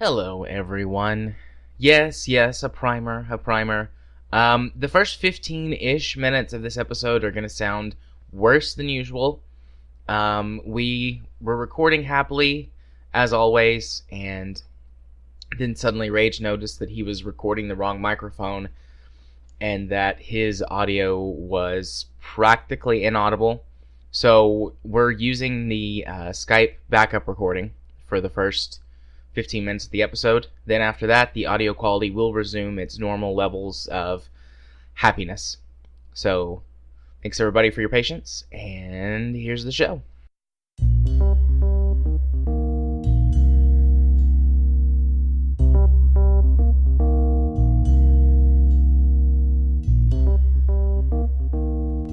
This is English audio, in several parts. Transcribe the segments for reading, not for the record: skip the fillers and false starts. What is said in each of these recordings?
Hello, everyone. Yes, a primer. The first 15-ish minutes of this episode are going to sound worse than usual. We were recording happily, as always, and then suddenly Rage noticed that he was recording the wrong microphone and that his audio was practically inaudible. So we're using the Skype backup recording for the first 15 minutes of the episode. Then after that, the audio quality will resume its normal levels of happiness. So, thanks everybody for your patience, and here's the show.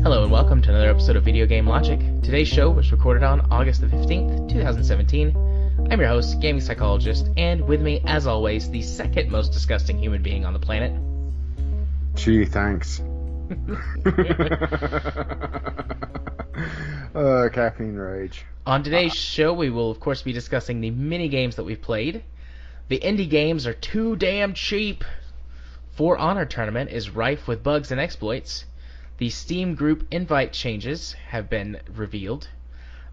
Hello and welcome to another episode of Video Game Logic. Today's show was recorded on August the 15th, 2017. I'm your host, Gaming Psychologist, and with me, as always, the second most disgusting human being on the planet. Gee, thanks. Caffeine rage. On today's show, we will, of course, be discussing the mini-games that we've played. The indie games are too damn cheap. For Honor Tournament is rife with bugs and exploits. The Steam group invite changes have been revealed.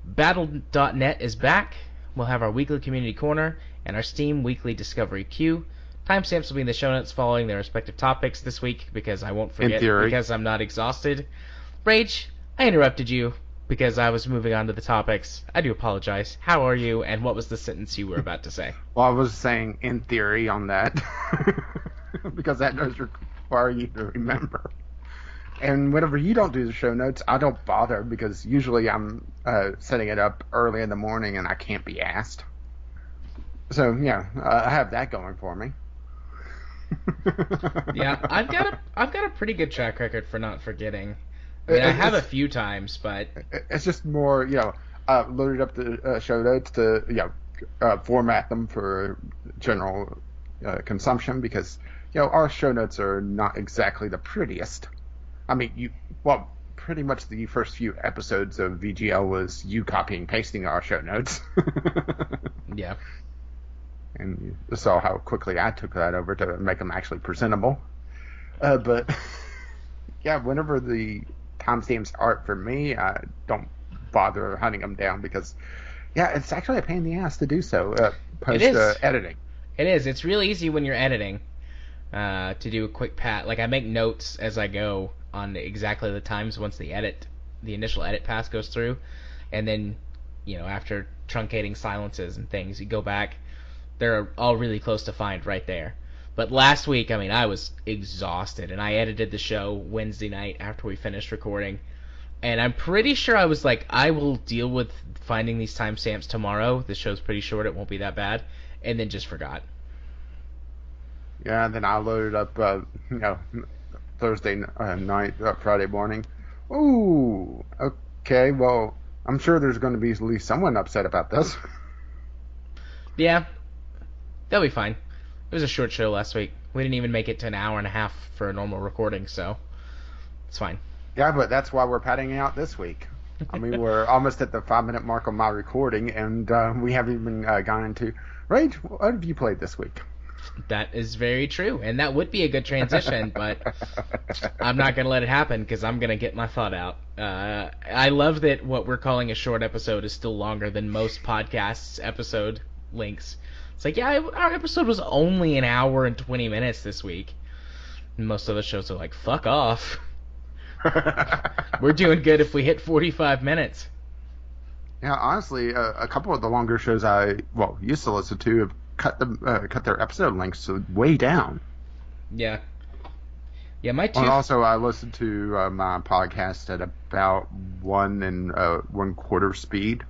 Battle.net is back. We'll have our weekly community corner and our Steam weekly discovery queue. Timestamps will be in the show notes following their respective topics this week because I won't forget because I'm not exhausted. Rage, I interrupted you because I was moving on to the topics. I do apologize. How are you, and what was the sentence you were about to say? Well, I was saying in theory on that because that does require you to remember. And whenever you don't do the show notes, I don't bother because usually I'm setting it up early in the morning and I can't be asked. So yeah, I have that going for me. Yeah, I've got a pretty good track record for not forgetting. I mean, I have a few times, but it's just more, loaded up the show notes to format them for general consumption because our show notes are not exactly the prettiest. I mean, pretty much the first few episodes of VGL was you copying and pasting our show notes. Yeah. And you saw how quickly I took that over to make them actually presentable. But, yeah, whenever the timestamps are for me, I don't bother hunting them down because, it's actually a pain in the ass to do so post-editing. It is. It's real easy when you're editing to do a quick pat. Like, I make notes as I go on exactly the times once the initial edit pass goes through, and then after truncating silences and things, you go back. They're all really close to find right there. But last week, I mean, I was exhausted, and I edited the show Wednesday night after we finished recording, and I'm pretty sure I was like, I will deal with finding these timestamps tomorrow. The show's pretty short; it won't be that bad, and then just forgot. Yeah, and then I loaded up, Thursday night, Friday morning. Ooh, okay, well, I'm sure there's going to be at least someone upset about this. Yeah, that'll be fine. It was a short show last week. We didn't even make it to an hour and a half for a normal recording, so it's fine. Yeah, but that's why we're padding out this week. I mean, we're almost at the 5-minute mark on my recording, and we haven't even gone into Rage. What have you played this week? That is very true, and that would be a good transition, but I'm not going to let it happen because I'm going to get my thought out. I love that what we're calling a short episode is still longer than most podcasts' episode links. It's like, our episode was only an hour and 20 minutes this week. And most other shows are like, fuck off. We're doing good if we hit 45 minutes. Yeah, honestly, a couple of the longer shows I used to listen to have cut their episode lengths way down. Yeah. Yeah, my and also I listened to my podcast at about 1 1/4 speed.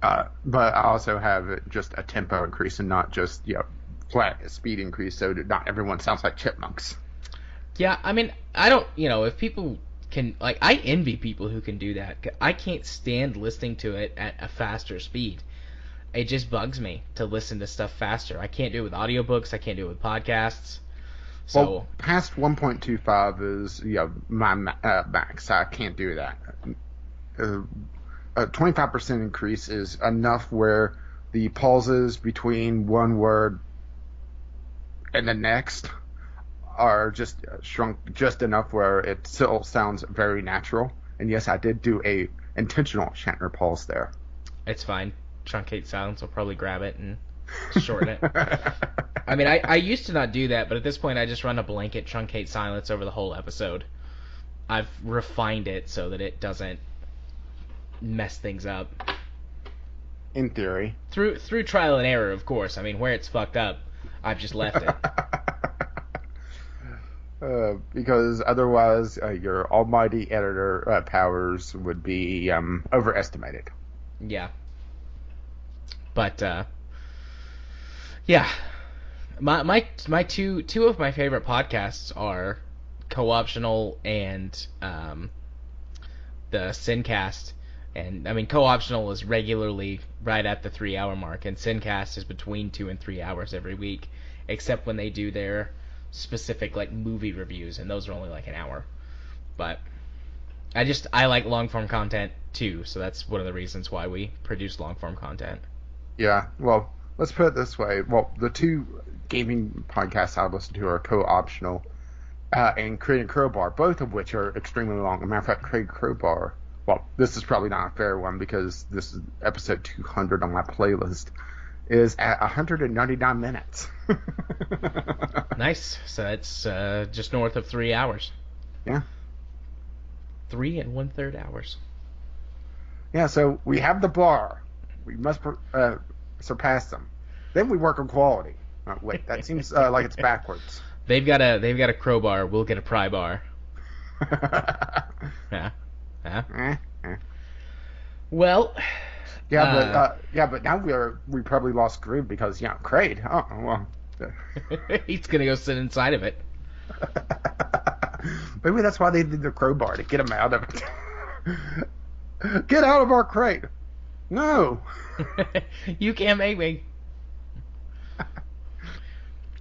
But I also have just a tempo increase and not just flat speed increase, so that not everyone sounds like chipmunks. Yeah, I mean, I don't, if people can, like, I envy people who can do that. I can't stand listening to it at a faster speed. It just bugs me to listen to stuff faster. I can't do it with audiobooks. I can't do it with podcasts. So past 1.25 is my max. I can't do that. A 25% increase is enough where the pauses between one word and the next are just shrunk just enough where it still sounds very natural. And yes, I did do a intentional Shatner pause there. It's fine. Truncate silence will probably grab it and shorten it. I mean, I used to not do that, but at this point I just run a blanket truncate silence over the whole episode. I've refined it so that it doesn't mess things up. In theory. Through trial and error, of course. I mean, where it's fucked up, I've just left it. Because otherwise your almighty editor powers would be overestimated. Yeah. But, yeah. My two of my favorite podcasts are Co-Optional and the Sincast. And I mean, Co-Optional is regularly right at the 3-hour mark, and Sincast is between 2 and 3 hours every week, except when they do their specific like movie reviews, and those are only like an hour. But I like long form content too, so that's one of the reasons why we produce long form content. Yeah, well, let's put it this way. Well, the two gaming podcasts I listen to are Co-Optional and Creating Crowbar, both of which are extremely long. As a matter of fact, Creating Crowbar, well, this is probably not a fair one because this is episode 200 on my playlist, is at 199 minutes. Nice. So it's just north of 3 hours. Yeah. 3 1/3 hours. Yeah, so we have the bar. We must surpass them. Then we work on quality. Oh, wait, that seems like it's backwards. They've got a crowbar. We'll get a pry bar. Yeah. Well. But now we probably lost groove because Kraid. Oh well. He's gonna go sit inside of it. Maybe that's why they did the crowbar, to get him out of it. Get out of our crate. No. You can't make me.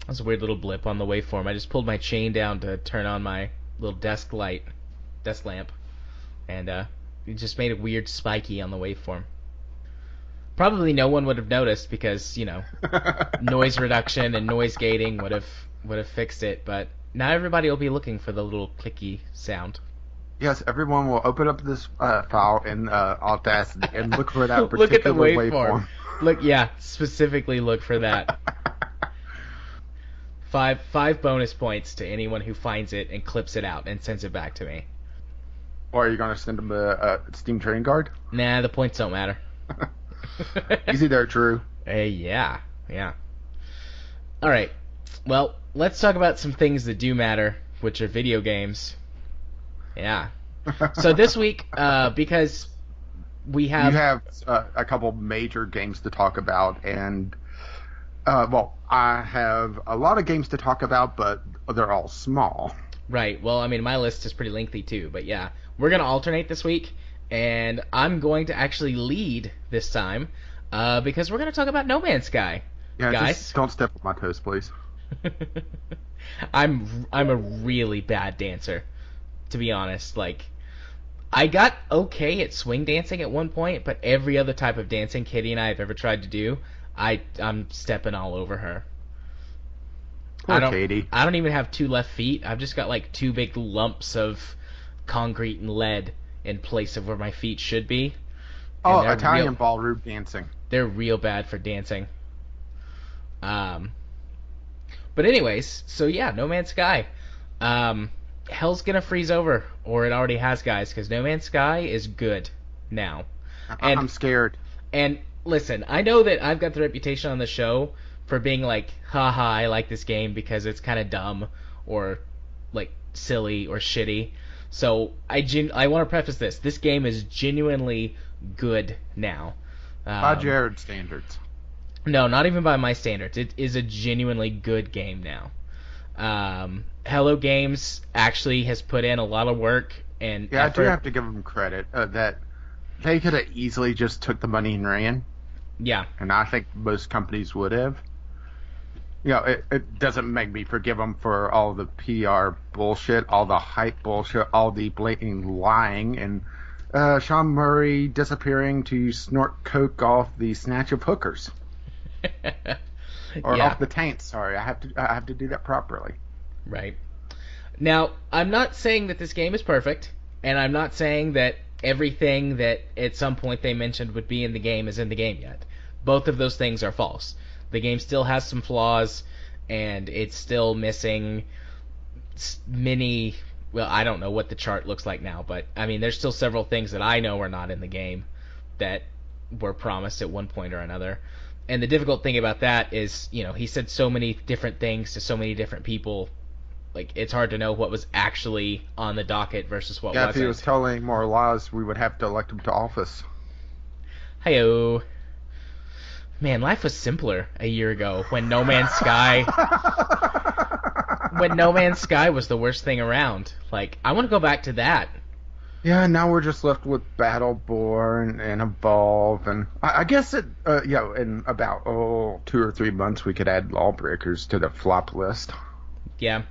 That's a weird little blip on the waveform. I just pulled my chain down to turn on my little desk lamp, and it just made a weird spiky on the waveform. Probably no one would have noticed because, noise reduction and noise gating would have fixed it, but now everybody will be looking for the little clicky sound. Yes, everyone will open up this file in Audacity and look for that particular look at the waveform. Specifically look for that. 5 bonus points to anyone who finds it and clips it out and sends it back to me. Or are you going to send them a Steam Trading Card? Nah, the points don't matter. Easy there, Drew. Yeah. All right. Well, let's talk about some things that do matter, which are video games. Yeah. So this week, because we have... You have a couple major games to talk about, and, I have a lot of games to talk about, but they're all small. Right. Well, I mean, my list is pretty lengthy, too, but yeah. We're going to alternate this week, and I'm going to actually lead this time, because we're going to talk about No Man's Sky. Yeah, guys. Just don't step on my toes, please. I'm a really bad dancer, to be honest. Like, I got okay at swing dancing at one point, but every other type of dancing Kitty and I have ever tried to do, I'm stepping all over her. Poor Katie. I don't even have 2 left feet. I've just got like 2 big lumps of concrete and lead in place of where my feet should be. Oh, Italian ballroom dancing. They're real bad for dancing. But anyways, so yeah, No Man's Sky. Hell's gonna freeze over, or it already has, guys, because No Man's Sky is good now. I'm scared. And listen, I know that I've got the reputation on the show for being like, haha, I like this game because it's kind of dumb, or like silly, or shitty. So I want to preface this. This game is genuinely good now. By Jared's standards. No, not even by my standards. It is a genuinely good game now. Hello Games actually has put in a lot of work and effort. I do have to give them credit that they could have easily just took the money and ran. Yeah. And I think most companies would have. It doesn't make me forgive them for all the PR bullshit, all the hype bullshit, all the blatant lying, and Sean Murray disappearing to snort coke off the snatch of hookers. Or off the taint, sorry. I have to do that properly. Right. Now, I'm not saying that this game is perfect, and I'm not saying that everything that at some point they mentioned would be in the game is in the game yet. Both of those things are false. The game still has some flaws, and it's still missing many... Well, I don't know what the chart looks like now, but, I mean, there's still several things that I know are not in the game that were promised at one point or another. And the difficult thing about that is, he said so many different things to so many different people. Like, it's hard to know what was actually on the docket versus what wasn't. If he was telling more lies, we would have to elect him to office. Hi-yo. Man, life was simpler a year ago when No Man's Sky... when No Man's Sky was the worst thing around. Like, I want to go back to that. Yeah, now we're just left with Battleborn and Evolve, and I guess in about 2 or 3 months we could add Lawbreakers to the flop list. Yeah.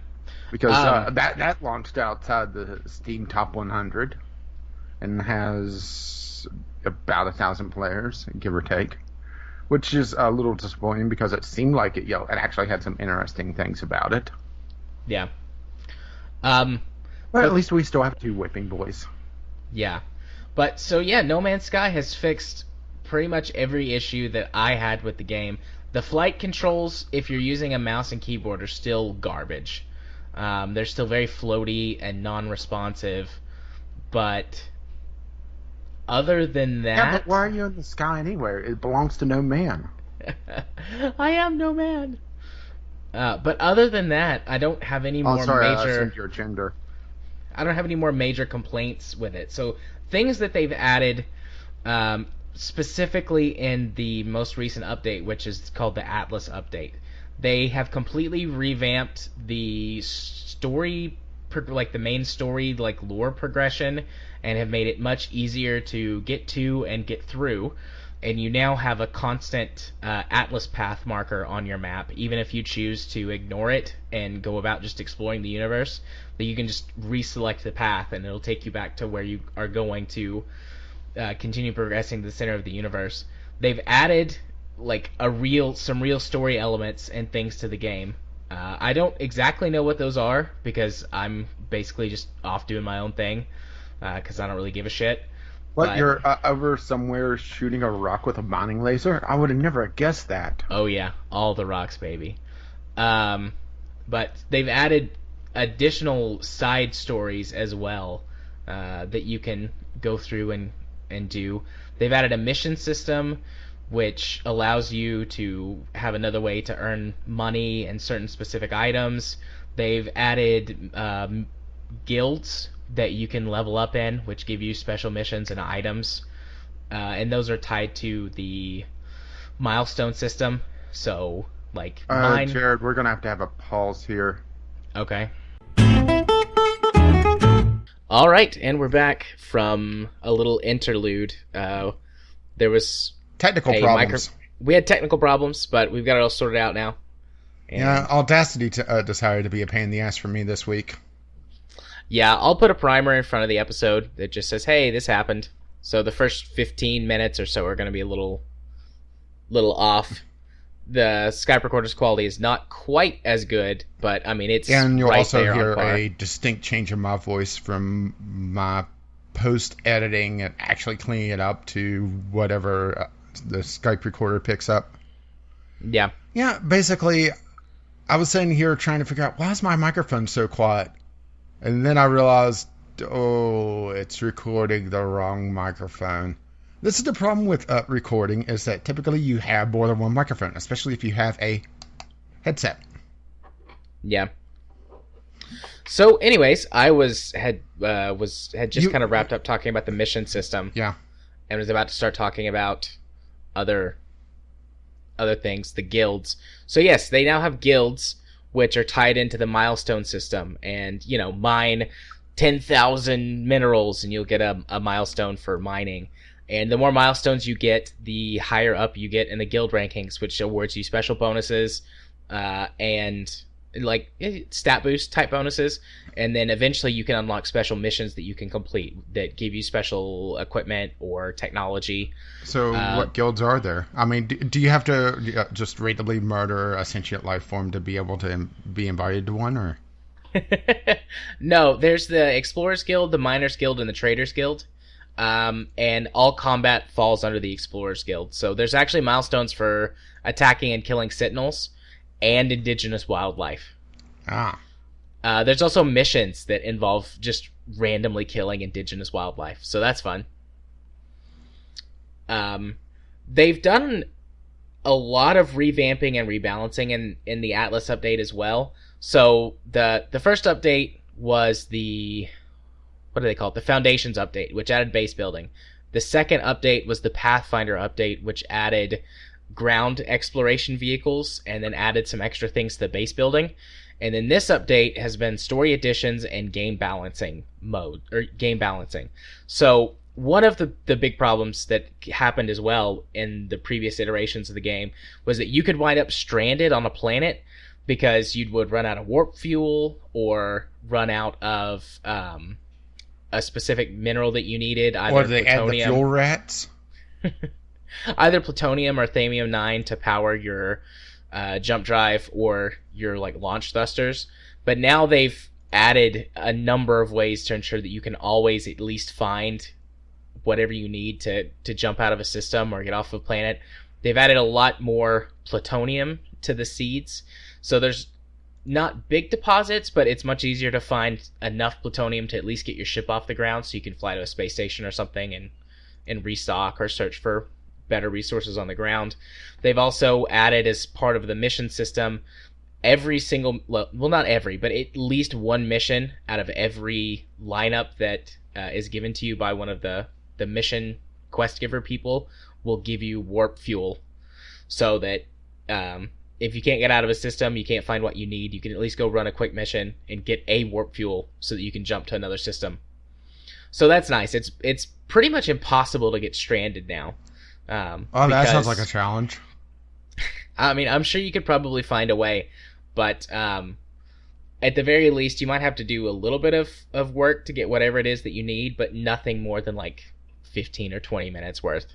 Because that launched outside the Steam Top 100 and has about 1,000 players, give or take, which is a little disappointing because it seemed like it actually had some interesting things about it. Yeah. But at least we still have 2 Whipping Boys. Yeah. But, so yeah, No Man's Sky has fixed pretty much every issue that I had with the game. The flight controls, if you're using a mouse and keyboard, are still garbage. They're still very floaty and non-responsive. But other than that... Yeah, but why are you in the sky anywhere? It belongs to no man. I am no man. But other than that, I don't have any more major... I major... your gender. I don't have any more major complaints with it. So things that they've added, specifically in the most recent update, which is called the Atlas update, they have completely revamped the story, like the main story, like lore progression, and have made it much easier to get to and get through. And you now have a constant Atlas path marker on your map, even if you choose to ignore it and go about just exploring the universe, that you can just reselect the path and it'll take you back to where you are going to continue progressing to the center of the universe. They've added like some real story elements and things to the game. I don't exactly know what those are because I'm basically just off doing my own thing because I don't really give a shit. What, you're over somewhere shooting a rock with a mining laser? I would have never guessed that. Oh yeah, all the rocks, baby. But they've added additional side stories as well that you can go through and do. They've added a mission system which allows you to have another way to earn money and certain specific items. They've added guilds that you can level up in, which give you special missions and items. And those are tied to the milestone system. So, like, mine... Jared, we're going to have a pause here. Okay. All right, and we're back from a little interlude. There was... Technical problems. We had technical problems, but we've got it all sorted out now. And yeah, Audacity decided to be a pain in the ass for me this week. Yeah, I'll put a primer in front of the episode that just says, hey, this happened. So the first 15 minutes or so are going to be a little off. The Skype recorder's quality is not quite as good, but, I mean, it's and you'll right also there hear on par. a distinct change in my voice from my post-editing and actually cleaning it up to whatever the Skype recorder picks up. Yeah. Yeah, basically, I was sitting here trying to figure out, why is my microphone so quiet? And then I realized, it's recording the wrong microphone. This is the problem with recording, is that typically you have more than one microphone, especially if you have a headset. Yeah. So, anyways, I had just kind of wrapped up talking about the mission system. Yeah. And was about to start talking about other things, the guilds. So yes, they now have guilds which are tied into the milestone system, and mine 10,000 minerals and you'll get a milestone for mining. And the more milestones you get, the higher up you get in the guild rankings, which awards you special bonuses and like stat boost type bonuses, and then eventually you can unlock special missions that you can complete that give you special equipment or technology. So what guilds are there? I mean, do you have to just randomly murder a sentient life form to be able to be invited to one, or? No, there's the Explorers Guild, the Miners Guild, and the Traders Guild. And all combat falls under the Explorers Guild. So there's actually milestones for attacking and killing sentinels and indigenous wildlife. There's also missions that involve just randomly killing indigenous wildlife. So that's fun. They've done a lot of revamping and rebalancing in the Atlas update as well. So the first update was the... what do they call it? The Foundations update, which added base building. The second update was the Pathfinder update, which added ground exploration vehicles and then added some extra things to the base building. And then this update has been story additions and game balancing mode, or game balancing. So one of the big problems that happened as well in the previous iterations of the game was that you could wind up stranded on a planet because you would run out of warp fuel or run out of a specific mineral that you needed, either or they plutonium, add the fuel rats. either plutonium or thamium-9 to power your jump drive or your like launch thrusters. But now they've added a number of ways to ensure that you can always at least find whatever you need to jump out of a system or get off of a planet. They've added a lot more plutonium to the seeds, so there's not big deposits, but it's much easier to find enough plutonium to at least get your ship off the ground so you can fly to a space station or something and restock or search for better resources on the ground. They've also added, as part of the mission system, every single, well, not every, but at least one mission out of every lineup that is given to you by one of the mission quest giver people will give you warp fuel, so that if you can't get out of a system, you can't find what you need, you can at least go run a quick mission and get a warp fuel so that you can jump to another system. So that's nice. It's pretty much impossible to get stranded now. That sounds like a challenge. I mean, I'm sure you could probably find a way, but at the very least, you might have to do a little bit of work to get whatever it is that you need, but nothing more than like 15 or 20 minutes worth.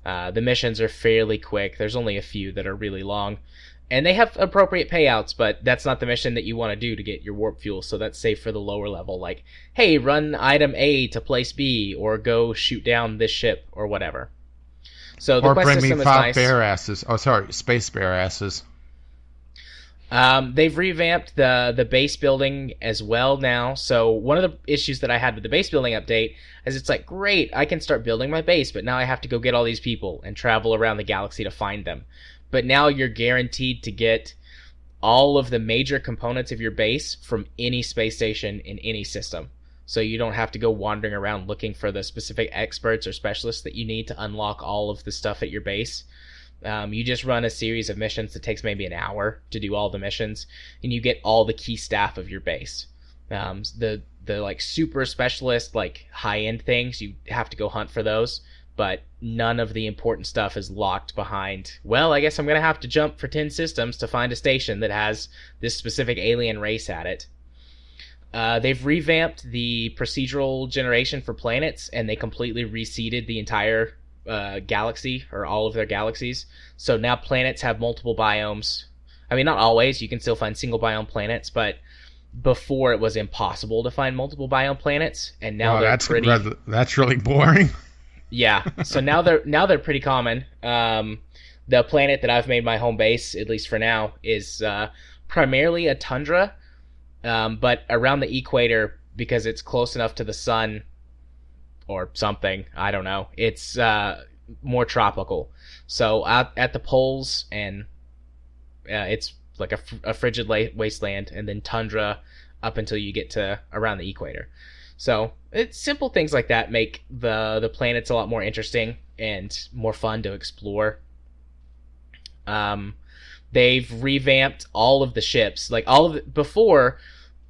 The missions are fairly quick. There's only a few that are really long. And they have appropriate payouts, but that's not the mission that you want to do to get your warp fuel, so that's safe for the lower level. Like, hey, run item A to place B, or go shoot down this ship, or whatever. So the quest system is nice. Bear asses. Oh, sorry, space bear asses. They've revamped the base building as well now. So one of the issues that I had with the base building update is it's like, great, I can start building my base, but now I have to go get all these people and travel around the galaxy to find them. But now you're guaranteed to get all of the major components of your base from any space station in any system. So you don't have to go wandering around looking for the specific experts or specialists that you need to unlock all of the stuff at your base. You just run a series of missions that takes maybe an hour to do all the missions, and you get all the key staff of your base. The like super specialist, like high-end things, you have to go hunt for those, but none of the important stuff is locked behind, well, I guess I'm going to have to jump for 10 systems to find a station that has this specific alien race at it. They've revamped the procedural generation for planets, and they completely reseeded the entire galaxy, or all of their galaxies. So now planets have multiple biomes. I mean, not always. You can still find single biome planets, but before it was impossible to find multiple biome planets, and now that's really boring. Yeah. So now they're pretty common. The planet that I've made my home base, at least for now, is primarily a tundra, but around the equator, because it's close enough to the sun or something, I don't know, it's more tropical. So out at the poles, and it's like a frigid wasteland, and then tundra up until you get to around the equator. So it's simple things like that make the planets a lot more interesting and more fun to explore. They've revamped all of the ships, like all of it before,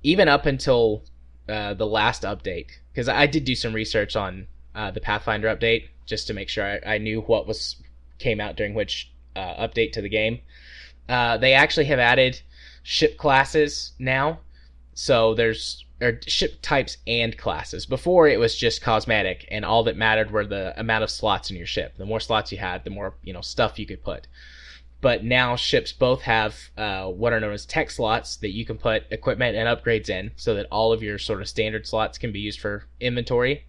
even up until the last update, because I did do some research on the Pathfinder update just to make sure I knew what came out during which update to the game. They actually have added ship classes now. So there's ship types and classes. Before it was just cosmetic, and all that mattered were the amount of slots in your ship. The more slots you had, the more stuff you could put. But now ships both have what are known as tech slots that you can put equipment and upgrades in, so that all of your sort of standard slots can be used for inventory.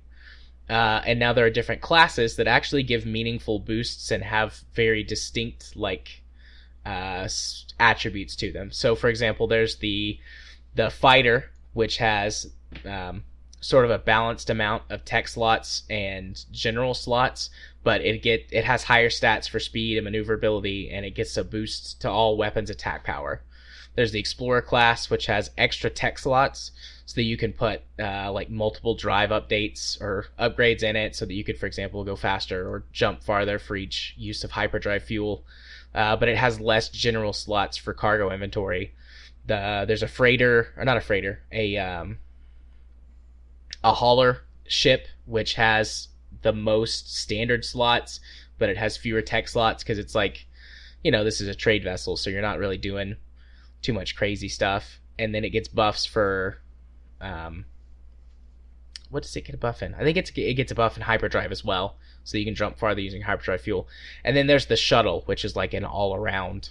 And now there are different classes that actually give meaningful boosts and have very distinct attributes to them. So, for example, there's the fighter, which has sort of a balanced amount of tech slots and general slots, but it has higher stats for speed and maneuverability, and it gets a boost to all weapons attack power. There's the explorer class, which has extra tech slots, so that you can put multiple drive updates or upgrades in it, so that you could, for example, go faster or jump farther for each use of hyperdrive fuel. But it has less general slots for cargo inventory. There's a freighter, or not a freighter, a hauler ship, which has the most standard slots, but it has fewer tech slots because it's this is a trade vessel, so you're not really doing too much crazy stuff. And then it gets buffs for what does it get a buff in? I think it gets a buff in hyperdrive as well, so you can jump farther using hyperdrive fuel. And then there's the shuttle, which is like an all-around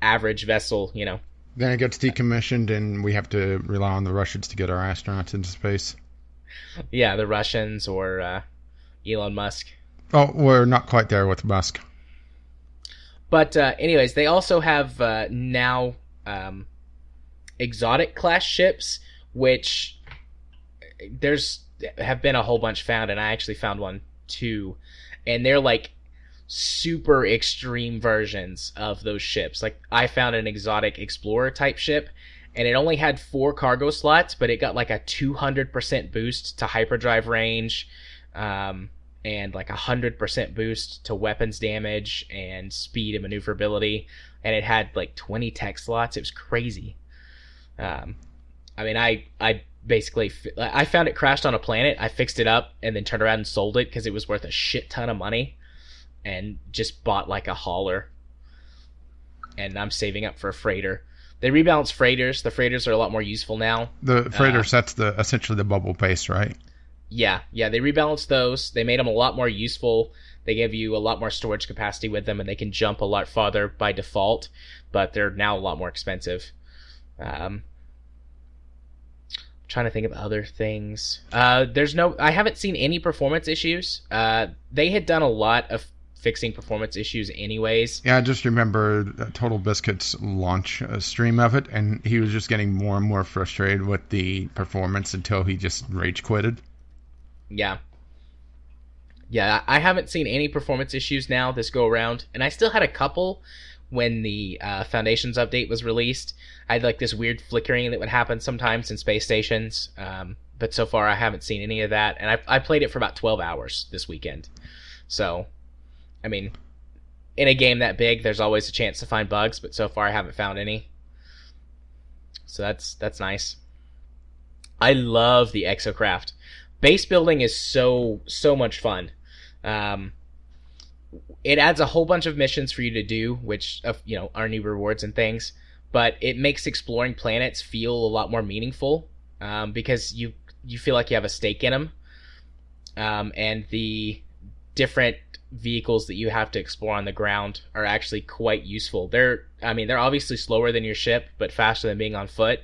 average vessel, Then it gets decommissioned, and we have to rely on the Russians to get our astronauts into space. Yeah, the Russians or Elon Musk. Oh, we're not quite there with Musk. But anyways, they also have now exotic class ships, which have been a whole bunch found, and I actually found one too. And they're like super extreme versions of those ships. Like, I found an exotic explorer type ship, and it only had 4 cargo slots, but it got like a 200% boost to hyperdrive range, and like 100% boost to weapons damage and speed and maneuverability, and it had like 20 tech slots. It was crazy. I basically I found it crashed on a planet. I fixed it up and then turned around and sold it because it was worth a shit ton of money, and just bought like a hauler, and I'm saving up for a freighter. They rebalance freighters. The freighters are a lot more useful now. The freighter sets essentially the bubble pace, right? Yeah, they rebalanced those. They made them a lot more useful. They give you a lot more storage capacity with them, and they can jump a lot farther by default, but they're now a lot more expensive. Trying to think of other things. I haven't seen any performance issues. They had done a lot of fixing performance issues anyways. Yeah, I just remember Total Biscuit's launch stream of it, and he was just getting more and more frustrated with the performance until he just rage quitted. Yeah, I haven't seen any performance issues now this go around, and I still had a couple when the Foundations update was released. I had like this weird flickering that would happen sometimes in space stations, but so far I haven't seen any of that, and I played it for about 12 hours this weekend. So, I mean, in a game that big, there's always a chance to find bugs, but so far I haven't found any. So that's nice. I love the Exocraft. Base building is so much fun. It adds a whole bunch of missions for you to do, which are new rewards and things, but it makes exploring planets feel a lot more meaningful, because you feel like you have a stake in them, and the different vehicles that you have to explore on the ground are actually quite useful. They're obviously slower than your ship, but faster than being on foot,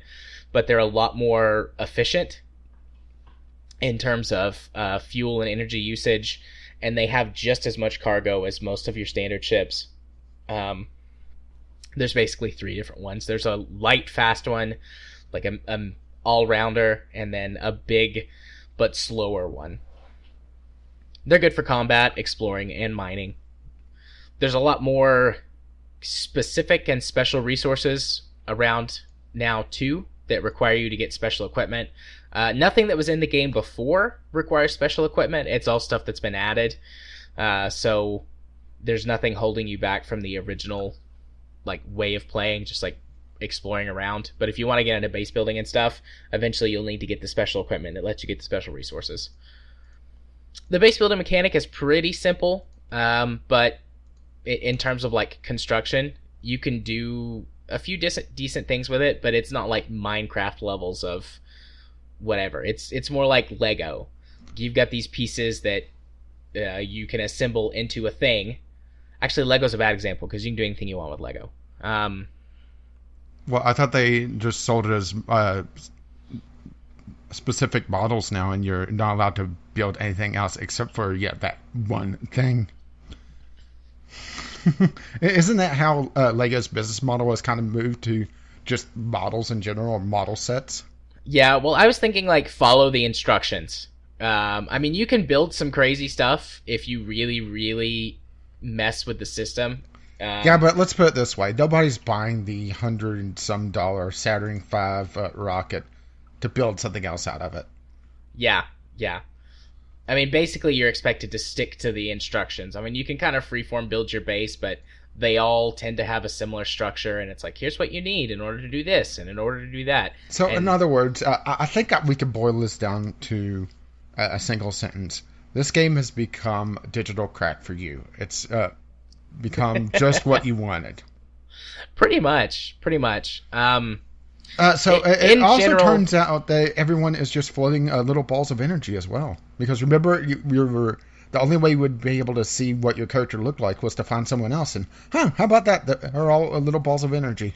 but they're a lot more efficient in terms of fuel and energy usage, and they have just as much cargo as most of your standard ships. There's basically 3 different ones. There's a light, fast one, like a all-rounder, and then a big but slower one. They're good for combat, exploring, and mining. There's a lot more specific and special resources around now, too, that require you to get special equipment. Nothing that was in the game before requires special equipment. It's all stuff that's been added. So there's nothing holding you back from the original way of playing, just exploring around. But if you want to get into base building and stuff, eventually you'll need to get the special equipment that lets you get the special resources. The base building mechanic is pretty simple, but in terms of construction, you can do a few decent things with it, but it's not like Minecraft levels of whatever. It's more like Lego. You've got these pieces that you can assemble into a thing. Actually, Lego's a bad example because you can do anything you want with Lego. Well, I thought they just sold it as specific models now, and you're not allowed to build anything else except for that one thing. Isn't that how Lego's business model has kind of moved to just models in general, or model sets? Yeah, well, I was thinking like follow the instructions. I mean, you can build some crazy stuff if you really, really mess with the system. Yeah, but let's put it this way: nobody's buying the $100 and some Saturn V rocket to build something else out of it. Yeah. I mean, basically, you're expected to stick to the instructions. I mean, you can kind of freeform build your base, but they all tend to have a similar structure, and it's like, here's what you need in order to do this, and in order to do that. So, in other words, I think we could boil this down to a single sentence. This game has become digital crack for you. It's become just what you wanted. Pretty much. So it also general, turns out that everyone is just floating little balls of energy as well. Because remember, you were the only way you would be able to see what your character looked like was to find someone else. And how about that? They're all little balls of energy.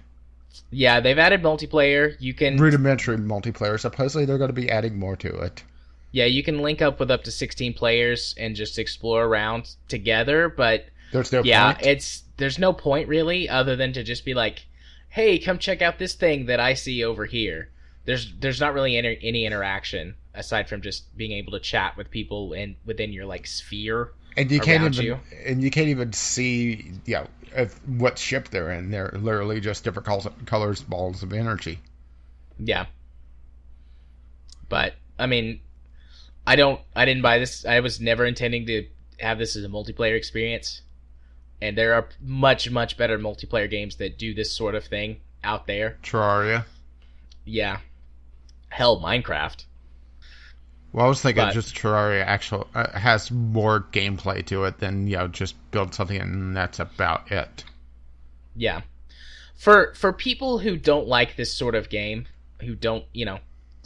Yeah, they've added multiplayer. You can rudimentary multiplayer. Supposedly they're going to be adding more to it. Yeah, you can link up with up to 16 players and just explore around together. But there's no point. There's no point really, other than to just be like, hey, come check out this thing that I see over here. There's not really any interaction aside from just being able to chat with people within your like sphere. And you can't even see what ship they're in. They're literally just different colors, balls of energy. Yeah. But I mean, I didn't buy this. I was never intending to have this as a multiplayer experience. And there are much, much better multiplayer games that do this sort of thing out there. Terraria. Yeah. Hell, Minecraft. Well, I was thinking just Terraria actually has more gameplay to it than just build something and that's about it. Yeah. For people who don't like this sort of game, who don't,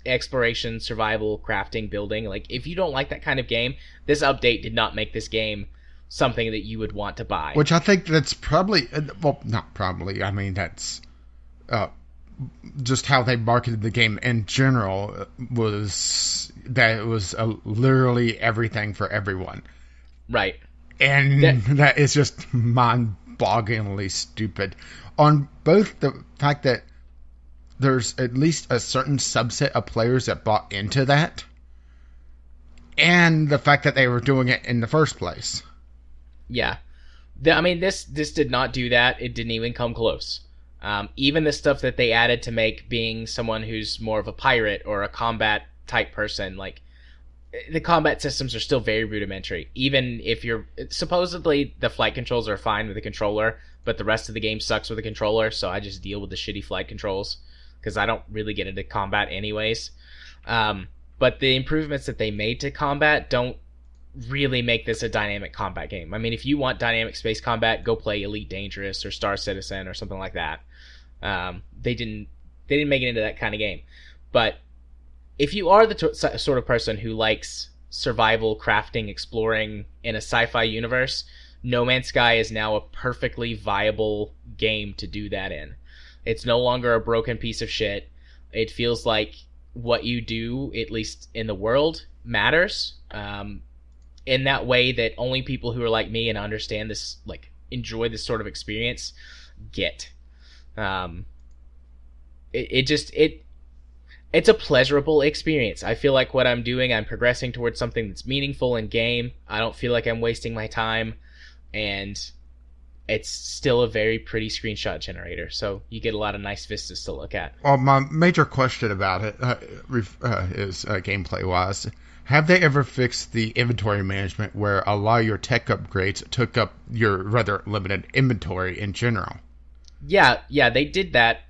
exploration, survival, crafting, building, like if you don't like that kind of game, this update did not make this game something that you would want to buy. Which I think that's probably, well, not probably, I mean, that's just how they marketed the game in general, was that it was literally everything for everyone. Right. And that is just mind-bogglingly stupid. On both the fact that there's at least a certain subset of players that bought into that, and the fact that they were doing it in the first place. Yeah. I mean, this did not do that. It didn't even come close. Even the stuff that they added to make being someone who's more of a pirate or a combat type person, like, the combat systems are still very rudimentary. Even if you're... Supposedly, the flight controls are fine with the controller, but the rest of the game sucks with the controller, so I just deal with the shitty flight controls, because I don't really get into combat anyways. But the improvements that they made to combat don't really make this a dynamic combat game. I mean, if you want dynamic space combat, go play Elite Dangerous or Star Citizen or something like that. They didn't make it into that kind of game. But if you are the sort of person who likes survival, crafting, exploring in a sci-fi universe, No Man's Sky is now a perfectly viable game to do that in. It's no longer a broken piece of shit. It feels like what you do, at least in the world, matters. In that way that only people who are like me and understand this, like, enjoy this sort of experience, get. It's a pleasurable experience. I feel like what I'm doing, I'm progressing towards something that's meaningful in game. I don't feel like I'm wasting my time, and it's still a very pretty screenshot generator, so you get a lot of nice vistas to look at. Well, my major question about it is gameplay-wise. Have they ever fixed the inventory management where a lot of your tech upgrades took up your rather limited inventory in general? Yeah, they did that.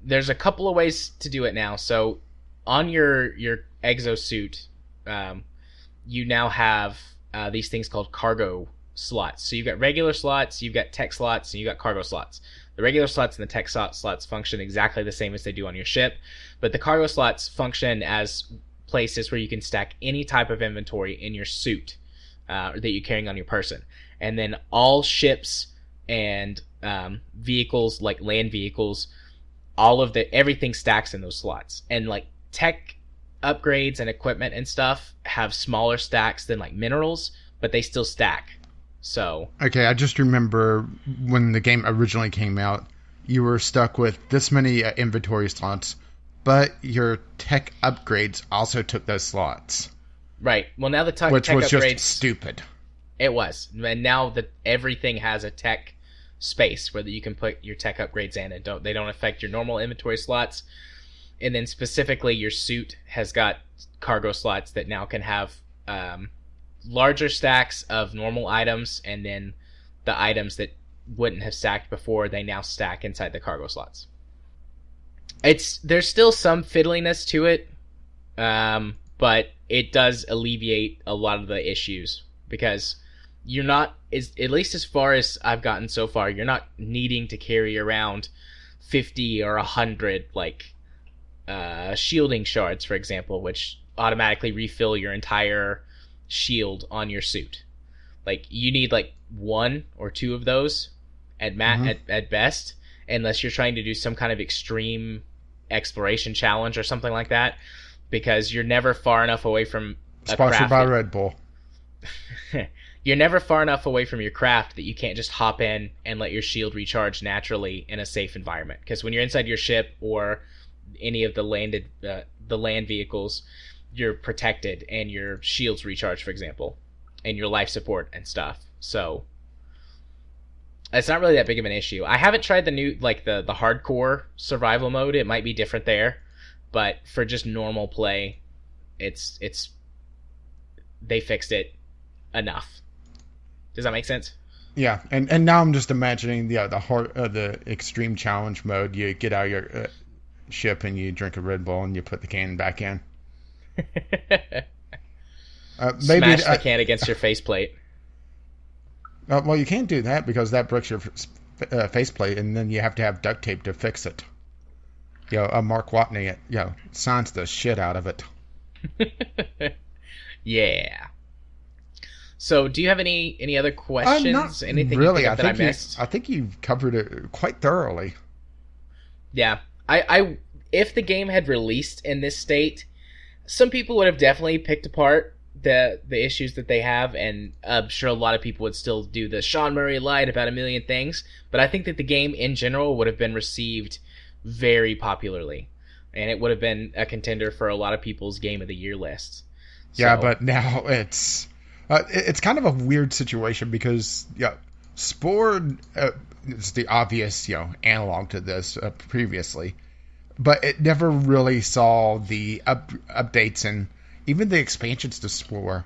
There's a couple of ways to do it now. So on your exosuit, you now have these things called cargo slots. So you've got regular slots, you've got tech slots, and you've got cargo slots. The regular slots and the tech slots function exactly the same as they do on your ship, but the cargo slots function as places where you can stack any type of inventory in your suit that you're carrying on your person. And then all ships and vehicles, like land vehicles, everything stacks in those slots. And like tech upgrades and equipment and stuff have smaller stacks than like minerals, but they still stack. So okay, I just remember when the game originally came out, you were stuck with this many inventory slots, but your tech upgrades also took those slots. Right. Well, now the tech which was upgrades, just stupid. It was, and now that everything has a tech space where you can put your tech upgrades in, and they don't affect your normal inventory slots. And then specifically, your suit has got cargo slots that now can have larger stacks of normal items, and then the items that wouldn't have stacked before, they now stack inside the cargo slots. There's still some fiddliness to it, but it does alleviate a lot of the issues, because you're not, at least as far as I've gotten so far, you're not needing to carry around 50 or 100 like shielding shards, for example, which automatically refill your entire shield on your suit. Like, you need like 1 or 2 of those at best, unless you're trying to do some kind of extreme exploration challenge or something like that, because you're never far enough away from a Sponsored by Red Bull. You're never far enough away from your craft that you can't just hop in and let your shield recharge naturally in a safe environment. Because when you're inside your ship or any of the land vehicles, you're protected and your shields recharge, for example, and your life support and stuff. So it's not really that big of an issue. I haven't tried the new, like the hardcore survival mode. It might be different there, but for just normal play, it's they fixed it enough. Does that make sense? Yeah, and now I'm just imagining the extreme challenge mode. You get out of your ship and you drink a Red Bull and you put the can back in. Smash the can against your faceplate. Well, you can't do that because that breaks your faceplate, and then you have to have duct tape to fix it. Mark Watney, signs the shit out of it. Yeah. So, do you have any other questions? Anything really? that I missed? I think you've covered it quite thoroughly. Yeah, I if the game had released in this state, some people would have definitely picked apart the issues that they have, and I'm sure a lot of people would still do the Sean Murray lied about a million things. But I think that the game in general would have been received very popularly, and it would have been a contender for a lot of people's Game of the Year lists. Yeah, but now it's kind of a weird situation because Spore is the obvious analog to this previously, but it never really saw the updates and even the expansions to Spore.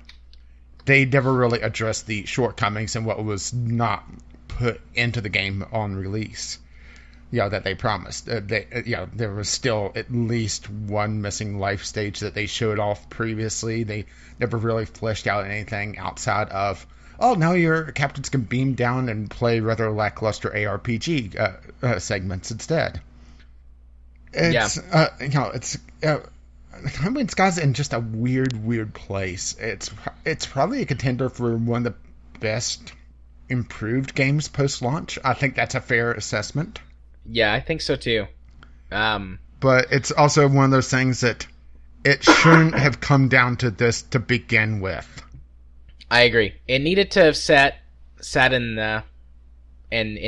They never really addressed the shortcomings and what was not put into the game on release. That they promised. There was still at least one missing life stage that they showed off previously. They never really fleshed out anything outside of, now your captains can beam down and play rather lackluster ARPG segments instead. Sky's in just a weird place. It's probably a contender for one of the best improved games post-launch. I think that's a fair assessment. Yeah, I think so too. But it's also one of those things that it shouldn't have come down to this to begin with. I agree. It needed to have sat in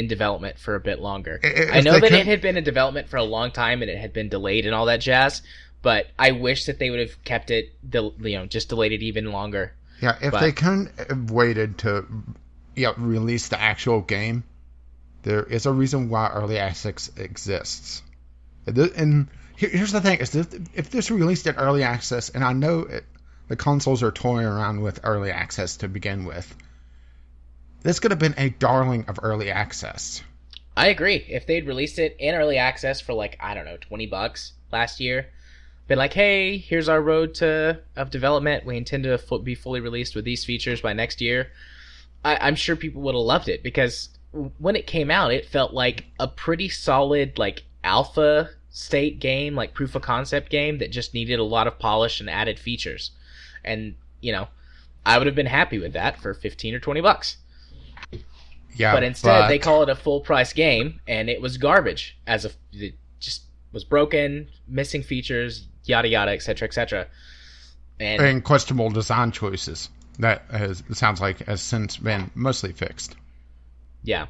development for a bit longer. I know that it had been in development for a long time and it had been delayed and all that jazz, but I wish that they would have kept it, just delayed it even longer. Yeah, if they couldn't have waited to release the actual game, there is a reason why early access exists. And here's the thing: if this released in early access, and I know the consoles are toying around with early access to begin with, this could have been a darling of early access. I agree. If they'd released it in early access for $20 last year, been like, hey, here's our road of development. We intend to be fully released with these features by next year. I'm sure people would have loved it because when it came out, it felt like a pretty solid like alpha state game, like proof of concept game that just needed a lot of polish and added features. And I would have been happy with that for 15 or $20. Yeah, but instead they call it a full price game, and it was garbage. It just was broken, missing features, yada yada, etc., etc. And questionable design choices. That it sounds like has since been mostly fixed. Yeah.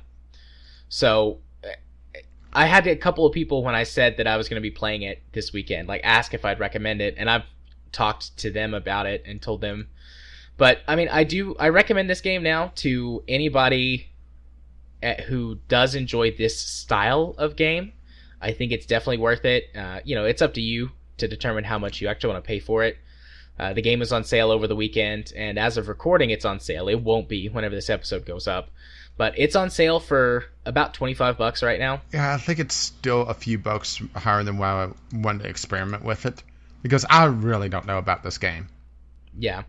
So I had a couple of people when I said that I was going to be playing it this weekend, like ask if I'd recommend it, and I've talked to them about it and told them. But I mean, I recommend this game now to anybody who does enjoy this style of game. I think it's definitely worth it. It's up to you to determine how much you actually want to pay for it. The game was on sale over the weekend, and as of recording, it's on sale. It won't be whenever this episode goes up, but it's on sale for about $25 right now. Yeah, I think it's still a few bucks higher than what I wanted to experiment with it, because I really don't know about this game. Yeah,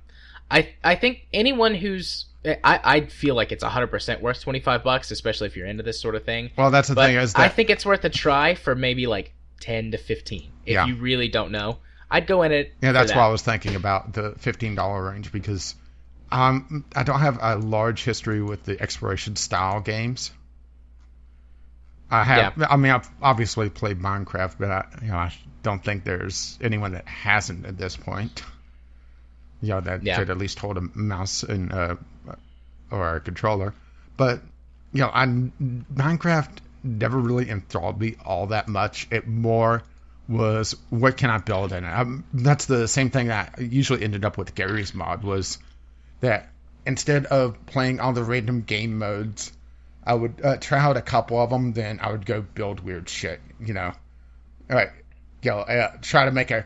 I think anyone who's I feel like it's 100% worth $25, especially if you're into this sort of thing. Well, that's the thing is that I think it's worth a try for maybe like 10 to 15 if you really don't know. I'd go in it. Yeah, that's why I was thinking about the $15 range, because I don't have a large history with the exploration style games. I have. Yeah. I mean, I've obviously played Minecraft, but I don't think there's anyone that hasn't at this point. That could at least hold a mouse and or a controller. But Minecraft never really enthralled me all that much. It more was, what can I build in it? That's the same thing that I usually ended up with Gary's mod, was that instead of playing all the random game modes, I would try out a couple of them, then I would go build weird shit, try to make a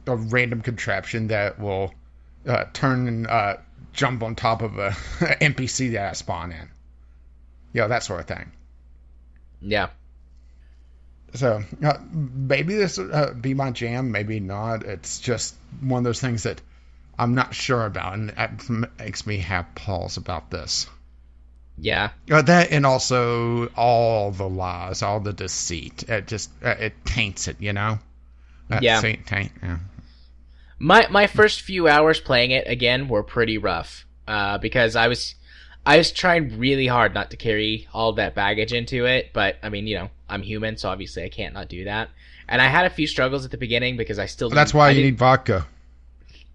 random contraption that will turn and jump on top of a NPC that I spawn in. That sort of thing. Yeah. So maybe this be my jam, maybe not. It's just one of those things that I'm not sure about, and it makes me have pause about this. Yeah. That, and also all the lies, all the deceit. It taints it, Yeah. Yeah. My first few hours playing it again were pretty rough, because I was trying really hard not to carry all that baggage into it, but I mean, I'm human, so obviously I can't not do that. And I had a few struggles at the beginning because I still. That's why you need vodka.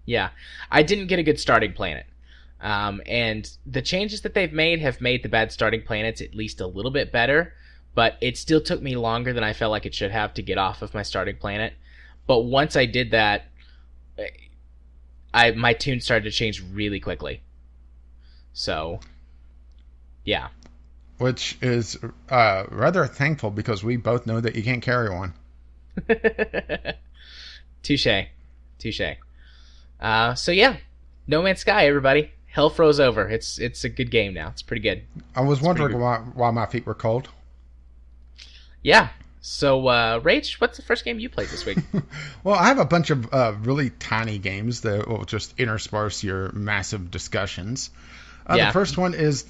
Yeah, I didn't get a good starting planet, and the changes that they've made have made the bad starting planets at least a little bit better. But it still took me longer than I felt like it should have to get off of my starting planet. But once I did that, my tune started to change really quickly. So, yeah. Which is rather thankful, because we both know that you can't carry one. Touche. So yeah, No Man's Sky, everybody. Hell froze over. It's a good game now. It's pretty good. I was wondering why my feet were cold. Yeah. So, Rach, what's the first game you played this week? Well, I have a bunch of really tiny games that will just intersperse your massive discussions. The first one is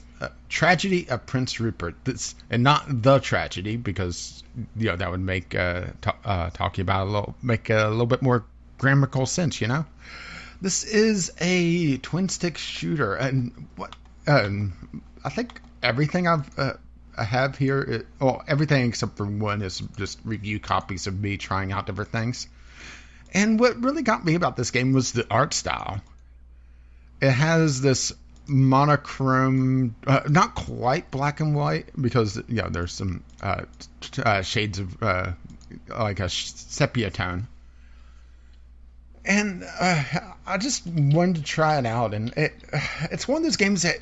Tragedy of Prince Rupert. And not The Tragedy, because that would make talking about make a little bit more grammatical sense. This is a twin stick shooter, and I think everything I have here, everything except for one is just review copies of me trying out different things. And what really got me about this game was the art style. It has this monochrome, not quite black and white, because there's some shades of like a sepia tone. And I just wanted to try it out, and it's one of those games that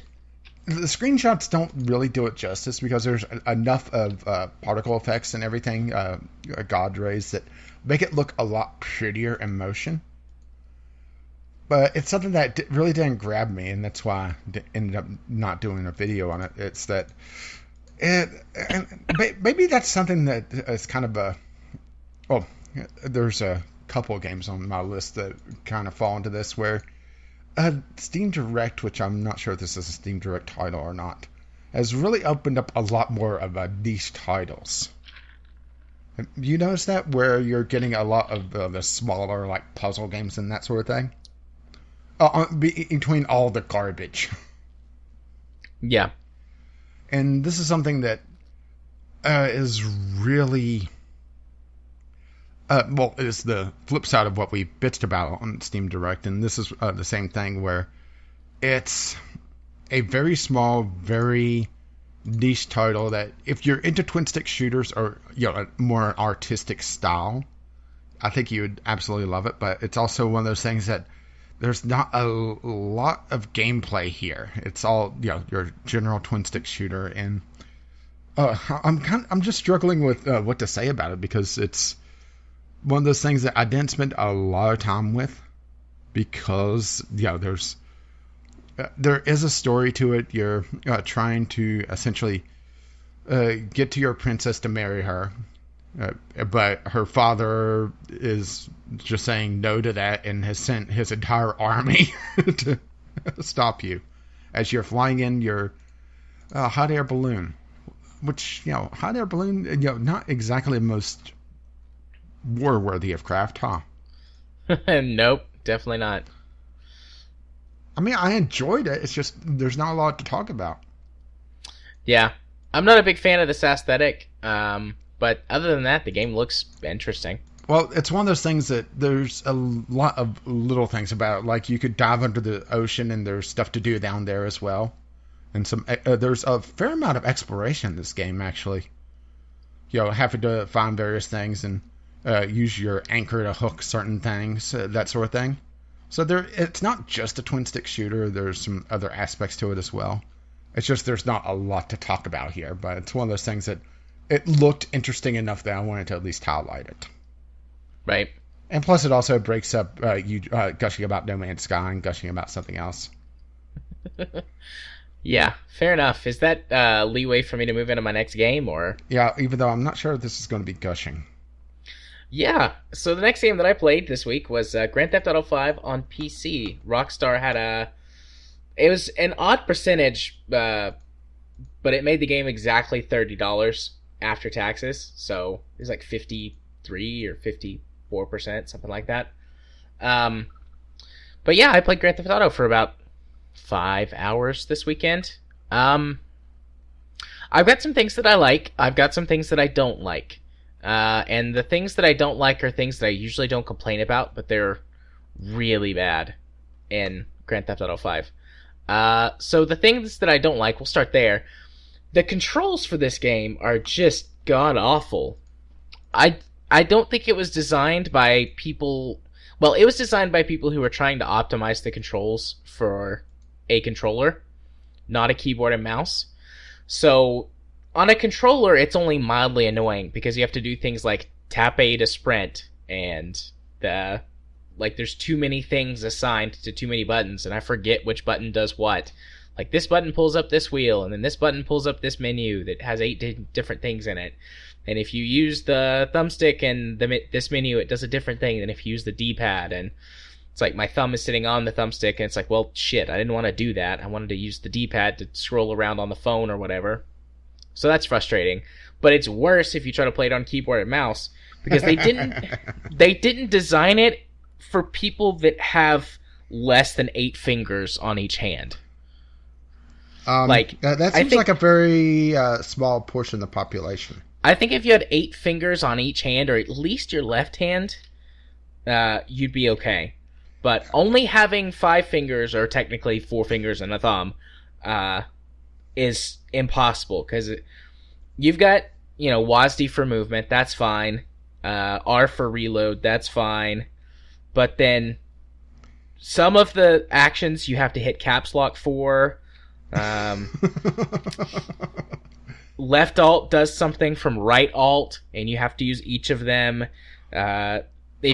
the screenshots don't really do it justice, because there's enough of particle effects and everything, God rays, that make it look a lot prettier in motion. But it's something that really didn't grab me, and that's why I ended up not doing a video on it. It's that maybe that's something that is kind of there's a couple of games on my list that kind of fall into this, where Steam Direct, which I'm not sure if this is a Steam Direct title or not, has really opened up a lot more of niche titles. You notice that, where you're getting a lot of the smaller, like, puzzle games and that sort of thing? Between all the garbage. Yeah. And this is something that is really... is the flip side of what we bitched about on Steam Direct, and this is the same thing, where it's a very small, very niche title that, if you're into twin-stick shooters or a more artistic style, I think you would absolutely love it. But it's also one of those things that there's not a lot of gameplay here. It's all your general twin-stick shooter, and I'm just struggling with what to say about it, because it's one of those things that I didn't spend a lot of time with, because there is a story to it. You're trying to essentially get to your princess to marry her, but her father is just saying no to that and has sent his entire army to stop you as you're flying in your hot air balloon. Which, hot air balloon, not exactly the most war-worthy of craft, huh? Nope, definitely not. I mean, I enjoyed it. It's just there's not a lot to talk about. Yeah. I'm not a big fan of this aesthetic, but other than that, the game looks interesting. Well, it's one of those things that there's a lot of little things about it. Like, you could dive under the ocean, and there's stuff to do down there as well. And there's a fair amount of exploration in this game, actually. Having to find various things and use your anchor to hook certain things, that sort of thing. So it's not just a twin-stick shooter. There's some other aspects to it as well. It's just there's not a lot to talk about here, but it's one of those things that it looked interesting enough that I wanted to at least highlight it. Right. And plus it also breaks up you gushing about No Man's Sky and gushing about something else. Yeah, fair enough. Is that leeway for me to move into my next game, or? Yeah, even though I'm not sure if this is going to be gushing. Yeah, so the next game that I played this week was Grand Theft Auto 5 on PC. Rockstar had it was an odd percentage, but it made the game exactly $30 after taxes, so it was like 53 or 54%, something like that. But yeah, I played Grand Theft Auto for about 5 hours this weekend. I've got some things that I like. I've got some things that I don't like. And the things that I don't like are things that I usually don't complain about, but they're really bad in Grand Theft Auto 5. So the things that I don't like, we'll start there. The controls for this game are just god-awful. I don't think it was designed by people... Well, it was designed by people who were trying to optimize the controls for a controller, not a keyboard and mouse. So... on a controller, it's only mildly annoying because you have to do things like tap A to sprint, and there's too many things assigned to too many buttons, and I forget which button does what. Like, this button pulls up this wheel, and then this button pulls up this menu that has 8 different things in it. And if you use the thumbstick and this menu, it does a different thing than if you use the D-pad. And it's like my thumb is sitting on the thumbstick, and it's like, well, shit, I didn't want to do that. I wanted to use the D-pad to scroll around on the phone or whatever. So that's frustrating. But it's worse if you try to play it on keyboard and mouse, because they didn't design it for people that have less than 8 fingers on each hand. That seems like a very small portion of the population. I think if you had 8 fingers on each hand, or at least your left hand, you'd be okay. But only having 5 fingers, or technically 4 fingers and a thumb, is impossible, because you've got, WASD for movement, that's fine, R for reload, that's fine, but then some of the actions you have to hit caps lock for. Left alt does something from right alt, and you have to use each of them. I'm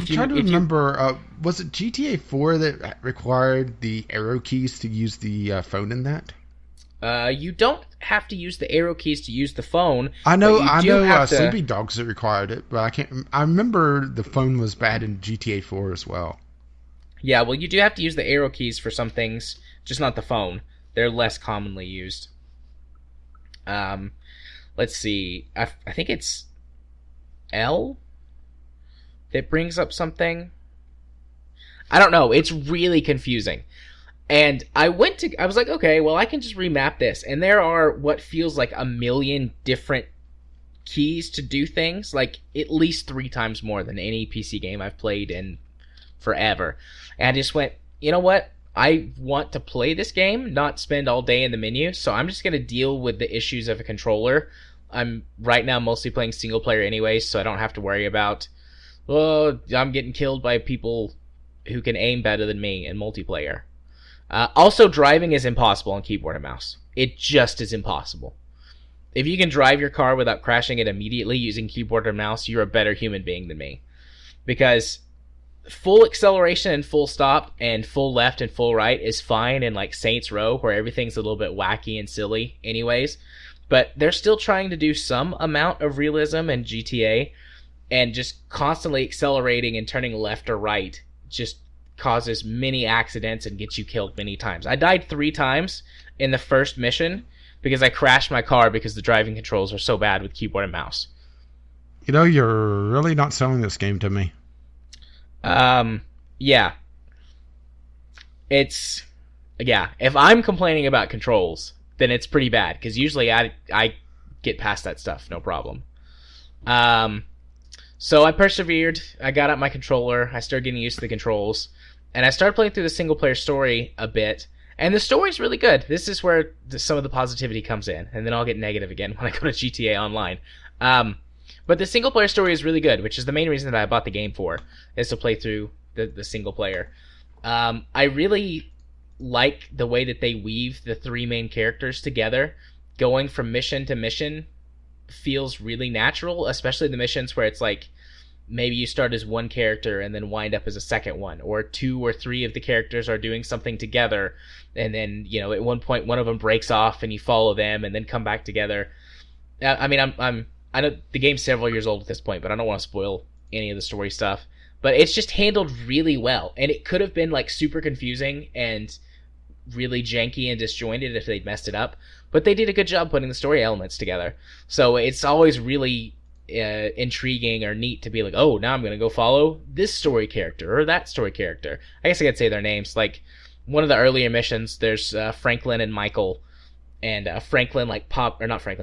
trying to remember, was it GTA 4 that required the arrow keys to use the phone in that? You don't have to use the arrow keys to use the phone. I know Sleepy Dogs that required it, but I remember the phone was bad in GTA 4 as well. Yeah, well, you do have to use the arrow keys for some things, just not the phone. They're less commonly used. Um, let's see. I think it's L that brings up something. I don't know. It's really confusing. And I was like, okay, well, I can just remap this. And there are what feels like a million different keys to do things, like at least 3 times more than any PC game I've played in forever. And I just went, you know what? I want to play this game, not spend all day in the menu, so I'm just going to deal with the issues of a controller. I'm right now mostly playing single player anyway, so I don't have to worry about, well, I'm getting killed by people who can aim better than me in multiplayer. Also, driving is impossible on keyboard and mouse. It just is impossible. If you can drive your car without crashing it immediately using keyboard or mouse, you're a better human being than me. Because full acceleration and full stop and full left and full right is fine in like Saints Row, where everything's a little bit wacky and silly anyways. But they're still trying to do some amount of realism in GTA, and just constantly accelerating and turning left or right just causes many accidents and gets you killed many times. I died 3 times in the first mission because I crashed my car because the driving controls are so bad with keyboard and mouse. You know, you're really not selling this game to me. Yeah. If I'm complaining about controls, then it's pretty bad, because usually I get past that stuff, no problem. So I persevered, I got out my controller, I started getting used to the controls, and I started playing through the single-player story a bit, and the story's really good. This is where some of the positivity comes in, and then I'll get negative again when I go to GTA Online. But the single-player story is really good, which is the main reason that I bought the game for, is to play through the single-player. I really like the way that they weave the 3 main characters together. Going from mission to mission feels really natural, especially the missions where it's like maybe you start as one character and then wind up as a second one, or 2 or 3 of the characters are doing something together, and then, you know, at one point one of them breaks off and you follow them and then come back together. I mean, I know the game's several years old at this point, but I don't want to spoil any of the story stuff. But it's just handled really well, and it could have been like super confusing and really janky and disjointed if they'd messed it up, but they did a good job putting the story elements together. So it's always really intriguing or neat to be like, oh, now I'm going to go follow this story character or that story character. I guess I could say their names. Like, one of the earlier missions, there's Franklin and Michael, and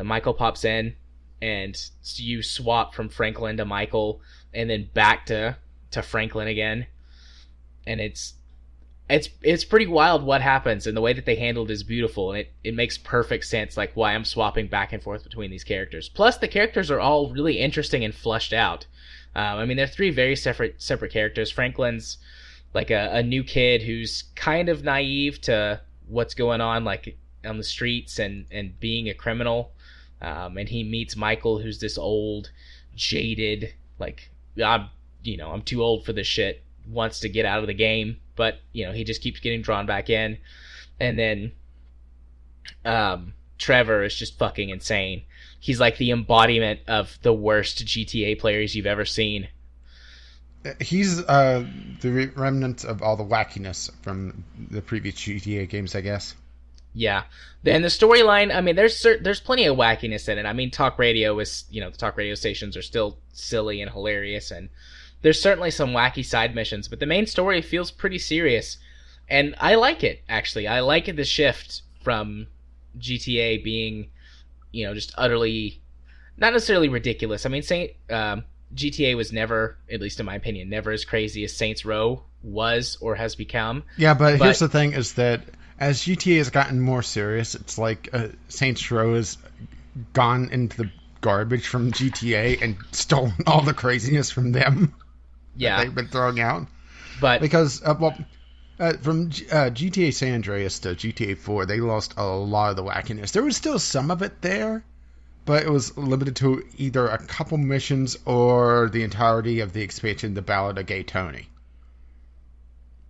Michael pops in, and you swap from Franklin to Michael, and then back to Franklin again, and it's pretty wild what happens, and the way that they handled it is beautiful, and it makes perfect sense, like why I'm swapping back and forth between these characters. Plus, the characters are all really interesting and fleshed out. I mean, they're 3 very separate characters. Franklin's like a new kid who's kind of naive to what's going on, like on the streets and being a criminal. And he meets Michael, who's this old, jaded, like, I'm too old for this shit, wants to get out of the game, but, he just keeps getting drawn back in. And then Trevor is just fucking insane. He's like the embodiment of the worst GTA players you've ever seen. He's the remnant of all the wackiness from the previous GTA games, I guess. Yeah, and the storyline, I mean, there's plenty of wackiness in it. I mean, talk radio is, the talk radio stations are still silly and hilarious, and there's certainly some wacky side missions, but the main story feels pretty serious, and I like it, actually. I like the shift from GTA being, just utterly, not necessarily ridiculous. I mean, GTA was never, at least in my opinion, never as crazy as Saints Row was or has become. Yeah, but here's the thing, is that as GTA has gotten more serious, it's like Saints Row has gone into the garbage from GTA and stolen all the craziness from them. Yeah, that they've been throwing out. But because from GTA San Andreas to GTA 4, they lost a lot of the wackiness. There was still some of it there, but it was limited to either a couple missions or the entirety of the expansion, The Ballad of Gay Tony.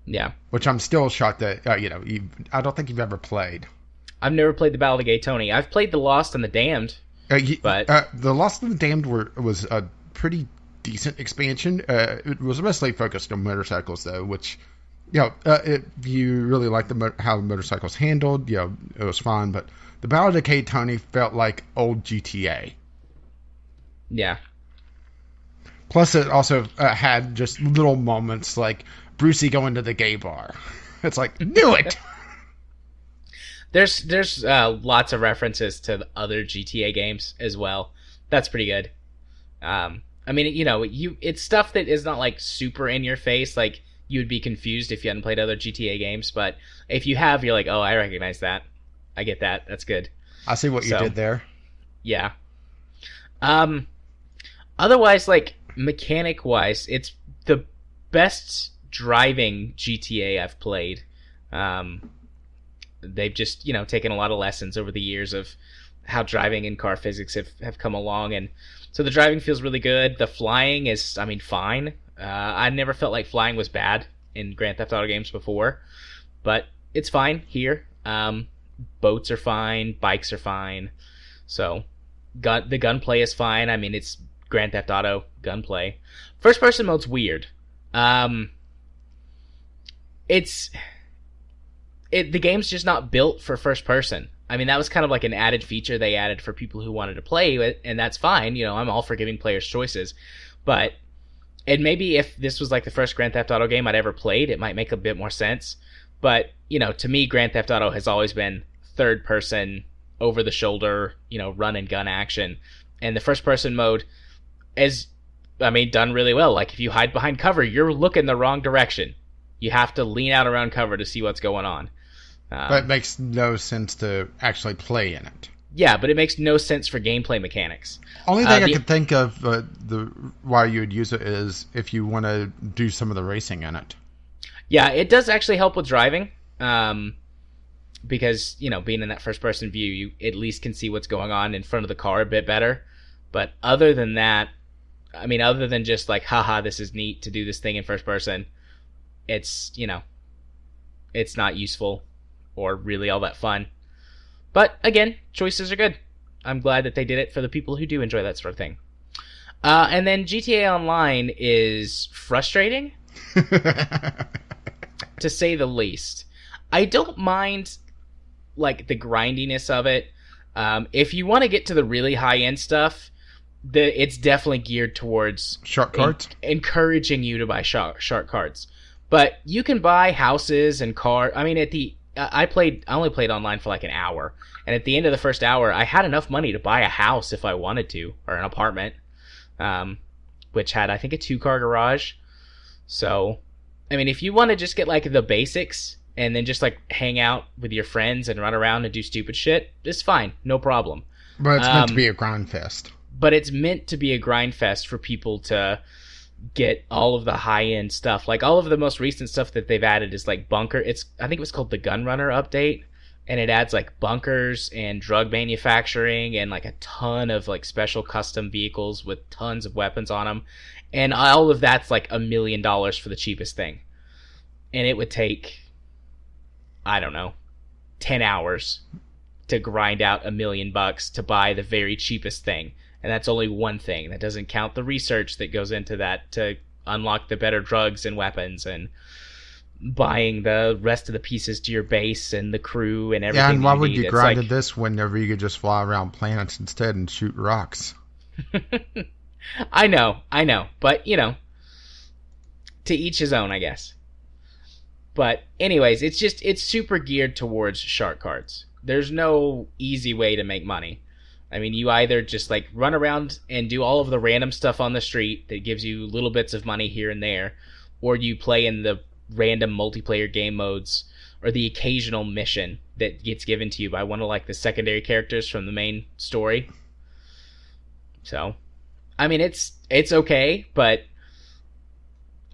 Yeah. Which I'm still shocked that, I don't think you've ever played. I've never played The Ballad of Gay Tony. I've played The Lost and the Damned. But The Lost and the Damned was a pretty decent expansion. It was mostly focused on motorcycles, though, which, if you really like how the motorcycles handled, it was fun. But the Battle Decay Tony felt like old GTA. Yeah. Plus, it also had just little moments like Brucey going to the gay bar. It's like, knew it! There's lots of references to the other GTA games as well. That's pretty good. I mean, it's stuff that is not like super in your face. Like, you would be confused if you hadn't played other GTA games. But if you have, you're like, oh, I recognize that. I get that. That's good. I see what you did there. Yeah. Otherwise, like, mechanic-wise, it's the best driving GTA I've played. They've just, taken a lot of lessons over the years of how driving and car physics have come along. And so the driving feels really good. The flying is, fine. I never felt like flying was bad in Grand Theft Auto games before. But it's fine here. Boats are fine. Bikes are fine. So the gunplay is fine. I mean, it's Grand Theft Auto gunplay. First person mode's weird. The game's just not built for first person. I mean, that was kind of like an added feature they added for people who wanted to play it, and that's fine. I'm all for giving players choices. But, and maybe if this was like the first Grand Theft Auto game I'd ever played, it might make a bit more sense. But, to me, Grand Theft Auto has always been third person, over the shoulder, run and gun action. And the first person mode is, done really well. Like, if you hide behind cover, you're looking the wrong direction. You have to lean out around cover to see what's going on. But it makes no sense to actually play in it. Yeah, but it makes no sense for gameplay mechanics. Only thing I could think of why you would use it is if you want to do some of the racing in it. Yeah, it does actually help with driving. Because, being in that first-person view, you at least can see what's going on in front of the car a bit better. But other than that, other than just like, haha, this is neat to do this thing in first person, it's, it's not useful or really all that fun. But, again, choices are good. I'm glad that they did it for the people who do enjoy that sort of thing. And then GTA Online is frustrating, to say the least. I don't mind, like, the grindiness of it. If you want to get to the really high-end stuff, it's definitely geared towards shark cards, encouraging you to buy shark cards. But you can buy houses and cars. I only played online for like an hour, and at the end of the first hour, I had enough money to buy a house if I wanted to, or an apartment, which had, I think, a 2-car garage. So, if you want to just get like the basics and then just like hang out with your friends and run around and do stupid shit, it's fine, no problem. But it's meant to be a grind fest. But it's meant to be a grind fest for people to get all of the high-end stuff. Like, all of the most recent stuff that they've added is like bunker. I think it was called the Gunrunner update, and it adds like bunkers and drug manufacturing and like a ton of like special custom vehicles with tons of weapons on them. And all of that's like $1 million for the cheapest thing. And it would take, I don't know, 10 hours to grind out $1 million to buy the very cheapest thing. And that's only one thing. That doesn't count the research that goes into that to unlock the better drugs and weapons and buying the rest of the pieces to your base and the crew and everything. Yeah, and why would you grind this whenever you could just fly around planets instead and shoot rocks? I know. But, to each his own, I guess. But anyways, it's super geared towards shark cards. There's no easy way to make money. You either just like run around and do all of the random stuff on the street that gives you little bits of money here and there, or you play in the random multiplayer game modes, or the occasional mission that gets given to you by one of like the secondary characters from the main story. So, it's okay, but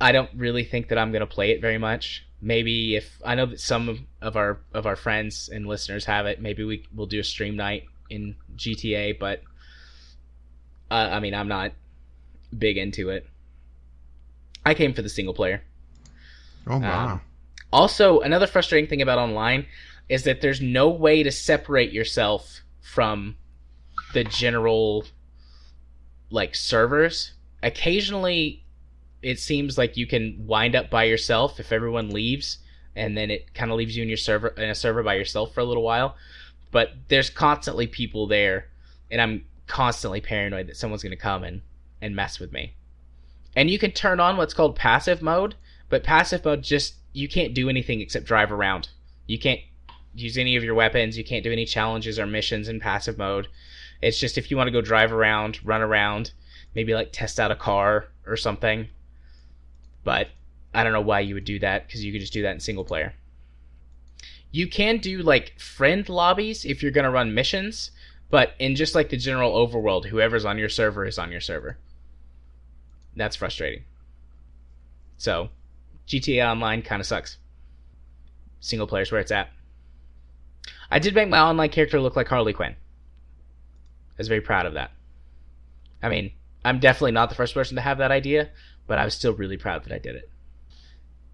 I don't really think that I'm gonna play it very much. Maybe if I know that some of our friends and listeners have it, maybe we'll do a stream night in GTA, but I'm not big into it. I came for the single player. Oh wow. Also, another frustrating thing about online is that there's no way to separate yourself from the general like servers. Occasionally it seems like you can wind up by yourself if everyone leaves, and then it kind of leaves you in a server by yourself for a little while. but there's constantly people there, and I'm constantly paranoid that someone's going to come and mess with me. And you can turn on what's called passive mode, but passive mode just, you can't do anything except drive around. You can't use any of your weapons, you can't do any challenges or missions in passive mode. It's just if you want to go drive around, run around, maybe like test out a car or something. But I don't know why you would do that, because you could just do that in single player. You can do like friend lobbies if you're going to run missions, but in just like the general overworld, whoever's on your server is on your server. That's frustrating. So, GTA Online kind of sucks. Single player's where it's at. I did make my online character look like Harley Quinn. I was very proud of that. I mean, I'm definitely not the first person to have that idea, but I was still really proud that I did it.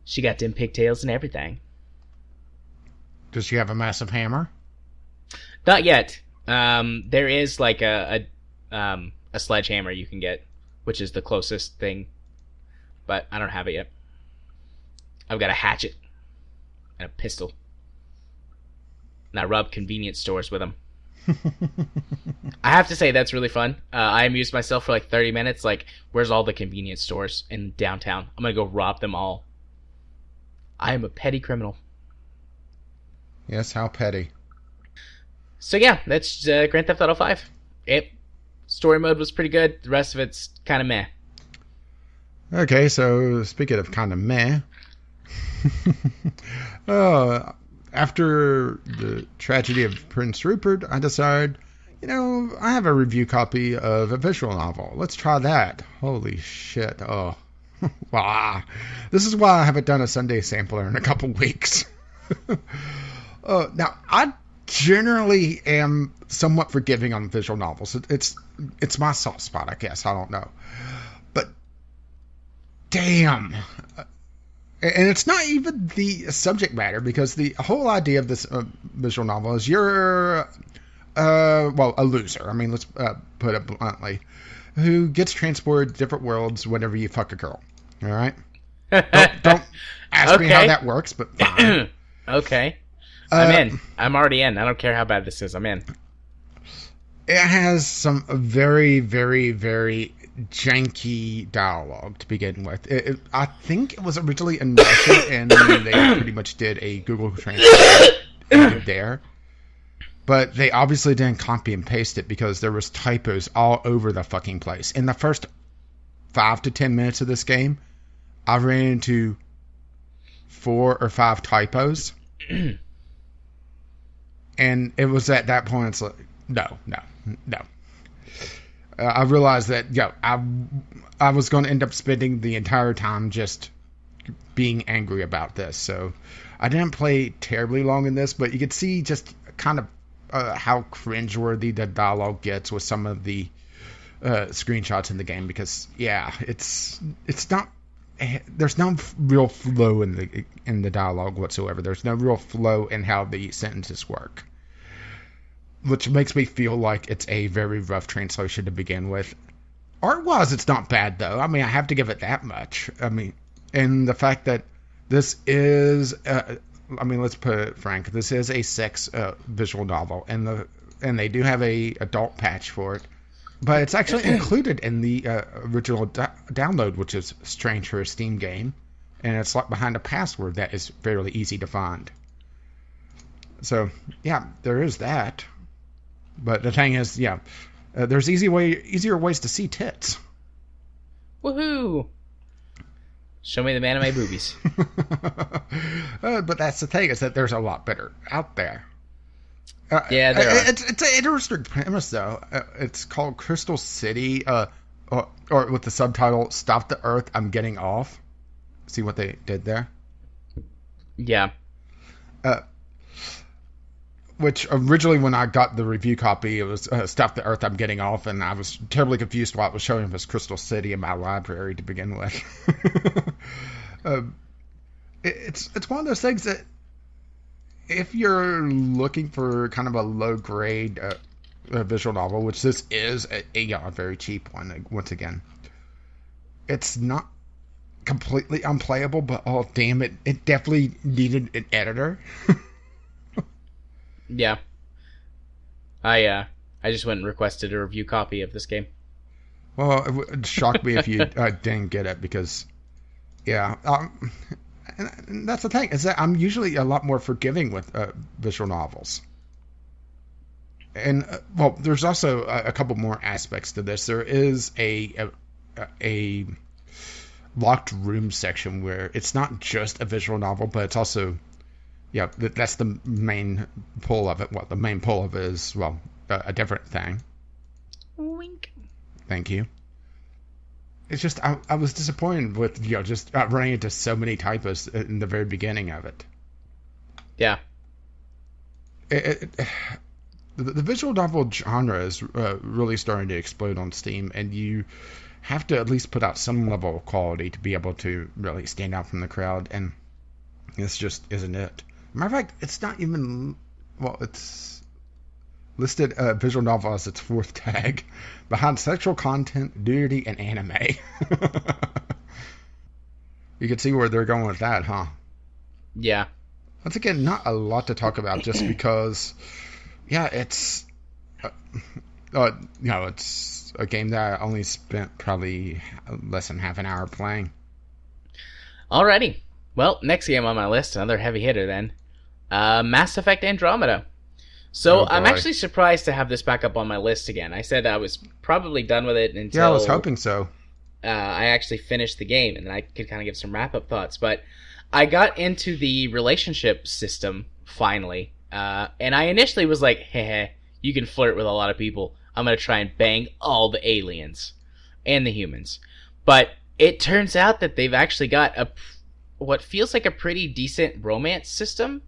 She got dim pigtails and everything. Does she have a massive hammer? Not yet. There is like a sledgehammer you can get, which is the closest thing, but I don't have it yet. I've got a hatchet and a pistol, and I rub convenience stores with them. I have to say that's really fun. I amused myself for like 30 minutes. Like, where's all the convenience stores in downtown? I'm gonna go rob them all. I am a petty criminal. Yes, how petty. So yeah, that's Grand Theft Auto 5. Story mode was pretty good. The rest of it's kind of meh. Okay, so speaking of kind of meh, after the tragedy of Prince Rupert, I decided, I have a review copy of a visual novel. Let's try that. Holy shit. Oh, wow. This is why I haven't done a Sunday sampler in a couple weeks. Now, I generally am somewhat forgiving on visual novels. It's my soft spot, I guess. I don't know. But, damn. And it's not even the subject matter, because the whole idea of this visual novel is you're, a loser. I mean, let's put it bluntly. Who gets transported to different worlds whenever you fuck a girl. All right? Don't ask me how that works, but fine. Okay. I'm in. I'm already in. I don't care how bad this is. I'm in. It has some very, very, very janky dialogue to begin with. I think it was originally in Russian, and they pretty much did a Google Translate there. But they obviously didn't copy and paste it, because there was typos all over the fucking place. In the first 5 to 10 minutes of this game, I ran into 4 or 5 typos. And it was at that point, it's like, no. I realized that, I was going to end up spending the entire time just being angry about this. So I didn't play terribly long in this, but you could see just kind of how cringeworthy the dialogue gets with some of the screenshots in the game. Because, it's not... There's no real flow in the dialogue whatsoever. There's no real flow in how the sentences work, which makes me feel like it's a very rough translation to begin with. Art-wise, it's not bad, though. I mean, I have to give it that much. I mean, and the fact that this is, let's put it frank, this is a sex visual novel, and they do have a adult patch for it. But it's actually included in the original download, which is strange for a Steam game. And it's locked behind a password that is fairly easy to find. So, there is that. But the thing is, there's easier ways to see tits. Woohoo! Show me the anime boobies. But that's the thing, is that there's a lot better out there. There are. It's an interesting premise, though. It's called Crystal City, or with the subtitle, Stop the Earth, I'm Getting Off. See what they did there? Yeah. Which originally, when I got the review copy, it was Stop the Earth, I'm Getting Off, and I was terribly confused why it was showing us Crystal City in my library to begin with. It's one of those things that, if you're looking for kind of a low-grade visual novel, which this is a very cheap one, once again, it's not completely unplayable, but oh damn it definitely needed an editor. Yeah. I just went and requested a review copy of this game. Well, it would shock me if you didn't get it because, yeah. And that's the thing, is that I'm usually a lot more forgiving with visual novels. And, well, there's also a couple more aspects to this. There is a locked room section where it's not just a visual novel, but it's also, yeah, that's the main pull of it. What the main pull of it is, well, a different thing. Wink. Thank you. It's just, I was disappointed with, just running into so many typos in the very beginning of it. Yeah. The visual novel genre is really starting to explode on Steam, and you have to at least put out some level of quality to be able to really stand out from the crowd, and this just isn't it. Matter of fact, it's not even, well, it's listed visual novel as its fourth tag, behind sexual content, nudity, and anime. You can see where they're going with that, huh? Yeah. Once again, not a lot to talk about just because, yeah, it's, it's a game that I only spent probably less than half an hour playing. Alrighty. Well, next game on my list, another heavy hitter then. Mass Effect Andromeda. So I'm actually surprised to have this back up on my list again. I said I was probably done with it until... Yeah, I was hoping so. I actually finished the game, and then I could kind of give some wrap-up thoughts. But I got into the relationship system, finally. And I initially was like, heh, you can flirt with a lot of people. I'm going to try and bang all the aliens and the humans. But it turns out that they've actually got what feels like a pretty decent romance system.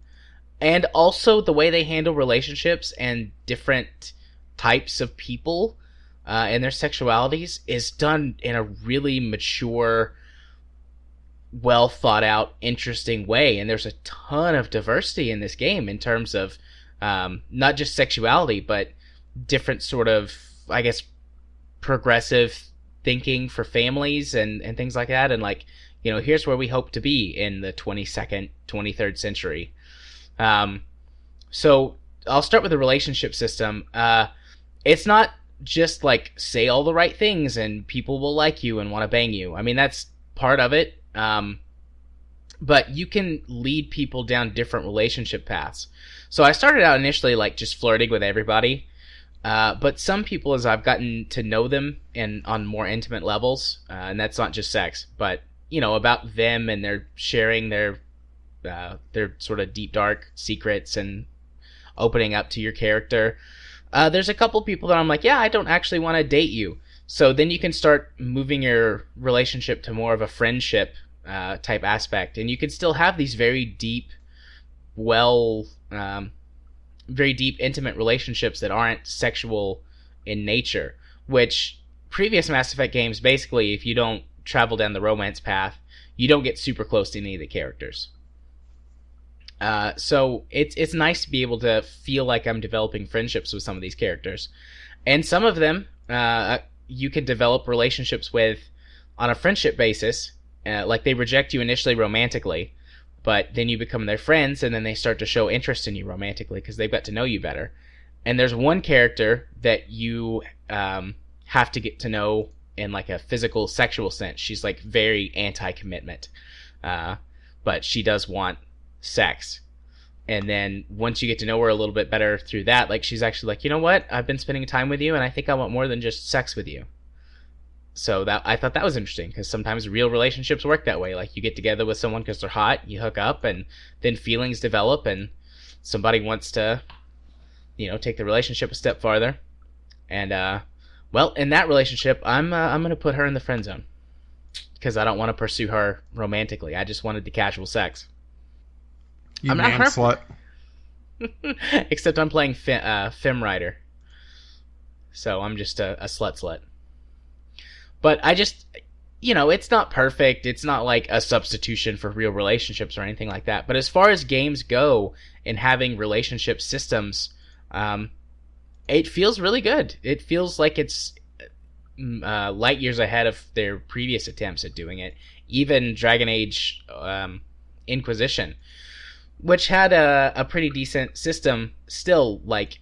And also the way they handle relationships and different types of people and their sexualities is done in a really mature, well thought out, interesting way. And there's a ton of diversity in this game in terms of not just sexuality, but different sort of, I guess, progressive thinking for families and things like that. And like, here's where we hope to be in the 22nd, 23rd century. So I'll start with the relationship system. It's not just like say all the right things and people will like you and want to bang you. I mean, that's part of it. But you can lead people down different relationship paths. So I started out initially like just flirting with everybody. But some people, as I've gotten to know them and on more intimate levels, and that's not just sex, but about them and they're sharing their sort of deep dark secrets and opening up to your character. There's a couple people that I'm like, yeah, I don't actually want to date you. So then you can start moving your relationship to more of a friendship type aspect, and you can still have these very deep, very deep, intimate relationships that aren't sexual in nature, which previous Mass Effect games, basically, if you don't travel down the romance path, you don't get super close to any of the characters. So it's nice to be able to feel like I'm developing friendships with some of these characters. And some of them you can develop relationships with on a friendship basis. Like they reject you initially romantically, but then you become their friends, and then they start to show interest in you romantically because they've got to know you better. And there's one character that you have to get to know in like a physical, sexual sense. She's like very anti-commitment, but she does want sex. And then once you get to know her a little bit better through that, like she's actually like, you know what? I've been spending time with you, and I think I want more than just sex with you. So that I thought that was interesting because sometimes real relationships work that way. Like you get together with someone because they're hot, you hook up, and then feelings develop, and somebody wants to, take the relationship a step farther. And well, in that relationship, I'm gonna put her in the friend zone because I don't want to pursue her romantically. I just wanted the casual sex. I'm not her slut. Except I'm playing Fem Rider, so I'm just a slut. But I just, it's not perfect. It's not like a substitution for real relationships or anything like that. But as far as games go and having relationship systems, it feels really good. It feels like it's light years ahead of their previous attempts at doing it. Even Dragon Age Inquisition, which had a pretty decent system, still like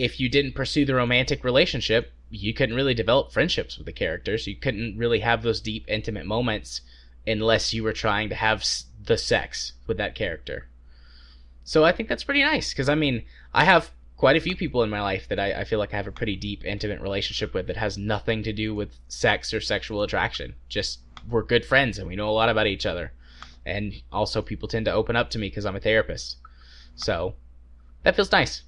if you didn't pursue the romantic relationship, you couldn't really develop friendships with the characters. You couldn't really have those deep, intimate moments unless you were trying to have the sex with that character. So I think that's pretty nice, because, I mean, I have quite a few people in my life that I feel like I have a pretty deep, intimate relationship with that has nothing to do with sex or sexual attraction. Just we're good friends and we know a lot about each other. And also people tend to open up to me because I'm a therapist. So that feels nice.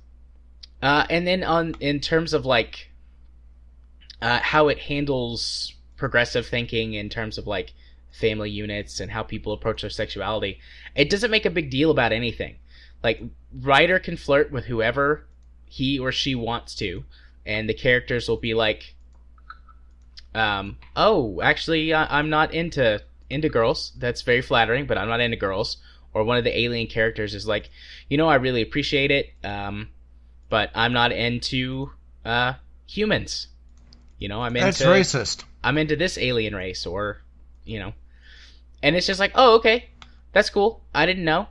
And then in terms of like how it handles progressive thinking in terms of like family units and how people approach their sexuality, it doesn't make a big deal about anything. Like, Ryder can flirt with whoever he or she wants to, and the characters will be like, oh, actually, I'm not into girls. That's very flattering, but I'm not into girls. Or one of the alien characters is like, I really appreciate it, but I'm not into humans. That's racist. I'm into this alien race, or, and it's just like, oh, okay, that's cool. I didn't know.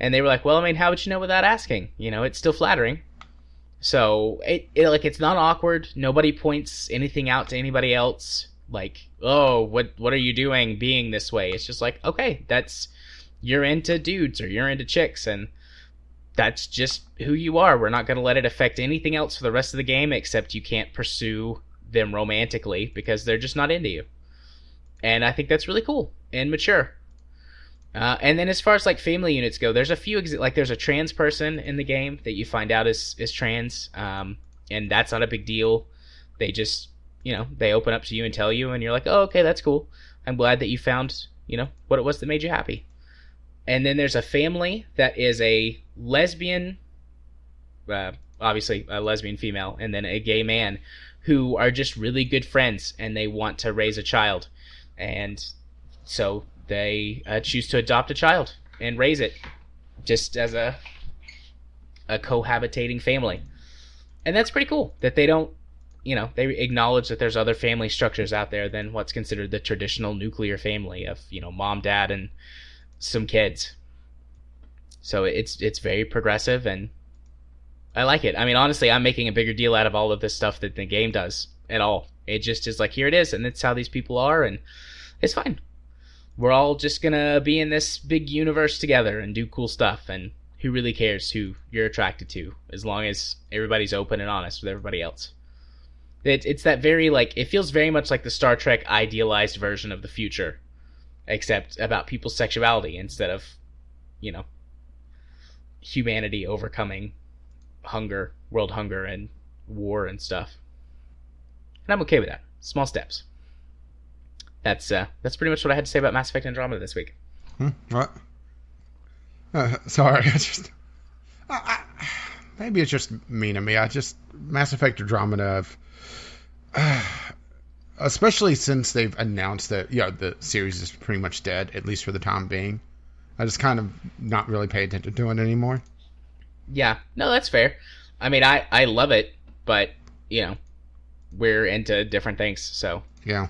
And they were like, well, I mean, how would you know without asking? It's still flattering. So it's not awkward. Nobody points anything out to anybody else. Like, oh, what are you doing being this way? It's just like, okay, you're into dudes or you're into chicks, and that's just who you are. We're not going to let it affect anything else for the rest of the game, except you can't pursue them romantically because they're just not into you. And I think that's really cool and mature. And then as far as like family units go, there's a few, like there's a trans person in the game that you find out is trans, and that's not a big deal. They just, they open up to you and tell you, and you're like, oh, okay, that's cool. I'm glad that you found, what it was that made you happy. And then there's a family that is a lesbian, obviously a lesbian female, and then a gay man who are just really good friends, and they want to raise a child. And so they choose to adopt a child and raise it just as a cohabitating family. And that's pretty cool that they don't, they acknowledge that there's other family structures out there than what's considered the traditional nuclear family of, mom, dad, and some kids. So it's very progressive, and I like it. I mean, honestly, I'm making a bigger deal out of all of this stuff that the game does at all. It just is like, here it is, and it's how these people are, and it's fine. We're all just gonna be in this big universe together and do cool stuff, and who really cares who you're attracted to, as long as everybody's open and honest with everybody else. It's that very, like, it feels very much like the Star Trek idealized version of the future, except about people's sexuality instead of, humanity overcoming hunger, world hunger, and war and stuff. And I'm okay with that. Small steps. That's pretty much what I had to say about Mass Effect Andromeda this week. What? Sorry, maybe it's just mean of me. Mass Effect Andromeda, especially since they've announced that the series is pretty much dead, at least for the time being. I just kind of not really pay attention to it anymore. Yeah, no, that's fair. I mean, I love it, but we're into different things, so yeah.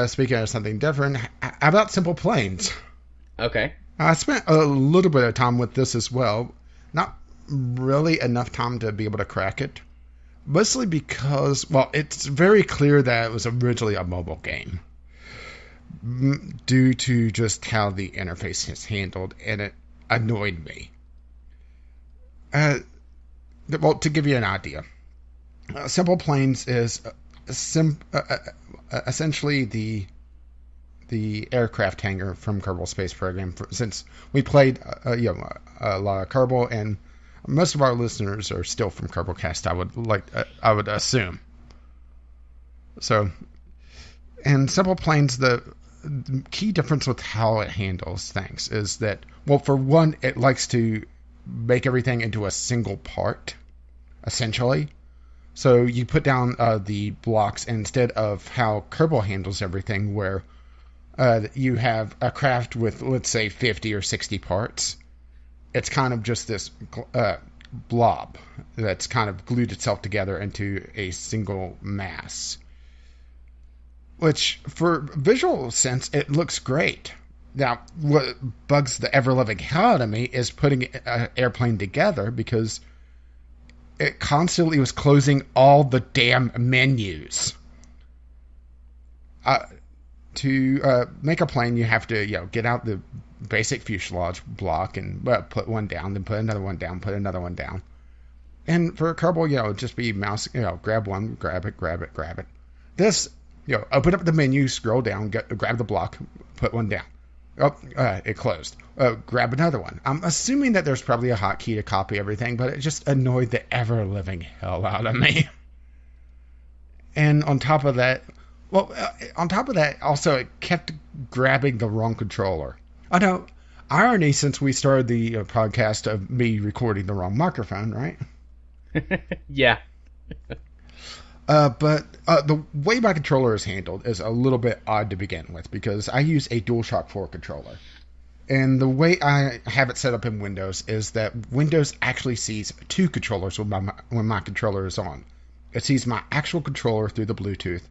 Speaking of something different, how about Simple Planes? Okay. I spent a little bit of time with this as well. Not really enough time to be able to crack it. Mostly because, it's very clear that it was originally a mobile game. Due to just how the interface is handled, and it annoyed me. To give you an idea, Simple Planes is essentially the aircraft hangar from Kerbal Space Program. Since we played a lot of Kerbal, and most of our listeners are still from Kerbalcast, I would assume. So, in Simple Planes, the key difference with how it handles things is that, for one, it likes to make everything into a single part, essentially. So you put down the blocks instead of how Kerbal handles everything, where you have a craft with, let's say, 50 or 60 parts. It's kind of just this blob that's kind of glued itself together into a single mass. Which, for visual sense, it looks great. Now, what bugs the ever-loving hell out of me is putting an airplane together, because it constantly was closing all the damn menus. To make a plane, you have to, get out the basic fuselage block and put one down, then put another one down, put another one down. And for Kerbal, just be mouse, grab one, grab it. This, open up the menu, scroll down, grab the block, put one down. Oh, it closed. Grab another one. I'm assuming that there's probably a hotkey to copy everything, but it just annoyed the ever-living hell out of me. And on top of that, also it kept grabbing the wrong controller. I know, irony since we started the podcast of me recording the wrong microphone, right? Yeah. But the way my controller is handled is a little bit odd to begin with because I use a DualShock 4 controller. And the way I have it set up in Windows is that Windows actually sees two controllers when my controller is on. It sees my actual controller through the Bluetooth,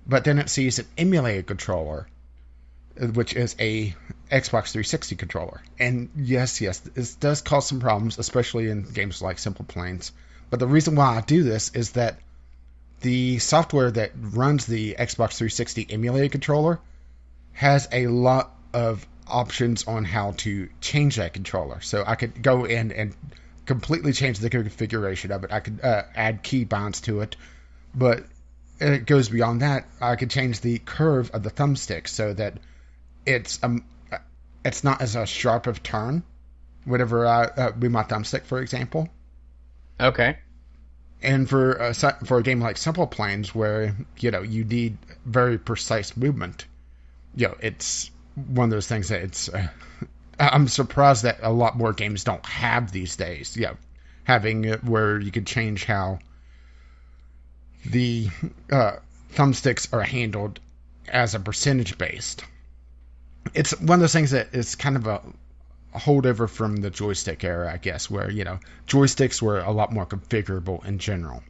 but then it sees an emulated controller, which is a Xbox 360 controller. And yes, this does cause some problems, especially in games like Simple Planes. But the reason why I do this is that the software that runs the Xbox 360 emulated controller has a lot of options on how to change that controller. So I could go in and completely change the configuration of it. I could add keybinds to it, but it goes beyond that. I could change the curve of the thumbstick so that it's not as a sharp of turn whenever I move my thumbstick, for example. Okay. And for a game like Simple Planes, where you need very precise movement, it's one of those things that it's. I'm surprised that a lot more games don't have these days. Having it where you could change how the thumbsticks are handled as a percentage based. It's one of those things that is kind of a holdover from the joystick era, I guess, where joysticks were a lot more configurable in general,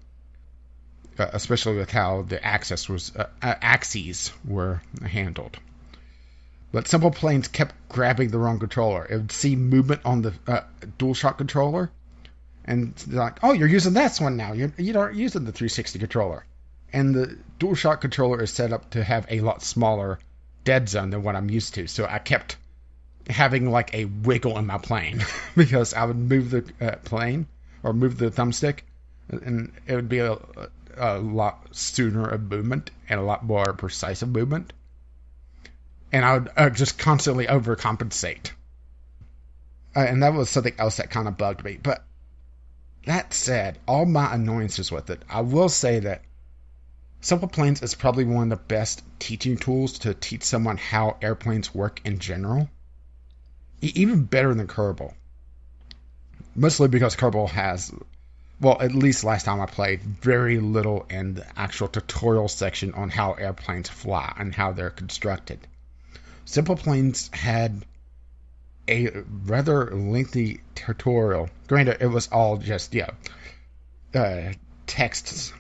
especially with how the axes were handled. But Simple Planes kept grabbing the wrong controller. It would see movement on the DualShock controller, and like, oh, you're using this one now. You're not using the 360 controller. And the DualShock controller is set up to have a lot smaller dead zone than what I'm used to. So I kept having like a wiggle in my plane because I would move the plane or move the thumbstick, and it would be a lot sooner of movement and a lot more precise of movement. And I would just constantly overcompensate. And that was something else that kind of bugged me. But that said, all my annoyances with it, I will say that Simple Planes is probably one of the best teaching tools to teach someone how airplanes work in general. Even better than Kerbal. Mostly because Kerbal has, well, at least last time I played, very little in the actual tutorial section on how airplanes fly and how they're constructed. Simple Planes had a rather lengthy tutorial. Granted, it was all just, texts,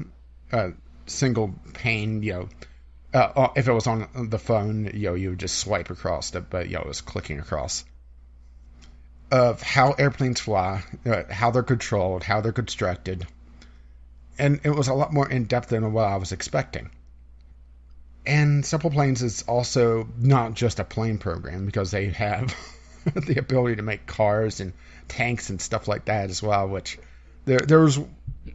single pane, if it was on the phone, you would just swipe across it, but, it was clicking across. Of how airplanes fly, how they're controlled, how they're constructed. And it was a lot more in-depth than what I was expecting. And Simple Planes is also not just a plane program, because they have the ability to make cars and tanks and stuff like that as well, which there was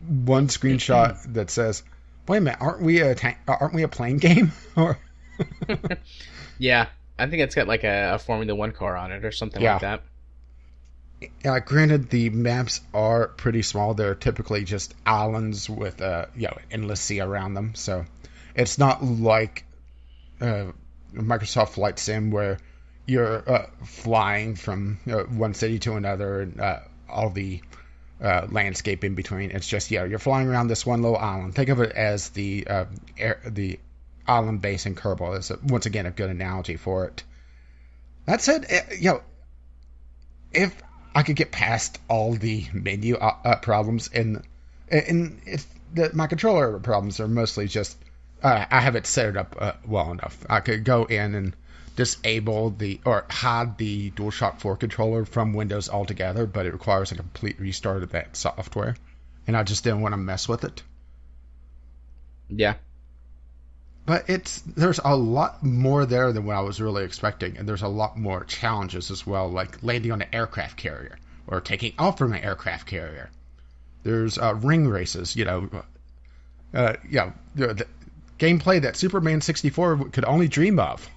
one screenshot that says, wait a minute, aren't we a plane game? Yeah, I think it's got like a Formula 1 car on it or something like that. Granted, the maps are pretty small. They're typically just islands with endless sea around them, so it's not like Microsoft Flight Sim where you're flying from one city to another and all the landscape in between. It's just you're flying around this one little island. Think of it as the island base in Kerbal. Is once again a good analogy for it. That said, if I could get past all the menu problems and my controller problems are mostly just I have it set up well enough. I could go in and disable or hide the DualShock 4 controller from Windows altogether, but it requires a complete restart of that software. and I just didn't want to mess with it. Yeah. But there's a lot more there than what I was really expecting, and there's a lot more challenges as well, like landing on an aircraft carrier or taking off from an aircraft carrier. There's ring races, the gameplay that Superman 64 could only dream of.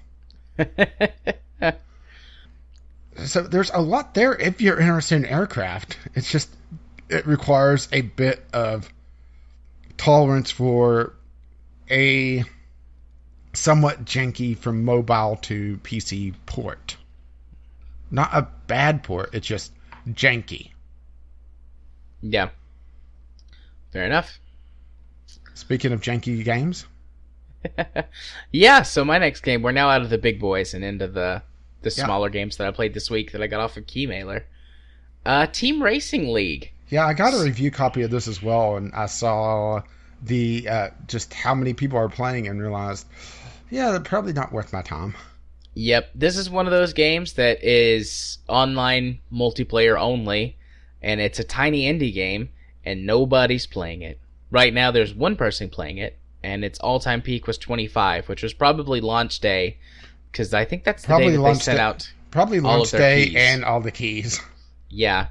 So there's a lot there if you're interested in aircraft. It's just it requires a bit of tolerance for a somewhat janky from mobile to PC port. Not a bad port, it's just janky. Yeah. Fair enough. Speaking of janky games. Yeah, so my next game, we're now out of the big boys and into the smaller games that I played this week that I got off of Keymailer. Team Racing League. Yeah, I got a review copy of this as well, and I saw the just how many people are playing and realized, yeah, they're probably not worth my time. Yep, this is one of those games that is online multiplayer only, and it's a tiny indie game, and nobody's playing it. Right now, there's one person playing it, and its all-time peak was 25, which was probably launch day, because I think that's the day that they sent out probably launch day and all the keys. Yeah.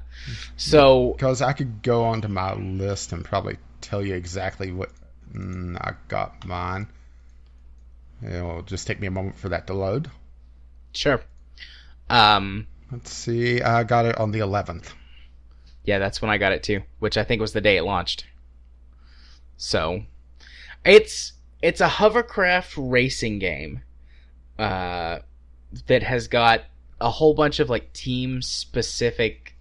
So because I could go onto my list and probably tell you exactly what I got mine. It'll just take me a moment for that to load. Sure. Let's see. I got it on the 11th. Yeah, that's when I got it too, which I think was the day it launched. So, it's a hovercraft racing game that has got a whole bunch of like team specific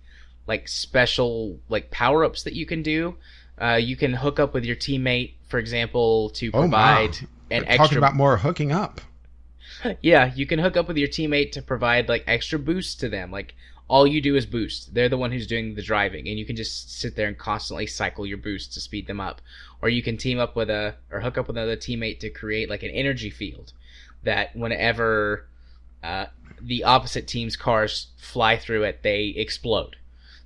like special like power-ups that you can do. You can hook up with your teammate, for example, to provide an extra... Talking about more hooking up. Yeah, you can hook up with your teammate to provide like extra boosts to them. Like all you do is boost. They're the one who's doing the driving, and you can just sit there and constantly cycle your boosts to speed them up. Or you can team up with or hook up with another teammate to create like an energy field that whenever the opposite team's cars fly through it, they explode.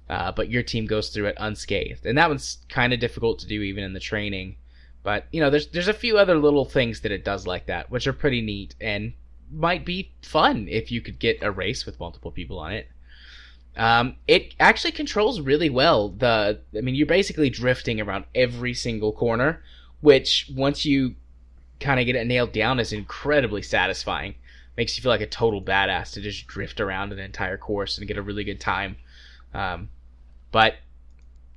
But your team goes through it unscathed. And that one's kind of difficult to do even in the training. But, you know, there's a few other little things that it does like that, which are pretty neat and might be fun if you could get a race with multiple people on it. It actually controls really well. You're basically drifting around every single corner, which once you kind of get it nailed down is incredibly satisfying. Makes you feel like a total badass to just drift around an entire course and get a really good time. But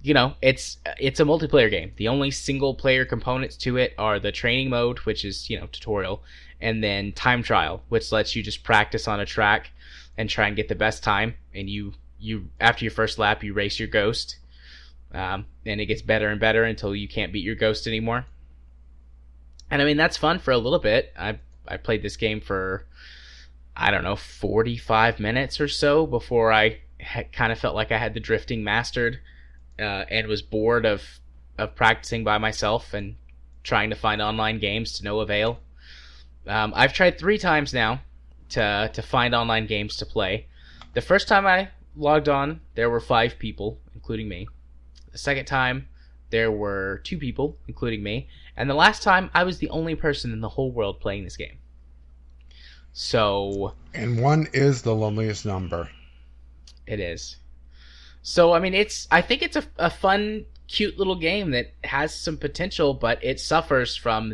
you know, it's a multiplayer game. The only single player components to it are the training mode, which is, you know, tutorial, and then time trial, which lets you just practice on a track and try and get the best time. And you after your first lap, you race your ghost, and it gets better and better until you can't beat your ghost anymore. And I mean, that's fun for a little bit. I played this game for, I don't know, 45 minutes or so before I kind of felt like I had the drifting mastered, and was bored of practicing by myself and trying to find online games to no avail. I've tried 3 times now to find online games to play. The first time I logged on, there were 5 people, including me. The second time, there were 2 people, including me. And the last time, I was the only person in the whole world playing this game. So... And 1 is the loneliest number. It is. So, I mean, I think it's a fun, cute little game that has some potential, but it suffers from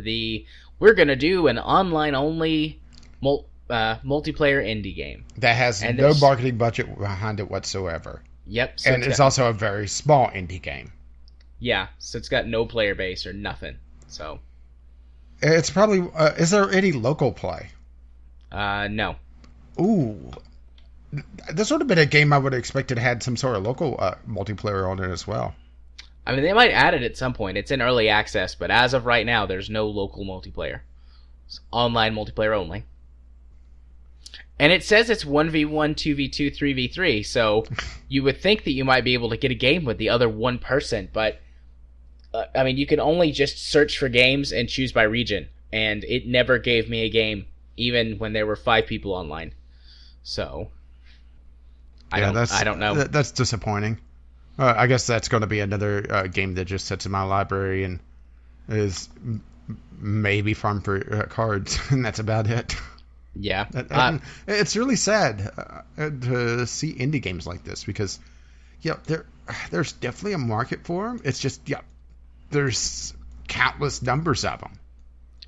we're going to do an online-only multiplayer indie game. That has no marketing budget behind it whatsoever. Yep. So and it's also a very small indie game. Yeah, so it's got no player base or nothing. So it's probably... is there any local play? No. Ooh. This would have been a game I would have expected had some sort of local multiplayer on it as well. I mean, they might add it at some point. It's in early access, but as of right now, there's no local multiplayer. It's online multiplayer only. And it says it's 1v1, 2v2, 3v3, so you would think that you might be able to get a game with the other one person, but, I mean, you can only just search for games and choose by region, and it never gave me a game, even when there were 5 people online. So... I don't know. That's disappointing. I guess that's going to be another game that just sits in my library and is maybe fun for cards, and that's about it. Yeah. It's really sad to see indie games like this because, there's definitely a market for them. It's just, there's countless numbers of them.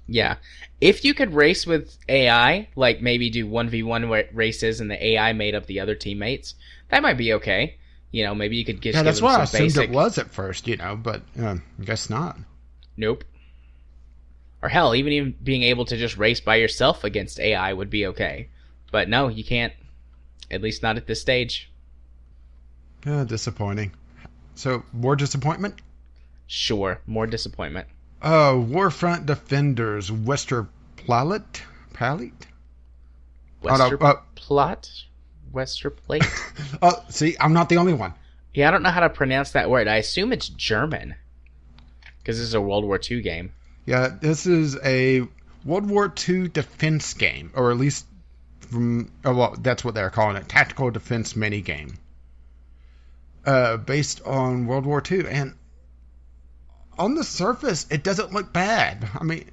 Yeah. If you could race with AI, like maybe do 1v1 races and the AI made up the other teammates, that might be okay. Maybe you could just give that's them what some I assumed basic... it was at first, but I guess not. Nope. Or hell, even being able to just race by yourself against AI would be okay. But no, you can't. At least not at this stage. Disappointing. So, more disappointment? Sure, more disappointment. Warfront Defenders, Westerplatte? Westerplate? See, I'm not the only one. Yeah, I don't know how to pronounce that word. I assume it's German. Because this is a World War II game. Yeah, this is a World War II defense game, or at least that's what they're calling it, tactical defense minigame. Based on World War II, and on the surface, it doesn't look bad. I mean,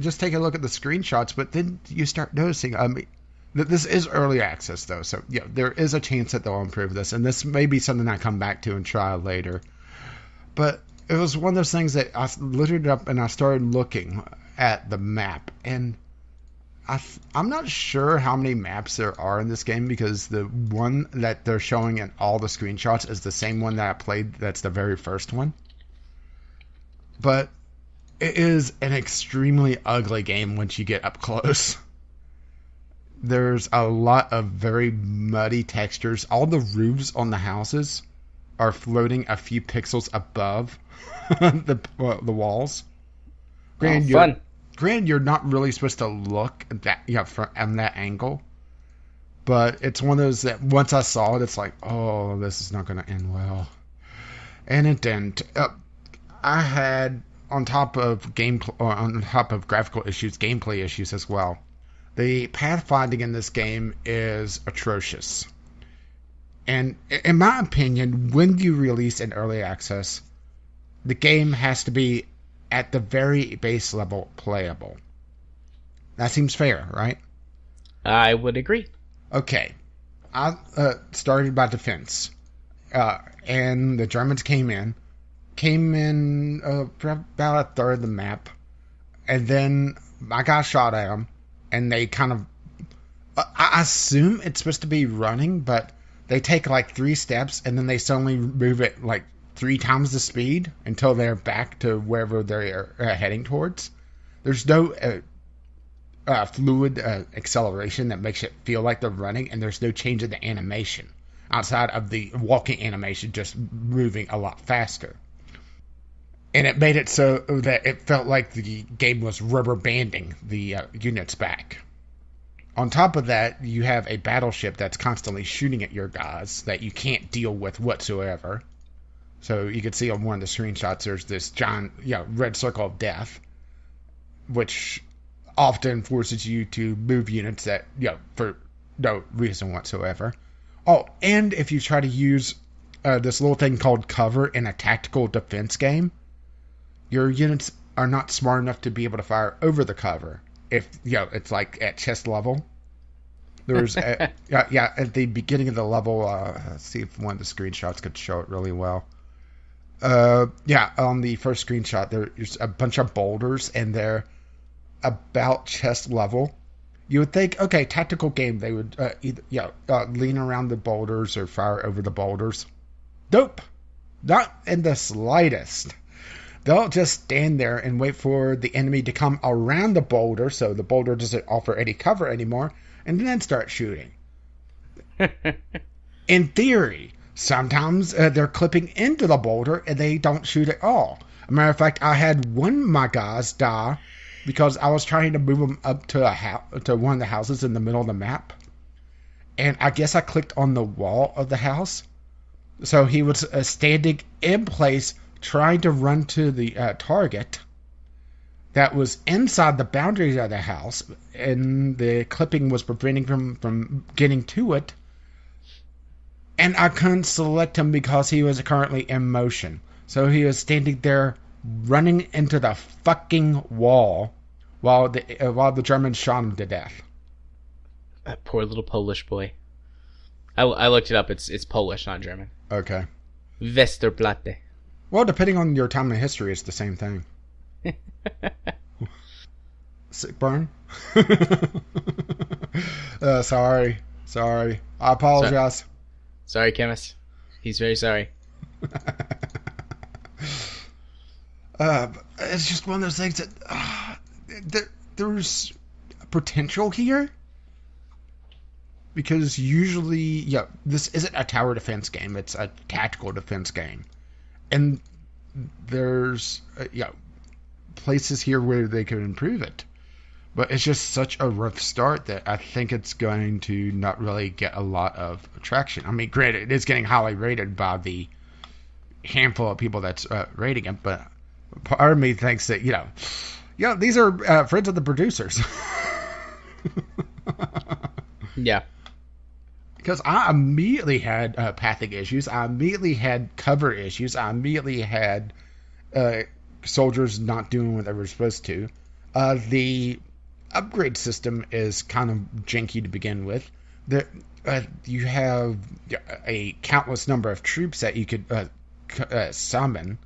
just take a look at the screenshots, but then you start noticing, that this is early access, though, so there is a chance that they'll improve this, and this may be something I come back to and try later. But it was one of those things that I looted up and I started looking at the map, and I'm not sure how many maps there are in this game because the one that they're showing in all the screenshots is the same one that I played. That's the very first one. But it is an extremely ugly game once you get up close. There's a lot of very muddy textures. All the roofs on the houses are floating a few pixels above the walls. Fun. Granted, you're not really supposed to look at that, from that angle. But it's one of those that once I saw it, it's like, oh, this is not going to end well. And it didn't. I had, on top of graphical issues, gameplay issues as well. The pathfinding in this game is atrocious. And in my opinion, when you release an early access, the game has to be at the very base level playable. That seems fair, right? I would agree. Okay. I started by defense. And the Germans came in about a third of the map. And then I got shot at them. And they kind of... I assume it's supposed to be running, but they take like 3 steps and then they suddenly move it like 3 times the speed until they're back to wherever they're heading towards. There's no fluid acceleration that makes it feel like they're running, and there's no change in the animation outside of the walking animation just moving a lot faster. And it made it so that it felt like the game was rubber banding the units back. On top of that, you have a battleship that's constantly shooting at your guys that you can't deal with whatsoever. So you can see on one of the screenshots, there's this giant, red circle of death, which often forces you to move units that, for no reason whatsoever. Oh, and if you try to use this little thing called cover in a tactical defense game, your units are not smart enough to be able to fire over the cover. If, it's like at chest level. There's, at the beginning of the level, let's see if one of the screenshots could show it really well. On the first screenshot, there's a bunch of boulders, and they're about chest level. You would think, okay, tactical game, they would lean around the boulders or fire over the boulders. Nope, not in the slightest. They'll just stand there and wait for the enemy to come around the boulder, so the boulder doesn't offer any cover anymore, and then start shooting. In theory, sometimes they're clipping into the boulder and they don't shoot at all. As a matter of fact, I had one of my guys die because I was trying to move him up to one of the houses in the middle of the map. And I guess I clicked on the wall of the house. So he was standing in place trying to run to the target that was inside the boundaries of the house, and the clipping was preventing him from getting to it. and I couldn't select him because he was currently in motion. So he was standing there running into the fucking wall while the Germans shot him to death. That poor little Polish boy. I looked it up. It's Polish, not German. Okay. Westerplatte. Well, depending on your time in history, it's the same thing. Sick burn? Sorry. I apologize. Sorry, chemist. He's very sorry. It's just one of those things that there's potential here. Because usually, this isn't a tower defense game. It's a tactical defense game. And there's, places here where they could improve it. But it's just such a rough start that I think it's going to not really get a lot of traction. I mean, granted, it is getting highly rated by the handful of people that's rating it, but part of me thinks that, these are friends of the producers. Yeah. Because I immediately had pathic issues. I immediately had cover issues. I immediately had soldiers not doing what they were supposed to. The upgrade system is kind of janky to begin with. You have a countless number of troops that you could summon,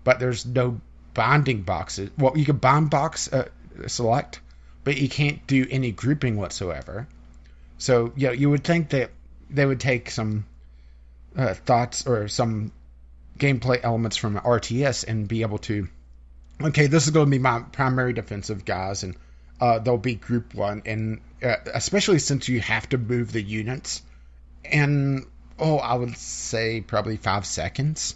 but there's no binding boxes. Well, you can bind box select, but you can't do any grouping whatsoever. So, you would think that they would take some thoughts or some gameplay elements from RTS and be able to, okay, this is going to be my primary defensive guys, and they'll be group one, and especially since you have to move the units, and I would say probably 5 seconds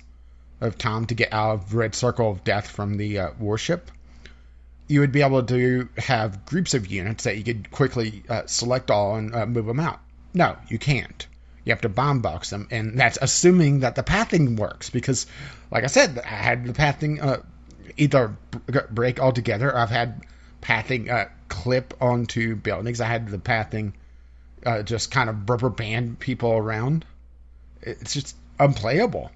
of time to get out of Red Circle of Death from the warship, you would be able to have groups of units that you could quickly select all and move them out. No, you can't. You have to bomb box them, and that's assuming that the pathing works, because, like I said, I had the pathing either break altogether, or I've had pathing clip onto buildings. I had the pathing just kind of rubber band people around. It's just unplayable.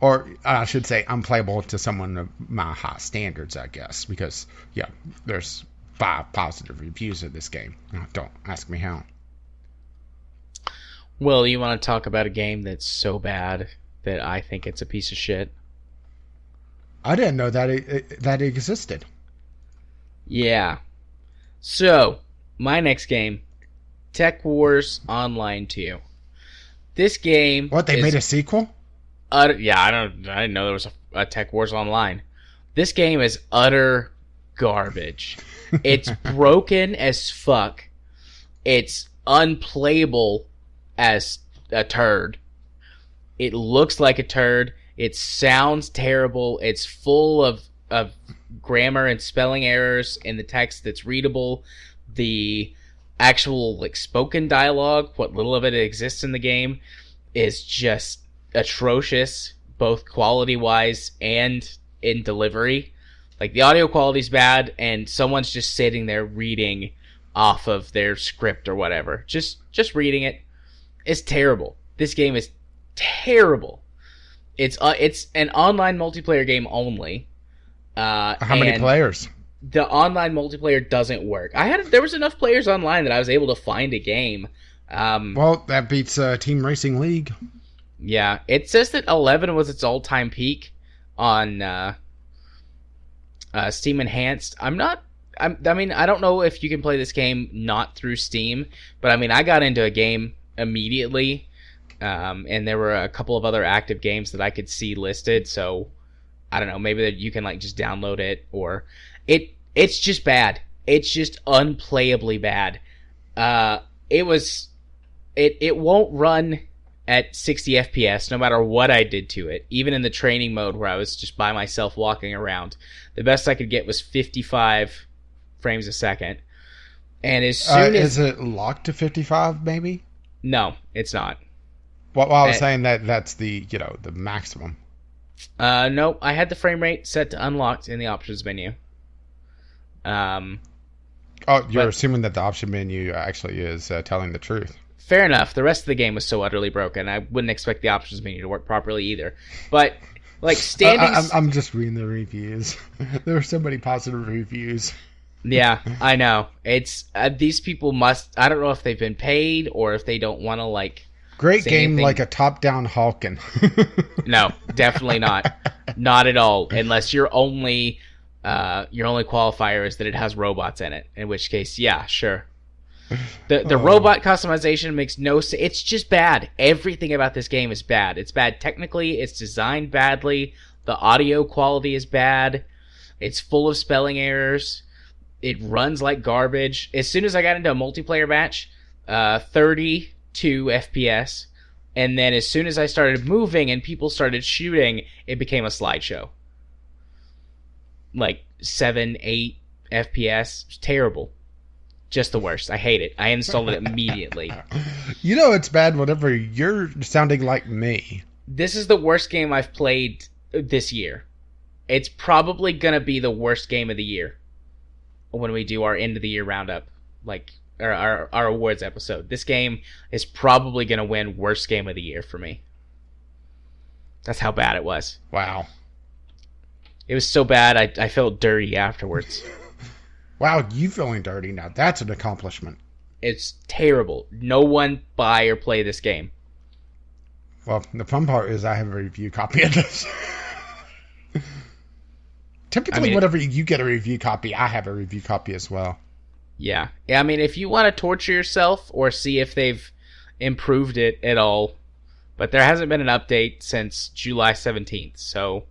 Or I should say unplayable to someone of my high standards, I guess, because, there's 5 positive reviews of this game. Don't ask me how. Well, you want to talk about a game that's so bad that I think it's a piece of shit? I didn't know that it existed. Yeah. So, my next game, Techwars Online 2. This game... What, they made a sequel? I didn't know there was a Techwars Online. This game is utter garbage. It's broken as fuck. It's unplayable as a turd. It looks like a turd. It sounds terrible. It's full of grammar and spelling errors in the text that's readable. The actual spoken dialogue, what little of it exists in the game, is just atrocious, both quality-wise and in delivery. The audio quality's bad, and someone's just sitting there reading off of their script or whatever. Just reading it. It's terrible. This game is terrible. It's an online multiplayer game only. How many players? The online multiplayer doesn't work. There was enough players online that I was able to find a game. Well, that beats Team Racing League. Yeah, it says that 11 was its all-time peak on Steam Enhanced. I don't know if you can play this game not through Steam, but I got into a game immediately, and there were a couple of other active games that I could see listed, so I don't know, maybe that you can just download it, or it's just bad. It's just unplayably bad. It won't run at 60 FPS no matter what I did to it, even in the training mode where I was just by myself walking around. The best I could get was 55 frames a second. And as soon as... Is it locked to 55, maybe? No, it's not. Well, I was saying that's the maximum. No, I had the frame rate set to unlocked in the options menu. You're assuming that the option menu actually is telling the truth. Fair enough. The rest of the game was so utterly broken. I wouldn't expect the options menu to work properly either. But like standing, I'm just reading the reviews. There are so many positive reviews. Yeah, I know. It's these people must. I don't know if they've been paid or if they don't want to like. Great game, anything. Like a top-down Hawken. No, definitely not. Not at all. Unless your only qualifier is that it has robots in it. In which case, yeah, sure. The robot customization makes no sense. It's just bad. Everything about this game is bad. It's bad technically. It's designed badly. The audio quality is bad. It's full of spelling errors. It runs like garbage. As soon as I got into a multiplayer match, 32 FPS. And then as soon as I started moving and people started shooting, it became a slideshow. Like 7, 8 FPS. It's terrible. Just the worst. I hate it. I installed it immediately. You know it's bad whenever you're sounding like me. This is the worst game I've played this year. It's probably going to be the worst game of the year when we do our end of the year roundup, like our awards episode. This game is probably going to win worst game of the year for me. That's how bad it was. Wow. It was so bad I felt dirty afterwards. Wow, you feeling dirty now. That's an accomplishment. It's terrible. No one buy or play this game. Well, the fun part is I have a review copy of this. Typically, whenever you get a review copy, I have a review copy as well. Yeah. I mean, if you want to torture yourself or see if they've improved it at all, but there hasn't been an update since July 17th, so...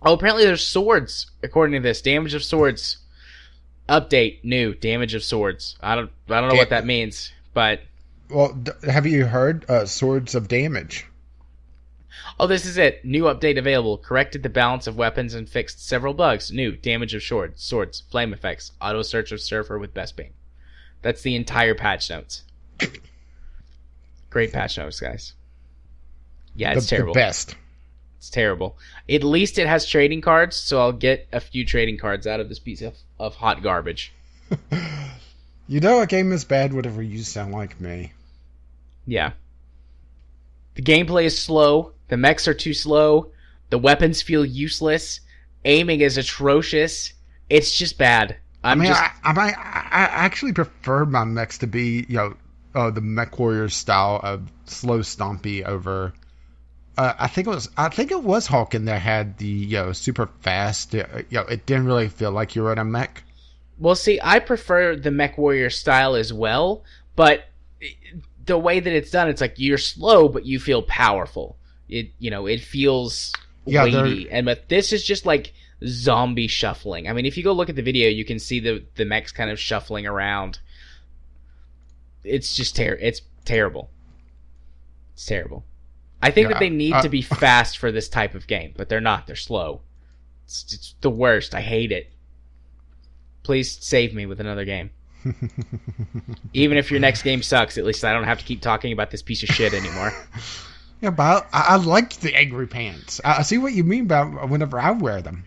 Oh, apparently there's swords, according to this. Damage of swords. Update, new, damage of swords. I don't know what that means, but... Well, have you heard Swords of Damage? Oh, this is it. New update available. Corrected the balance of weapons and fixed several bugs. New, damage of swords, flame effects, auto search of surfer with best beam. That's the entire patch notes. Great patch notes, guys. Yeah, it's terrible. The best. It's terrible. At least it has trading cards, so I'll get a few trading cards out of this piece of hot garbage. You know a game is bad whenever you sound like me. Yeah. The gameplay is slow. The mechs are too slow. The weapons feel useless. Aiming is atrocious. It's just bad. I actually prefer my mechs to be, the Mech Warrior style of slow stompy over... I think it was Hawken that had the super fast. It didn't really feel like you were in a mech. Well, see, I prefer the Mech Warrior style as well, but the way that it's done, it's like you're slow, but you feel powerful. It feels weighty, but this is just like zombie shuffling. I mean, if you go look at the video, you can see the mechs kind of shuffling around. It's just it's terrible. It's terrible. I think that they need to be fast for this type of game, but they're not. They're slow. It's the worst. I hate it. Please save me with another game. Even if your next game sucks, at least I don't have to keep talking about this piece of shit anymore. Yeah, but I like the angry pants. I see what you mean about whenever I wear them.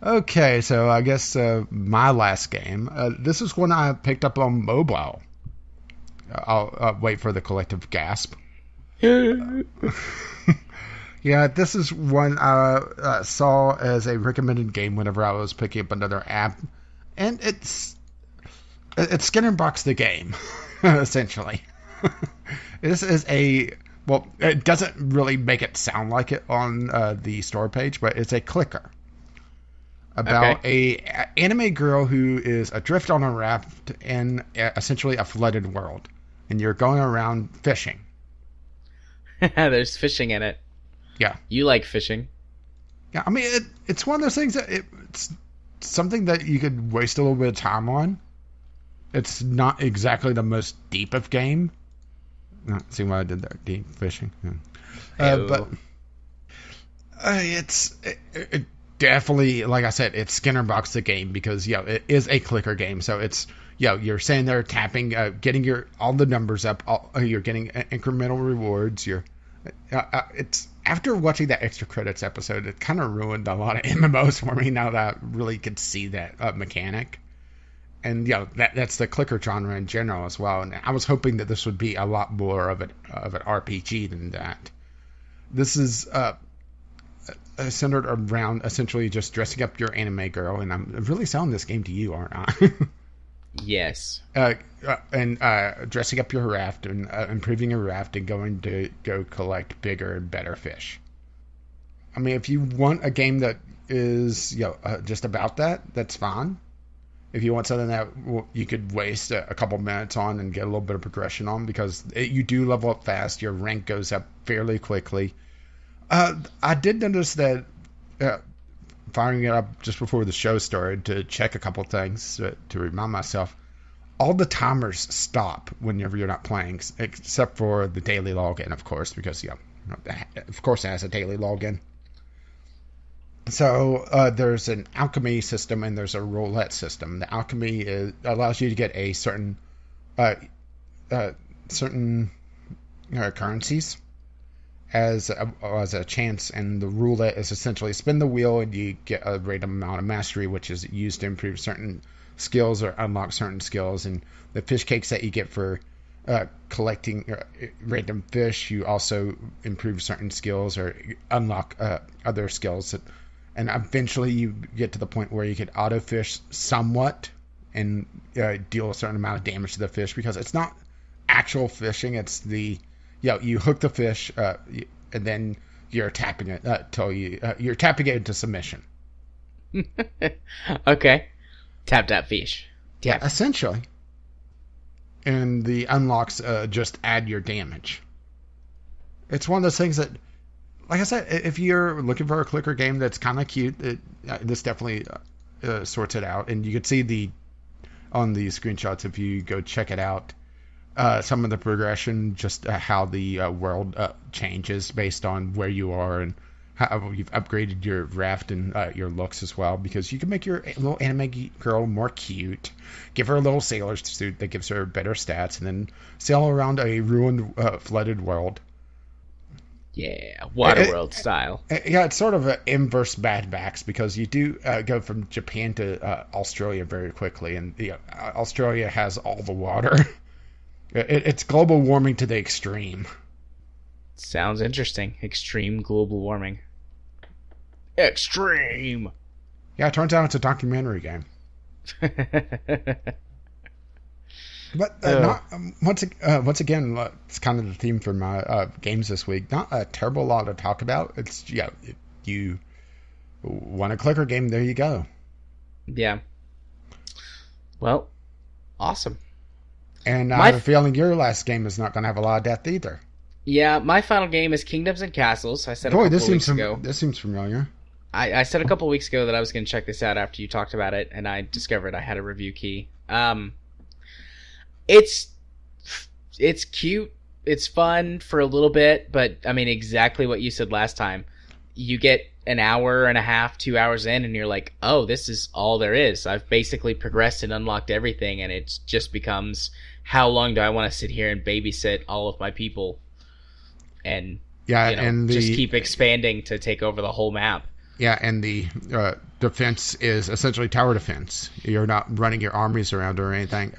Okay, so I guess my last game. This is one I picked up on mobile. I'll wait for the collective gasp. Yeah, this is one I saw as a recommended game whenever I was picking up another app, and it's Skinner Box the game, essentially. This is it doesn't really make it sound like it on the store page, but it's a clicker about a anime girl who is adrift on a raft in essentially a flooded world, and you're going around fishing. There's fishing in it. Yeah. You like fishing. Yeah, I mean, it's one of those things that it's something that you could waste a little bit of time on. It's not exactly the most deep of game. See what I did there? Deep fishing. Yeah. But it's definitely, like I said, it's Skinner Box the game because, it is a clicker game. So it's, you're saying there tapping, getting all the numbers up. You're getting incremental rewards. It's after watching that extra credits episode, it kind of ruined a lot of MMOs for me now that I really could see that mechanic. And that's the clicker genre in general as well. And I was hoping that this would be a lot more of an RPG than that. This is centered around essentially just dressing up your anime girl, and I'm really selling this game to you, aren't I? Yes. And dressing up your raft and improving your raft and going to go collect bigger and better fish. I mean, if you want a game that is just about that, that's fine. If you want something that you could waste a couple minutes on and get a little bit of progression on, because you do level up fast, your rank goes up fairly quickly. I did notice that firing it up just before the show started to check a couple things to remind myself, all the timers stop whenever you're not playing, except for the daily login, of course, because of course it has a daily login. So there's an alchemy system and there's a roulette system. The alchemy allows you to get a certain currencies as a chance, and the roulette is essentially spin the wheel and you get a random amount of mastery, which is used to improve certain skills or unlock certain skills. And the fish cakes that you get for collecting random fish, you also improve certain skills or unlock other skills. And eventually you get to the point where you can auto fish somewhat and deal a certain amount of damage to the fish, because it's not actual fishing. It's you hook the fish and then you're tapping it till you're tapping it into submission. Okay. Tap that fish. Tap. Yeah, essentially. And the unlocks just add your damage. It's one of those things that, like I said, if you're looking for a clicker game that's kind of cute, this definitely sorts it out. And you can see on the screenshots, if you go check it out, some of the progression, just how the world changes based on where you are and how you've upgraded your raft and your looks as well, because you can make your little anime girl more cute, give her a little sailor suit that gives her better stats, and then sail around a ruined, flooded world. Yeah, Waterworld style. Yeah, it's sort of an inverse Mad Max, because you do go from Japan to Australia very quickly, and Australia has all the water. It's global warming to the extreme. Sounds interesting. Extreme global warming. Extreme! Yeah, it turns out it's a documentary game. But once again, it's kind of the theme for my games this week. Not a terrible lot to talk about. It's if you want a clicker game, there you go. Yeah. Well, awesome. And I have a feeling your last game is not going to have a lot of depth either. Yeah, my final game is Kingdoms and Castles. I said a couple weeks ago. This seems familiar. I said a couple weeks ago that I was going to check this out after you talked about it, and I discovered I had a review key. It's cute. It's fun for a little bit, but I mean, exactly what you said last time. You get an hour and a half, 2 hours in, and you're like, oh, this is all there is. I've basically progressed and unlocked everything, and it just becomes, how long do I want to sit here and babysit all of my people? And just keep expanding to take over the whole map. Yeah, and the defense is essentially tower defense. You're not running your armies around or anything.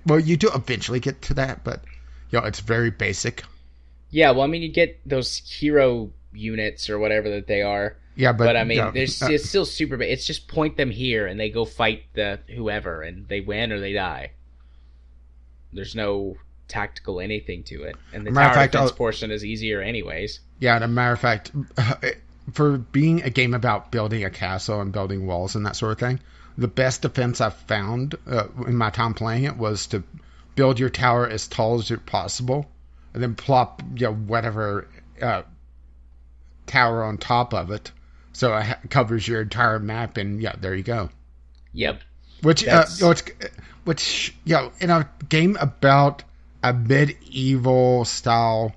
Well, you do eventually get to that, but it's very basic. Yeah, well, I mean, you get those hero units or whatever that they are. Yeah, but I mean, it's still super basic. It's just point them here and they go fight the whoever, and they win or they die. There's no tactical anything to it, and the tower defense portion is easier anyways. Yeah, as a matter of fact, for being a game about building a castle and building walls and that sort of thing, the best defense I've found in my time playing it was to build your tower as tall as possible, and then plop whatever tower on top of it, so it covers your entire map, and there you go. Yep. Which in a game about a medieval style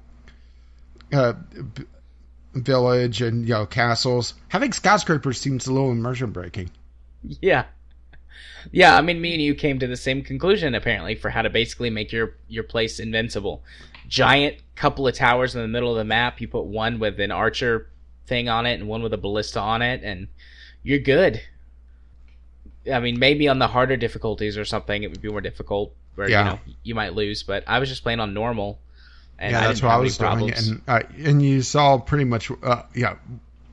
village and castles, having skyscrapers seems a little immersion breaking. Yeah. I mean, me and you came to the same conclusion apparently for how to basically make your place invincible. Giant couple of towers in the middle of the map. You put one with an archer thing on it and one with a ballista on it, and you're good. I mean, maybe on the harder difficulties or something, it would be more difficult, where Yeah. you might lose. But I was just playing on normal, and Yeah, I that's didn't what I have any was doing, problems. and you saw pretty much,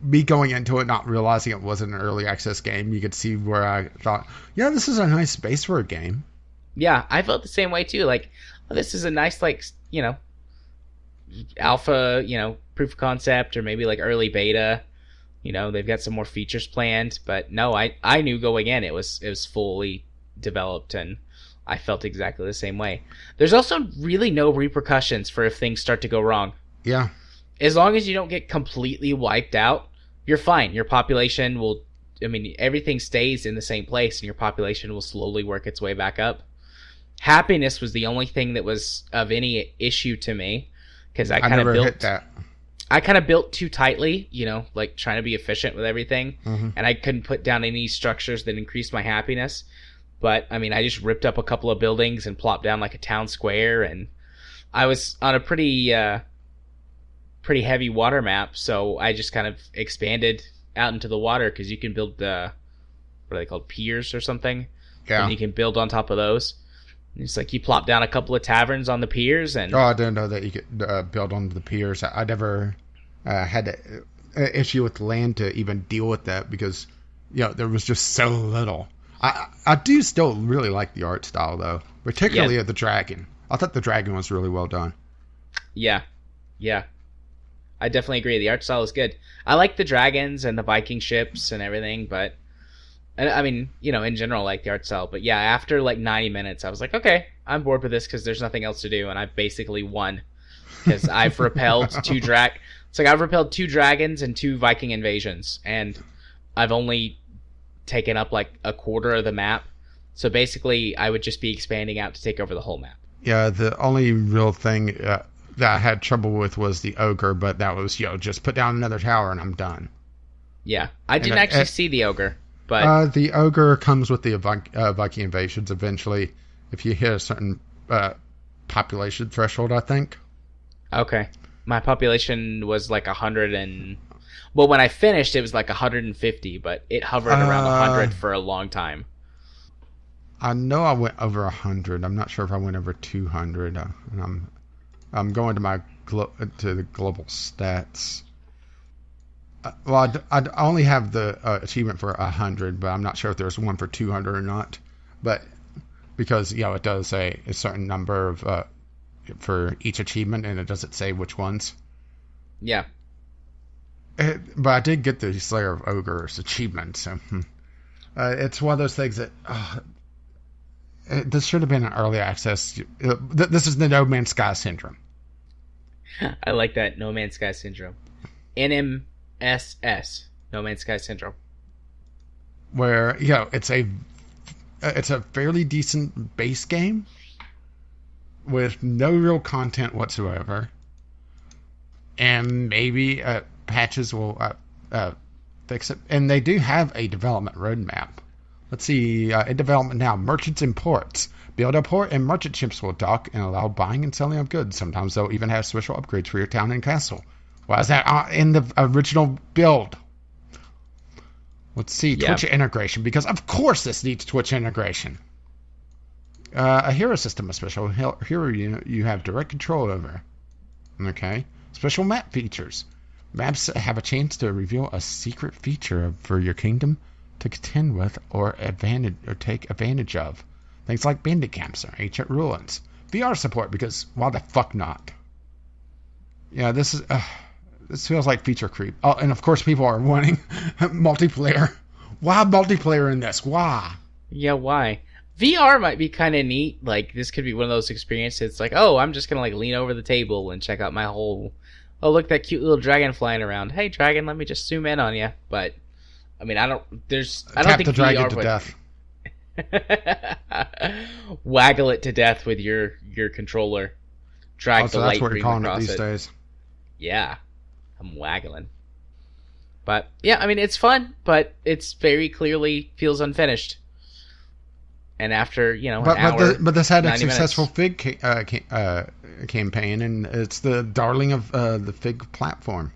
me going into it not realizing it wasn't an early access game. You could see where I thought, yeah, this is a nice space for a game. Yeah, I felt the same way too. Like, oh, this is a nice, like, alpha, proof of concept, or maybe like early beta. They've got some more features planned, but no, I knew going in it was fully developed, and I felt exactly the same way. There's also really no repercussions for if things start to go wrong. Yeah. As long as you don't get completely wiped out, you're fine. Your population will, everything stays in the same place, and your population will slowly work its way back up. Happiness was the only thing that was of any issue to me, because I never hit that. I kind of built too tightly, like trying to be efficient with everything, Mm-hmm. and I couldn't put down any structures that increased my happiness. But I just ripped up a couple of buildings and plopped down like a town square, and I was on a pretty heavy water map, so I just kind of expanded out into the water, because you can build what are they called, piers or something, Yeah. and you can build on top of those. It's like you plop down a couple of taverns on the piers, and Oh, I didn't know that you could build onto the piers. I never had an issue with land to even deal with that because, there was just so little. I do still really like the art style, though, particularly of the dragon. I thought the dragon was really well done. yeah, I definitely agree. The art style is good. I like the dragons and the Viking ships and everything, but in general, I like the art style. But yeah, after like 90 minutes, I was like, okay, I'm bored with this because there's nothing else to do, and I've basically won because I've repelled I've repelled 2 dragons and 2 Viking invasions, and I've only taken up like a quarter of the map. So basically, I would just be expanding out to take over the whole map. Yeah, the only real thing that I had trouble with was the ogre, but that was, just put down another tower and I'm done. Yeah, I didn't actually see the ogre, but the ogre comes with the Viking invasions eventually if you hit a certain population threshold, I think. okay. My population was like 100 and... Well, when I finished, it was like 150, but it hovered around 100 for a long time. I know I went over 100. I'm not sure if I went over 200. And I'm going to my to the global stats. I only have the achievement for 100, but I'm not sure if there's one for 200 or not. But because it does say a certain number of for each achievement, and it doesn't say which ones. Yeah. But I did get the Slayer of Ogres achievement, so it's one of those things that this should have been an early access. This is the No Man's Sky syndrome. I like that, No Man's Sky syndrome. NMSS, No Man's Sky syndrome. Where it's a fairly decent base game with no real content whatsoever, and maybe patches will fix it. And they do have a development roadmap. Let's see, in development now, merchants and ports. Build a port and merchant ships will dock and allow buying and selling of goods. Sometimes they'll even have special upgrades for your town and castle. Why is that in the original build? Let's see, Twitch integration, because of course this needs Twitch integration. A hero system, a special hero you have direct control over. Okay. Special map features. Maps have a chance to reveal a secret feature for your kingdom to contend with or take advantage of. Things like bandit camps or ancient ruins. VR support, because why the fuck not? Yeah, this feels like feature creep. Oh, and of course people are wanting multiplayer. Why multiplayer in this? Why? Yeah, why? VR might be kind of neat. Like, this could be one of those experiences. It's like, oh, I'm just gonna like lean over the table and check out my whole... Oh, look, that cute little dragon flying around. Hey, dragon, let me just zoom in on you. But, I don't think the dragon VR to would... death. Waggle it to death with your controller. Drag Also, the that's light what you're beam calling it across these days. Yeah, I'm waggling. But yeah, it's fun, but it's very clearly feels unfinished. And after an hour, but this had a 90 successful minutes. Fig campaign, and it's the darling of the Fig platform.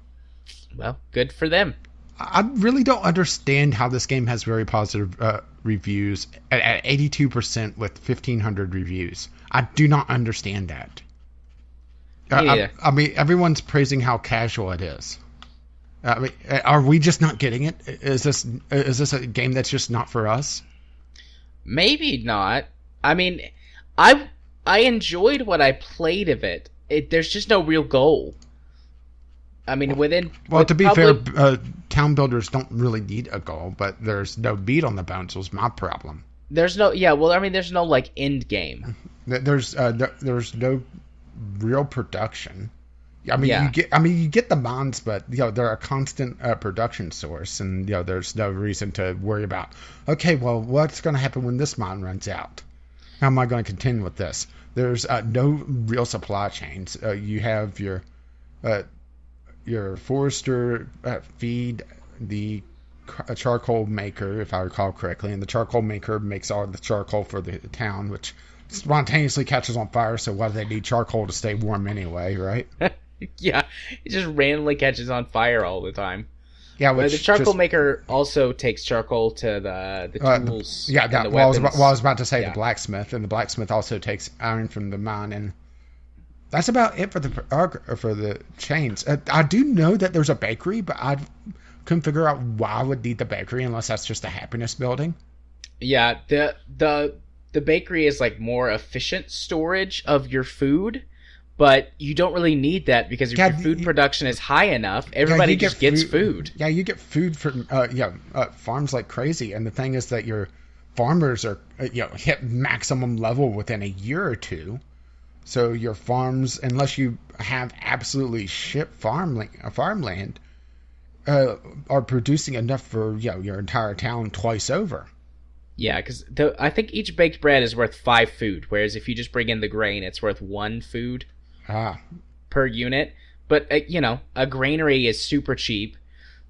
Well, good for them. I really don't understand how this game has very positive reviews at 82% with 1,500 reviews. I do not understand that. I mean, everyone's praising how casual it is. I mean, are we just not getting it? Is this a game that's just not for us? Maybe not. I mean, I enjoyed what I played of it. There's just no real goal. I mean, to be fair, town builders don't really need a goal, but there's no meat on the bones was my problem. There's no, yeah. Well, I mean, there's no like end game. There's no real production. I mean, Yeah. you get the mines, but they're a constant production source, and there's no reason to worry about. Okay, well, what's going to happen when this mine runs out? How am I going to contend with this? There's no real supply chains. You have your forester feed the charcoal maker, if I recall correctly, and the charcoal maker makes all the charcoal for the town, which spontaneously catches on fire. So why do they need charcoal to stay warm anyway, right? Yeah, it just randomly catches on fire all the time. Yeah, But the charcoal maker also takes charcoal to the tools. Yeah, and the well, weapons. I was about to say Yeah. the blacksmith, and the blacksmith also takes iron from the mine, and that's about it for the chains. I do know that there's a bakery, but I couldn't figure out why I would need the bakery unless that's just a happiness building. Yeah, the bakery is like more efficient storage of your food, but you don't really need that because if your food production is high enough, everybody just gets food. Yeah, you get food from farms like crazy, and the thing is that your farmers are hit maximum level within a year or two. So your farms, unless you have absolutely shit farmland, are producing enough for your entire town twice over. Yeah, because I think each baked bread is worth 5 food, whereas if you just bring in the grain, it's worth 1 food per unit. But a granary is super cheap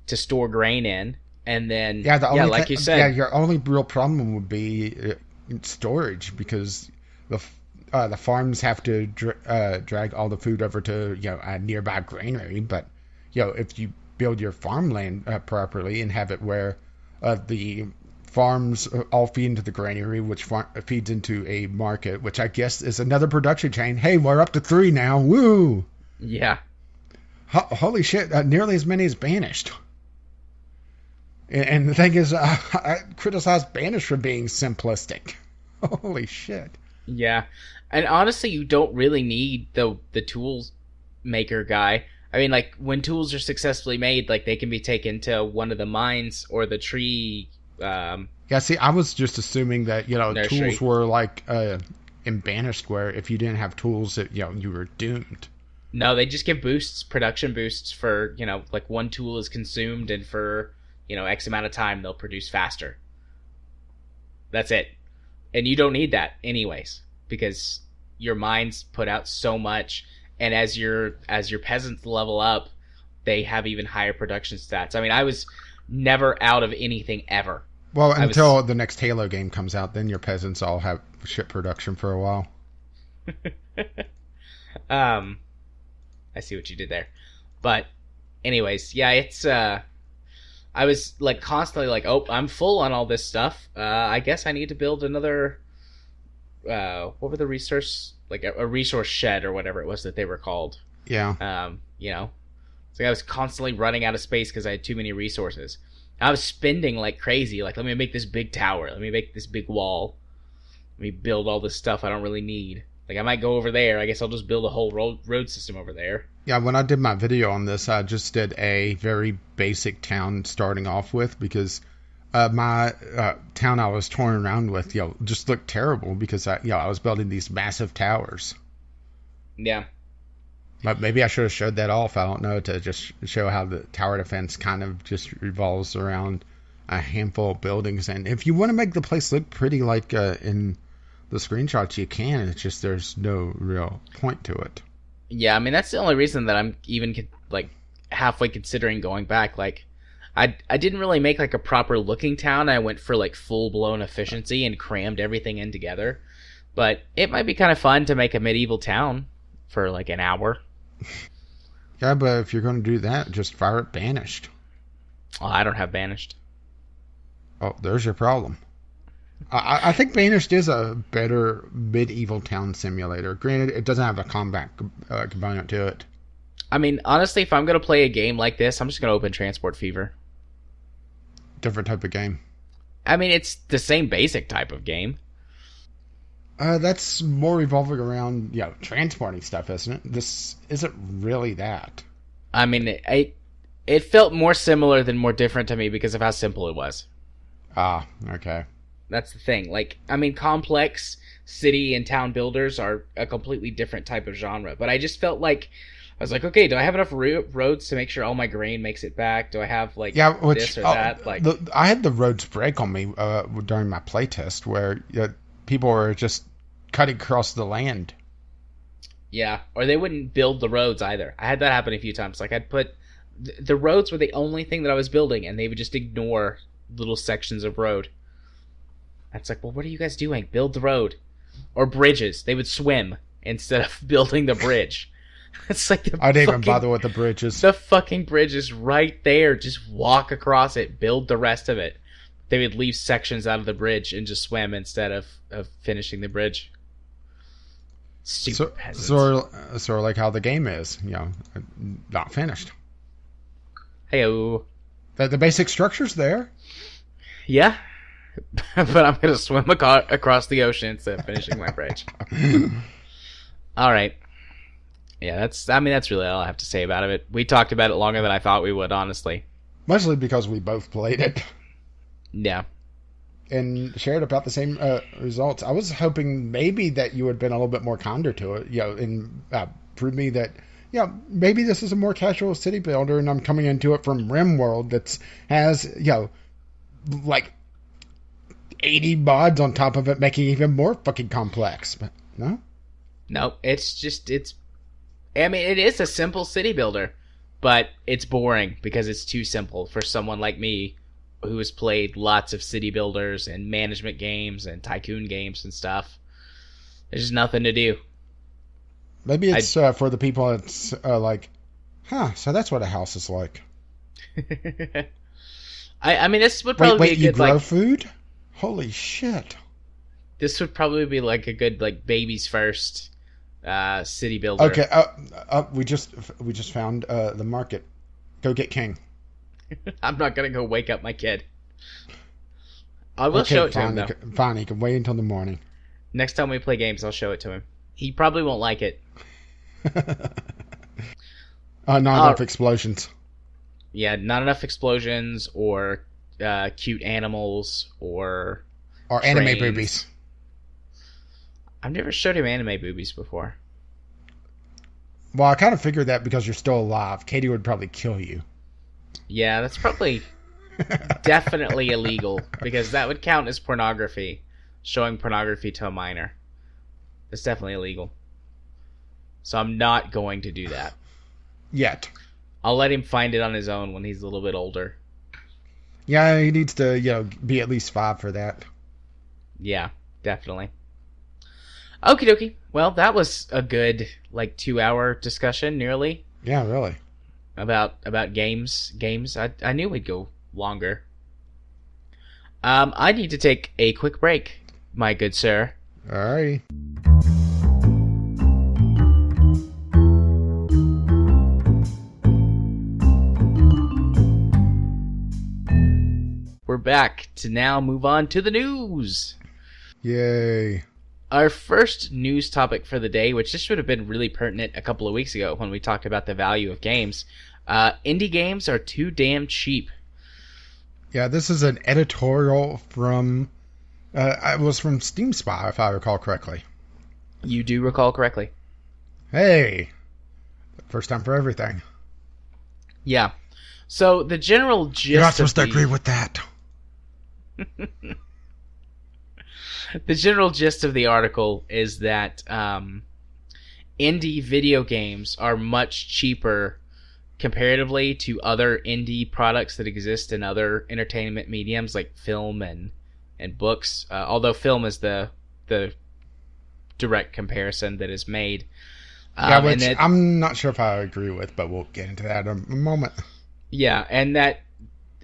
to store grain in, and then like you said, your only real problem would be storage, because the farms have to drag all the food over to a nearby granary. But if you build your farmland properly and have it where the farms all feed into the granary, which feeds into a market, which I guess is another production chain. Hey, we're up to 3 now. Woo! Yeah. Holy shit! Nearly as many as Banished. And the thing is, I criticize Banished for being simplistic. Holy shit! Yeah, and honestly, you don't really need the tools maker guy. I mean, like, when tools are successfully made, like, they can be taken to one of the mines or the tree. Yeah, see, I was just assuming that nursery. Tools were like in Banished, where if you didn't have tools, that you were doomed. No, they just give production boosts for like one tool is consumed, and for X amount of time they'll produce faster. That's it. And you don't need that anyways, because your mines put out so much, and as your peasants level up, they have even higher production stats. I mean, I was never out of anything ever. Well, until the next Halo game comes out, then your peasants all have shit production for a while. I see what you did there. But anyways, yeah, it's I was like constantly like, oh, I'm full on all this stuff. I guess I need to build another what were the resource, like a resource shed or whatever it was that they were called. Yeah. So I was constantly running out of space because I had too many resources. I was spending like crazy. Like, let me make this big tower. Let me make this big wall. Let me build all this stuff I don't really need. Like, I might go over there. I guess I'll just build a whole road system over there. Yeah, when I did my video on this, I just did a very basic town starting off with, because my town I was touring around with, just looked terrible because I was building these massive towers. Yeah. But maybe I should have showed that off. I don't know, to just show how the tower defense kind of just revolves around a handful of buildings. And if you want to make the place look pretty like in the screenshots, you can. It's just there's no real point to it. Yeah, I mean, that's the only reason that I'm even like halfway considering going back. Like, I didn't really make like a proper looking town. I went for like full blown efficiency and crammed everything in together. But it might be kind of fun to make a medieval town for like an hour. Yeah, but if you're going to do that, just fire it Banished. Oh, I don't have Banished. Oh, there's your problem. I think Banished is a better medieval town simulator. Granted, it doesn't have a combat component to it. I mean, honestly, if I'm going to play a game like this, I'm just going to open Transport Fever. Different type of game. I mean, it's the same basic type of game. That's more revolving around, transporting stuff, isn't it? This isn't really that. I mean, it felt more similar than more different to me because of how simple it was. Ah, okay. That's the thing. Like, I mean, complex city and town builders are a completely different type of genre. But I just felt like, I was like, okay, do I have enough roads to make sure all my grain makes it back? Do I have, like, this or that? Like, I had the roads break on me during my playtest where people were just cutting across the land. Yeah, or they wouldn't build the roads either. I had that happen a few times. Like, I'd put... The roads were the only thing that I was building, and they would just ignore little sections of road. It's like, well, what are you guys doing? Build the road. Or bridges. They would swim instead of building the bridge. It's like I didn't even bother with the bridges. The fucking bridge is right there. Just walk across it. Build the rest of it. They would leave sections out of the bridge and just swim instead of finishing the bridge. Stupid peasants. Sort of like how the game is, not finished. Hey-o. The basic structure's there. Yeah. But I'm going to swim across the ocean instead of finishing my bridge. All right. Yeah, that's really all I have to say about it. We talked about it longer than I thought we would, honestly. Mostly because we both played it. Yeah. And shared about the same results. I was hoping maybe that you had been a little bit more kinder to it, and prove me that, maybe this is a more casual city builder, and I'm coming into it from RimWorld that has, like 80 mods on top of it, making it even more fucking complex. But no? No, it is a simple city builder, but it's boring because it's too simple for someone like me who has played lots of city builders and management games and tycoon games and stuff. There's just nothing to do. Maybe it's for the people that's like, so that's what a house is like. I mean, this would probably be a good, you grow food? Holy shit. This would probably be like a good, like, baby's first city builder. Okay, we just found the market. Go get King. I'm not gonna go wake up my kid. I will show it to him, though. Fine, he can wait until the morning. Next time we play games, I'll show it to him. He probably won't like it. Not enough explosions. Yeah, not enough explosions, or cute animals, or anime boobies. I've never showed him anime boobies before. Well, I kind of figured that because you're still alive. Katie would probably kill you. Yeah, that's probably definitely illegal, because that would count as pornography. Showing pornography to a minor. That's definitely illegal. So I'm not going to do that. Yet. I'll let him find it on his own when he's a little bit older. Yeah, he needs to, be at least 5 for that. Yeah, definitely. Okie dokie. Well, that was a good, 2-hour discussion, nearly. Yeah, really. About games. I knew we'd go longer. I need to take a quick break, my good sir. Alrighty. We're back to now move on to the news. Yay. Our first news topic for the day, which this would have been really pertinent a couple of weeks ago when we talked about the value of games. Indie games are too damn cheap. Yeah, this is an editorial from... it was from Steam Spy, if I recall correctly. You do recall correctly. Hey! First time for everything. Yeah. So, the general gist... You're not supposed to agree with that. The general gist of the article is that indie video games are much cheaper comparatively to other indie products that exist in other entertainment mediums like film and books. Although film is the direct comparison that is made. Which I'm not sure if I agree with, but we'll get into that in a moment. Yeah, and that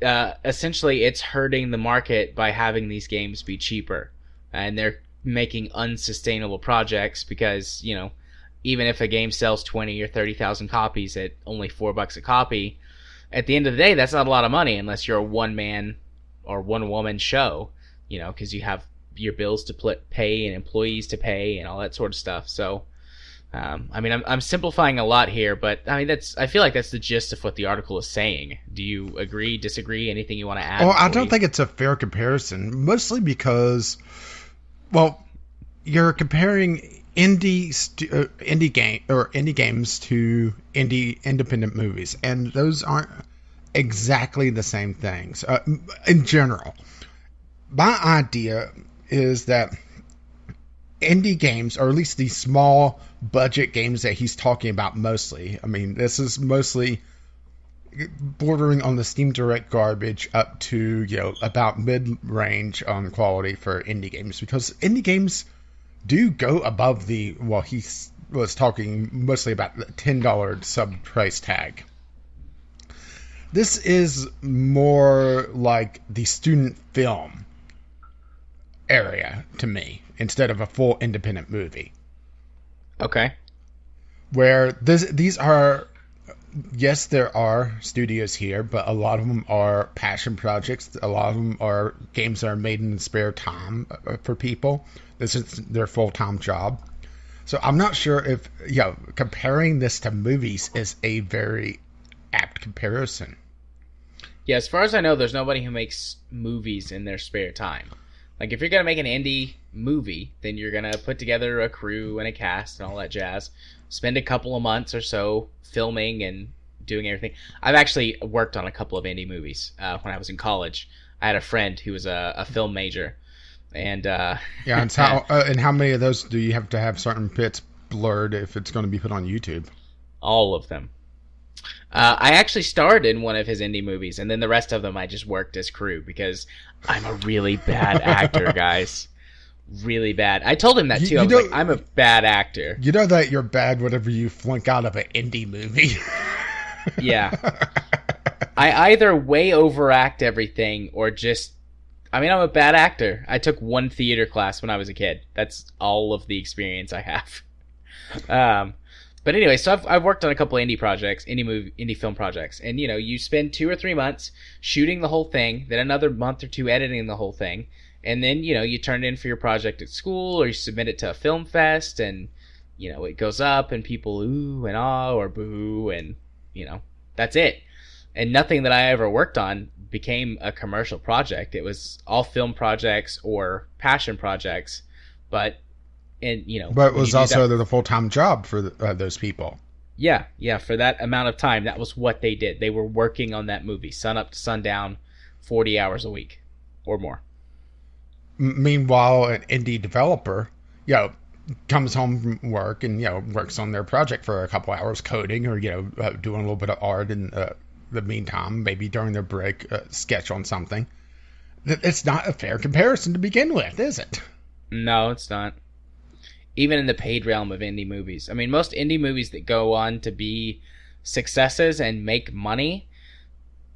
essentially it's hurting the market by having these games be cheaper, and they're making unsustainable projects because, you know, even if a game sells 20 or 30,000 copies at only $4 a copy, at the end of the day, that's not a lot of money unless you're a one-man or one-woman show, you know, because you have your bills to pay and employees to pay and all that sort of stuff. So, I mean, I'm simplifying a lot here, but I mean, I feel like that's the gist of what the article is saying. Do you agree, disagree? Anything you want to add? Well, I don't think it's a fair comparison, mostly because, well, you're comparing indie games to indie independent movies, and those aren't exactly the same things. In general, my idea is that indie games, or at least these small budget games that he's talking about mostly, I mean, this is mostly bordering on the Steam Direct garbage up to, you know, about mid-range on quality for indie games, because indie games do go above the, well, he was talking mostly about the $10 sub price tag. This is more like the student film area to me, instead of a full independent movie. Okay. Where these are, yes, there are studios here, but a lot of them are passion projects. A lot of them are games that are made in spare time for people. This is their full-time job. So I'm not sure if, you know, comparing this to movies is a very apt comparison. Yeah, as far as I know, there's nobody who makes movies in their spare time. Like, if you're going to make an indie movie, then you're going to put together a crew and a cast and all that jazz. Spend a couple of months or so filming and doing everything. I've actually worked on a couple of indie movies when I was in college. I had a friend who was a film major. And yeah, and how many of those do you have to have certain bits blurred if it's going to be put on YouTube? All of them. I actually starred in one of his indie movies, and then the rest of them I just worked as crew because I'm a really bad actor, guys. Really bad. I told him that too. I was like, I'm a bad actor. You know that you're bad whenever you flunk out of an indie movie. Yeah. I either way overact everything or just, I mean, I'm a bad actor. I took one theater class when I was a kid. That's all of the experience I have. But anyway, so I've worked on a couple of indie film projects, and you know, you spend 2 or 3 months shooting the whole thing, then another month or two editing the whole thing, and then, you know, you turn it in for your project at school, or you submit it to a film fest, and you know, it goes up, and people ooh and ah or boo, and you know, that's it. And nothing that I ever worked on became a commercial project. It was all film projects or passion projects, but. And you know, but it was also the full-time job for those people. Yeah, for that amount of time, that was what they did. They were working on that movie, sun up to sundown, 40 hours a week or more. Meanwhile, an indie developer, you know, comes home from work and, you know, works on their project for a couple hours coding or, you know, doing a little bit of art in the meantime, maybe during their break, sketch on something. It's not a fair comparison to begin with, is it? No, it's not. Even in the paid realm of indie movies. I mean, most indie movies that go on to be successes and make money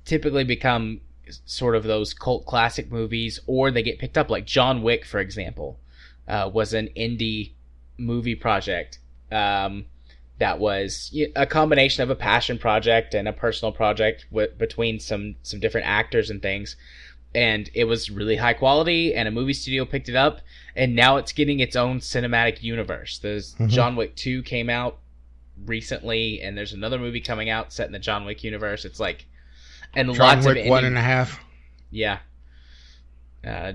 typically become sort of those cult classic movies, or they get picked up. Like John Wick, for example, was an indie movie project that was a combination of a passion project and a personal project between some different actors and things. And it was really high quality, and a movie studio picked it up, and now it's getting its own cinematic universe. There's John Wick 2 came out recently, and there's another movie coming out set in the John Wick universe. It's like, and John lots Wick of 1.5. Yeah,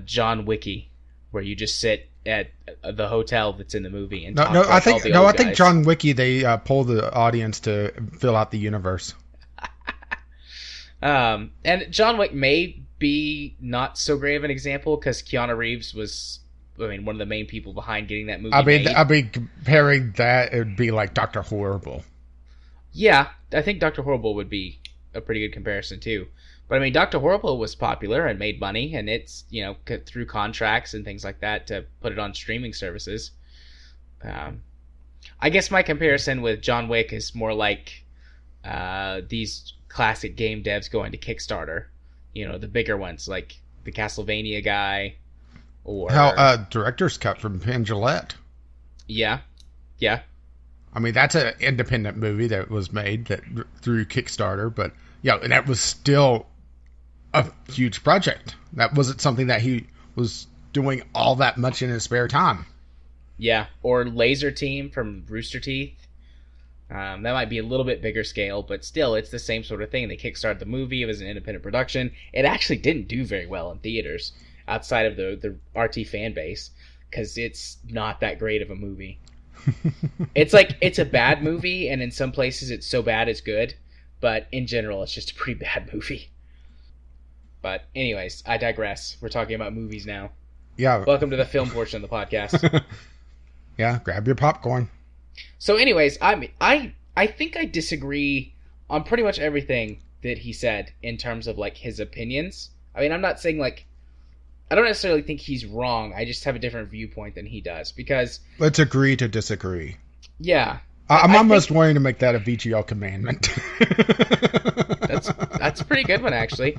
John Wicky, where you just sit at the hotel that's in the movie and talk I guys. think John Wicky, they pull the audience to fill out the universe. And John Wick may be not so great of an example because Keanu Reeves was, I mean, one of the main people behind getting that movie made. I mean, comparing that, it would be like Dr. Horrible. Yeah, I think Dr. Horrible would be a pretty good comparison too. But I mean, Dr. Horrible was popular and made money, and it's, you know, through contracts and things like that to put it on streaming services. I guess my comparison with John Wick is more like these classic game devs going to Kickstarter the bigger ones like the Castlevania guy, or Hell, director's cut from Penn Jillette. yeah. I mean, that's an independent movie that was made through Kickstarter, but and that was still a huge project. That wasn't something that he was doing all that much in his spare time. Yeah, or Laser Team from Rooster Teeth. That might be a little bit bigger scale, but still, it's the same sort of thing. They kickstarted the movie. It was an independent production. It actually didn't do very well in theaters outside of the RT fan base because it's not that great of a movie. It's a bad movie, and in some places it's so bad it's good, but in general it's just a pretty bad movie. But anyways, I digress. We're talking about movies now. Yeah. Welcome to the film portion of the podcast. Yeah, grab your popcorn. So anyways, I think I disagree on pretty much everything that he said in terms of like his opinions. I mean, I'm not saying like I don't necessarily think he's wrong. I just have a different viewpoint than he does because let's agree to disagree. Yeah. I'm almost wanting to make that a VGL commandment. That's a pretty good one actually.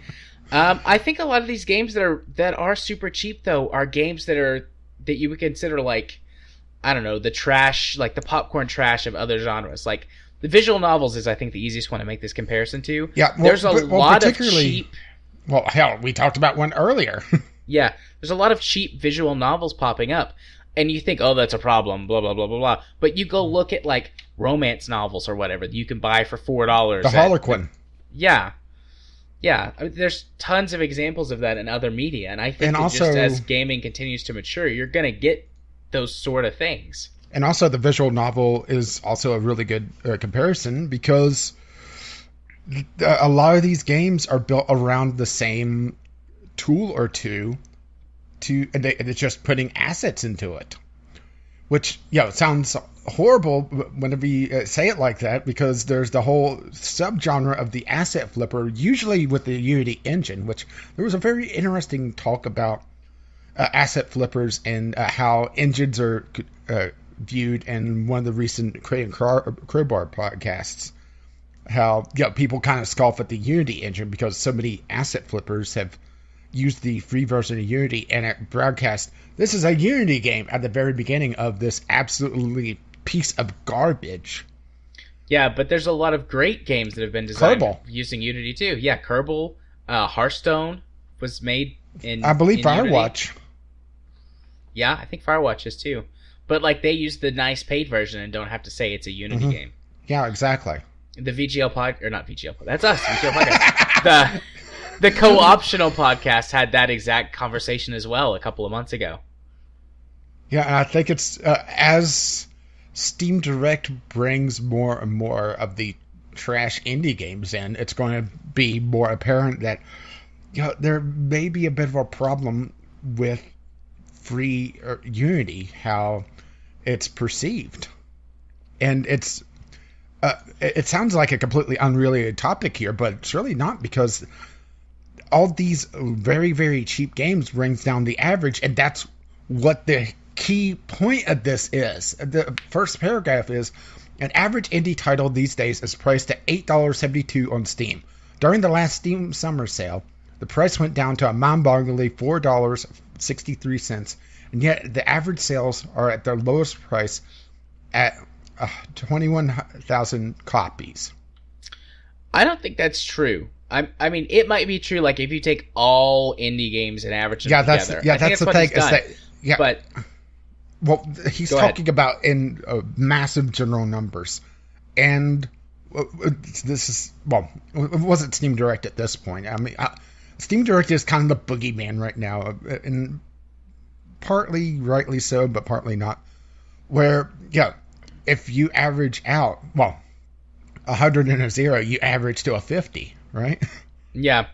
I think a lot of these games that are super cheap though are games that you would consider like, I don't know, the trash, like the popcorn trash of other genres. Like the visual novels is I think the easiest one to make this comparison to. Yeah, there's a lot of cheap. Well, hell, we talked about one earlier. Yeah, there's a lot of cheap visual novels popping up, and you think, oh, that's a problem, blah, blah, blah, blah, blah. But you go look at, like, romance novels or whatever that you can buy for $4. The Harlequin. Yeah. Yeah, I mean, there's tons of examples of that in other media, and I think also, just as gaming continues to mature, you're going to get those sort of things. And also the visual novel is also a really good comparison because a lot of these games are built around the same tool or two and it's just putting assets into it, which it sounds horrible whenever you say it like that because there's the whole subgenre of the asset flipper, usually with the Unity engine, which there was a very interesting talk about asset flippers and how engines are viewed in one of the recent Creating Crowbar podcasts. How people kind of scoff at the Unity engine because so many asset flippers have used the free version of Unity and it broadcast this is a Unity game at the very beginning of this absolutely piece of garbage. Yeah, but there's a lot of great games that have been designed Kerbal. Using Unity too. Yeah, Kerbal, Hearthstone was made in I believe in Firewatch. Unity. Yeah, I think Firewatch is too. But like they use the nice paid version and don't have to say it's a Unity game. Yeah, exactly. The VGL pod or not VGL pod. That's us. VGL podcast. The co-optional podcast had that exact conversation as well a couple of months ago. Yeah, and I think it's as Steam Direct brings more and more of the trash indie games in, it's going to be more apparent that there may be a bit of a problem with free Unity, how it's perceived. And it sounds like a completely unrelated topic here, but it's really not because all these very, very cheap games brings down the average, and that's what the key point of this is. The first paragraph is, an average indie title these days is priced at $8.72 on Steam. During the last Steam summer sale, the price went down to a mind-bogglingly $4.63, and yet the average sales are at their lowest price at 21,000 copies. I don't think that's true. I mean, it might be true. Like if you take all indie games and average them together. That's the thing. But well, he's talking about in massive general numbers, and this is it wasn't Steam Direct at this point. I mean, Steam Direct is kind of the boogeyman right now, and partly rightly so, but partly not. Where if you average out 100 and a 0, you average to a 50. Right? Yeah.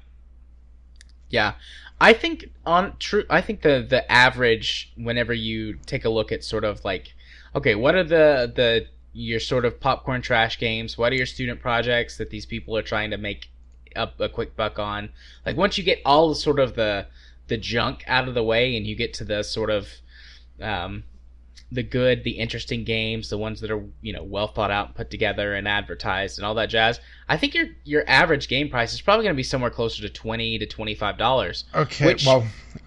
I think the average, whenever you take a look at sort of like, okay, what are your sort of popcorn trash games? What are your student projects that these people are trying to make up a quick buck on? Like once you get all the sort of the junk out of the way and you get to the sort of the interesting games, the ones that are, well thought out and put together and advertised and all that jazz, I think your average game price is probably going to be somewhere closer to $20 to $25. Okay,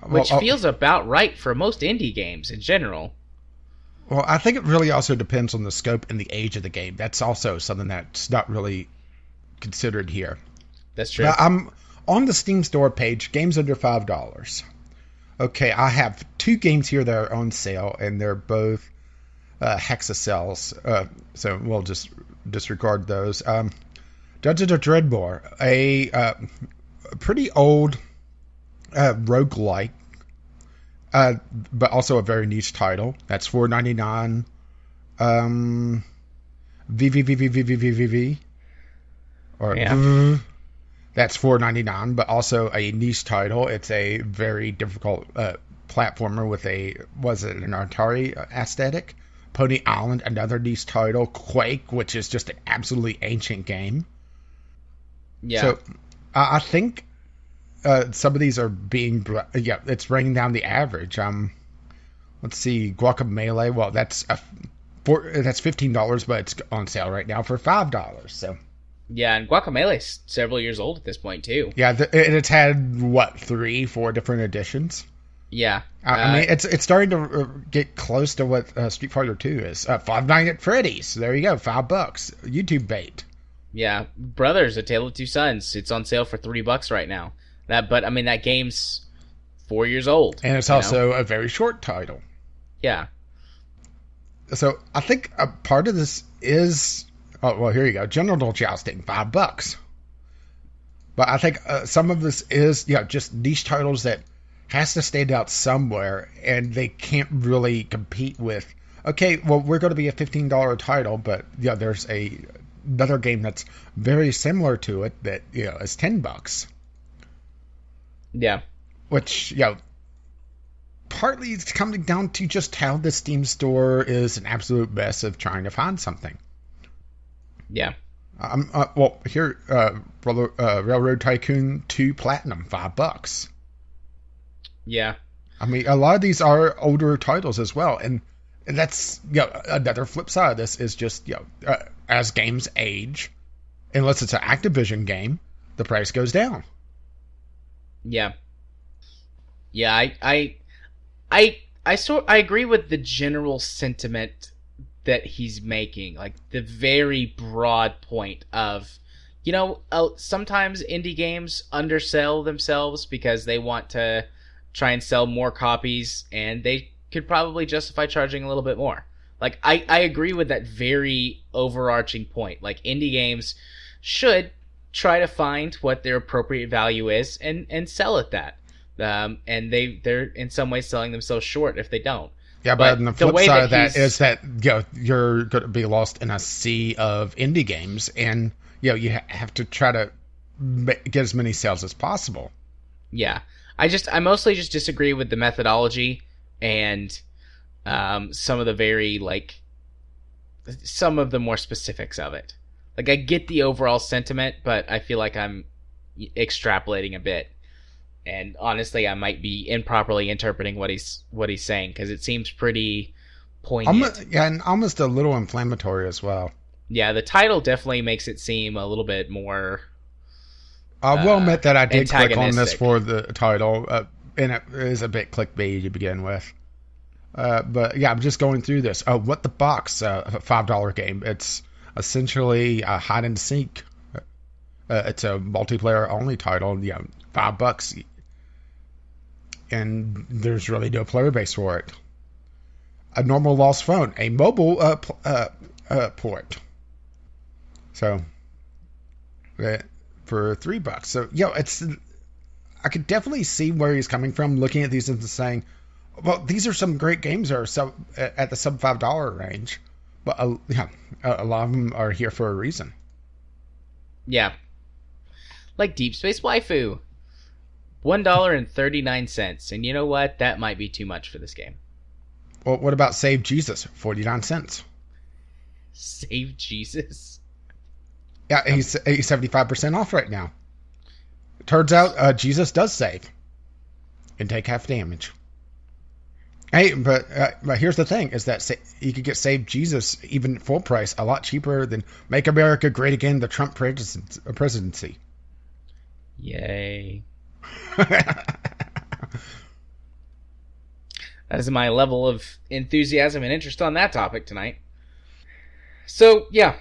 which feels about right for most indie games in general. Well, I think it really also depends on the scope and the age of the game. That's also something that's not really considered here. That's true. Now, I'm on the Steam store page, games under $5. Okay, I have 2 games here that are on sale, and they're both hexacells, so we'll just disregard those. Dungeons of Dreadmore, a pretty old roguelike, but also a very niche title. That's $4.99. VVVVVVVV, or yeah. That's $4.99, but also a niche title. It's a very difficult platformer with an Atari aesthetic. Pony Island, another niche title. Quake, which is just an absolutely ancient game. Yeah. So I think some of these are it's bringing down the average. Let's see, Guacamelee. Well, that's $15, but it's on sale right now for $5. So. Yeah, and Guacamelee's several years old at this point, too. Yeah, it's had, 3-4 different editions? Yeah. I mean, it's starting to get close to what Street Fighter 2 is. Five Nights at Freddy's. There you go, $5. YouTube bait. Yeah, Brothers, A Tale of Two Sons. It's on sale for $3 right now. That game's 4 years old. And it's also a very short title. Yeah. So I think a part of this is... Oh, well, here you go. General Jousting, $5. But I think some of this is, just niche titles that has to stand out somewhere, and they can't really compete with, okay, well, we're going to be a $15 title, but, there's another game that's very similar to it that, is $10. Yeah. Which, partly it's coming down to just how the Steam store is an absolute mess of trying to find something. Yeah. Here, Railroad Tycoon 2 Platinum, $5. Yeah. I mean, a lot of these are older titles as well, and that's another flip side of this is just as games age, unless it's an Activision game, the price goes down. Yeah. Yeah, I agree with the general sentiment that he's making, like the very broad point of, sometimes indie games undersell themselves because they want to try and sell more copies, and they could probably justify charging a little bit more. Like, I agree with that very overarching point. Like, indie games should try to find what their appropriate value is and sell at that. And they're in some ways selling themselves short if they don't. Yeah, but the flip side of that is that you're going to be lost in a sea of indie games, and you have to try to get as many sales as possible. Yeah, I mostly just disagree with the methodology and some of the some of the more specifics of it. Like, I get the overall sentiment, but I feel like I'm extrapolating a bit. And honestly, I might be improperly interpreting what he's saying, because it seems pretty poignant. And almost a little inflammatory as well. Yeah, the title definitely makes it seem a little bit more. I will admit that I did click on this for the title, and it is a bit clickbaity to begin with. But yeah, I'm just going through this. What the Box, a $5 game. It's essentially a hide and seek. It's a multiplayer only title. $5. And there's really no player base for it. A Normal Lost Phone, a mobile port. So, for $3. So, I could definitely see where he's coming from, looking at these and saying, well, these are some great games that are at the sub $5 range. But, a lot of them are here for a reason. Yeah. Like Deep Space Waifu. $1.39, and you know what? That might be too much for this game. Well, what about Save Jesus? 49 cents. Save Jesus? Yeah, he's 75% off right now. Turns out Jesus does save and take half damage. Hey, but here's the thing: is that you could get Save Jesus even full price, a lot cheaper than Make America Great Again, the Trump presidency. Yay! That is my level of enthusiasm and interest on that topic tonight. So yeah,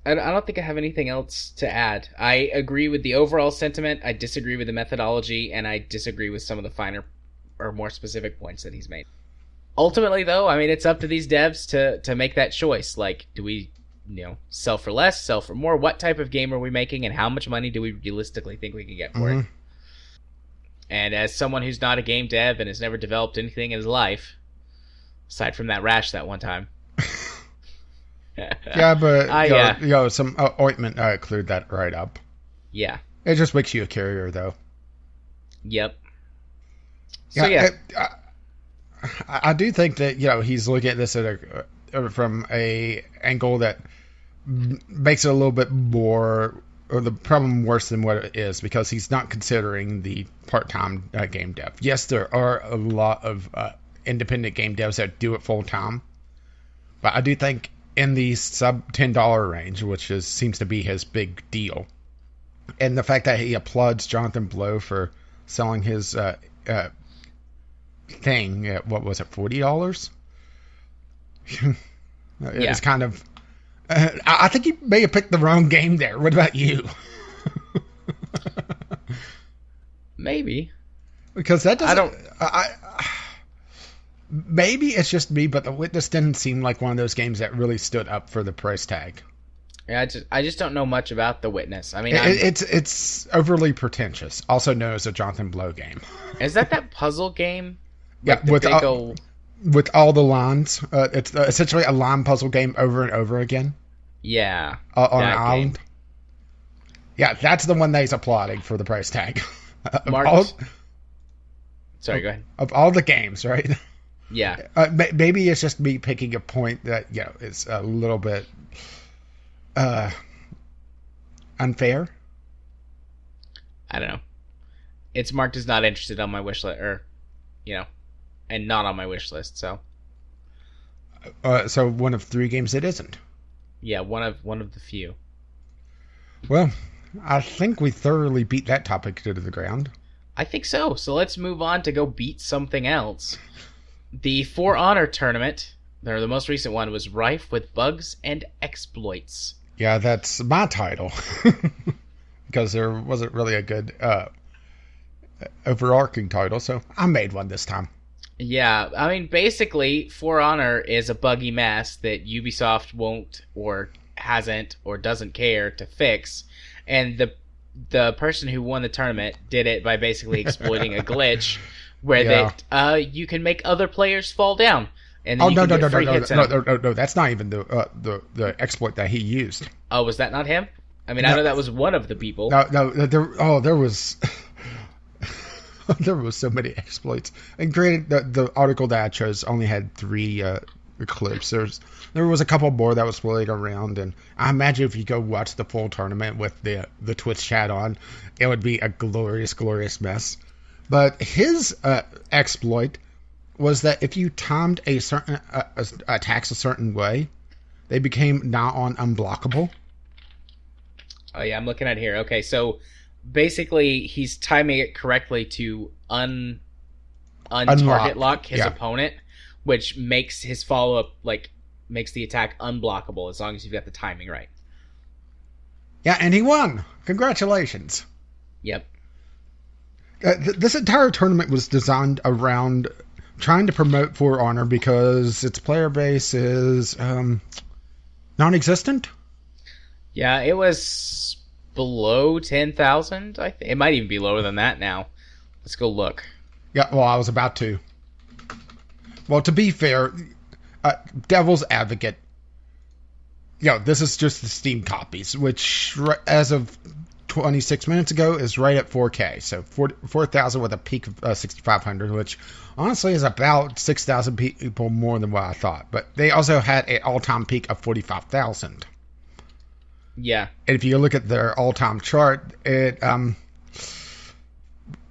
I don't think I have anything else to add. I agree with the overall sentiment. I disagree with the methodology, and I disagree with some of the finer or more specific points that he's made. Ultimately, though, I mean, it's up to these devs to make that choice. Like, do we, sell for less, sell for more? What type of game are we making, and how much money do we realistically think we can get for it? And as someone who's not a game dev and has never developed anything in his life, aside from that rash that one time. Yeah, but some ointment cleared that right up. Yeah. It just makes you a carrier, though. Yep. So yeah. I do think that he's looking at this from a angle that makes it a little bit more, or the problem worse than what it is, because he's not considering the part-time game dev. Yes, there are a lot of independent game devs that do it full-time, but I do think in the sub $10 range, which seems to be his big deal, and the fact that he applauds Jonathan Blow for selling his thing at, what was it, $40? It's kind of I think he may have picked the wrong game there. What about you? Maybe, because that doesn't, maybe it's just me, but The Witness didn't seem like one of those games that really stood up for the price tag. Yeah, I just don't know much about The Witness. I mean, it's overly pretentious, also known as a Jonathan Blow game. Is that puzzle game? Like with all the lines. It's essentially a line puzzle game over and over again. Yeah. On an island. Yeah, that's the one that he's applauding for the price tag. Sorry, go ahead. Of all the games, right? Yeah. Maybe it's just me picking a point that is a little bit unfair. I don't know. It's marked as not interested on my wish list, and not on my wish list. So. So one of 3 games it isn't. Yeah, one of the few. Well, I think we thoroughly beat that topic to the ground. I think so. So let's move on to go beat something else. The For Honor tournament, or the most recent one, was rife with bugs and exploits. Yeah, that's my title. Because there wasn't really a good overarching title, so I made one this time. Yeah, I mean, basically, For Honor is a buggy mess that Ubisoft won't, or hasn't, or doesn't care to fix, and the person who won the tournament did it by basically exploiting a glitch where you can make other players fall down, and then no, that's not even the exploit that he used. Oh, was that not him? I mean, I know that was one of the people. There was. There was so many exploits, and granted, the article that I chose only had 3 clips. There was a couple more that was floating around, and I imagine if you go watch the full tournament with the Twitch chat on, it would be a glorious, glorious mess. But his exploit was that if you timed a certain attacks a certain way, they became now on unblockable. Oh yeah, I'm looking at it here. Okay, so. Basically, he's timing it correctly to un-target lock his opponent, which makes his follow-up, makes the attack unblockable as long as you've got the timing right. Yeah, and he won. Congratulations. Yep. This entire tournament was designed around trying to promote For Honor because its player base is non-existent. Yeah, it was below 10,000, I think. It might even be lower than that now. Let's go look. Yeah, well, I was about to. Well, to be fair, Devil's Advocate, this is just the Steam copies, which, as of 26 minutes ago, is right at 4K. So 4,000 with a peak of 6,500, which honestly is about 6,000 people more than what I thought. But they also had an all-time peak of 45,000. Yeah. And if you look at their all-time chart, it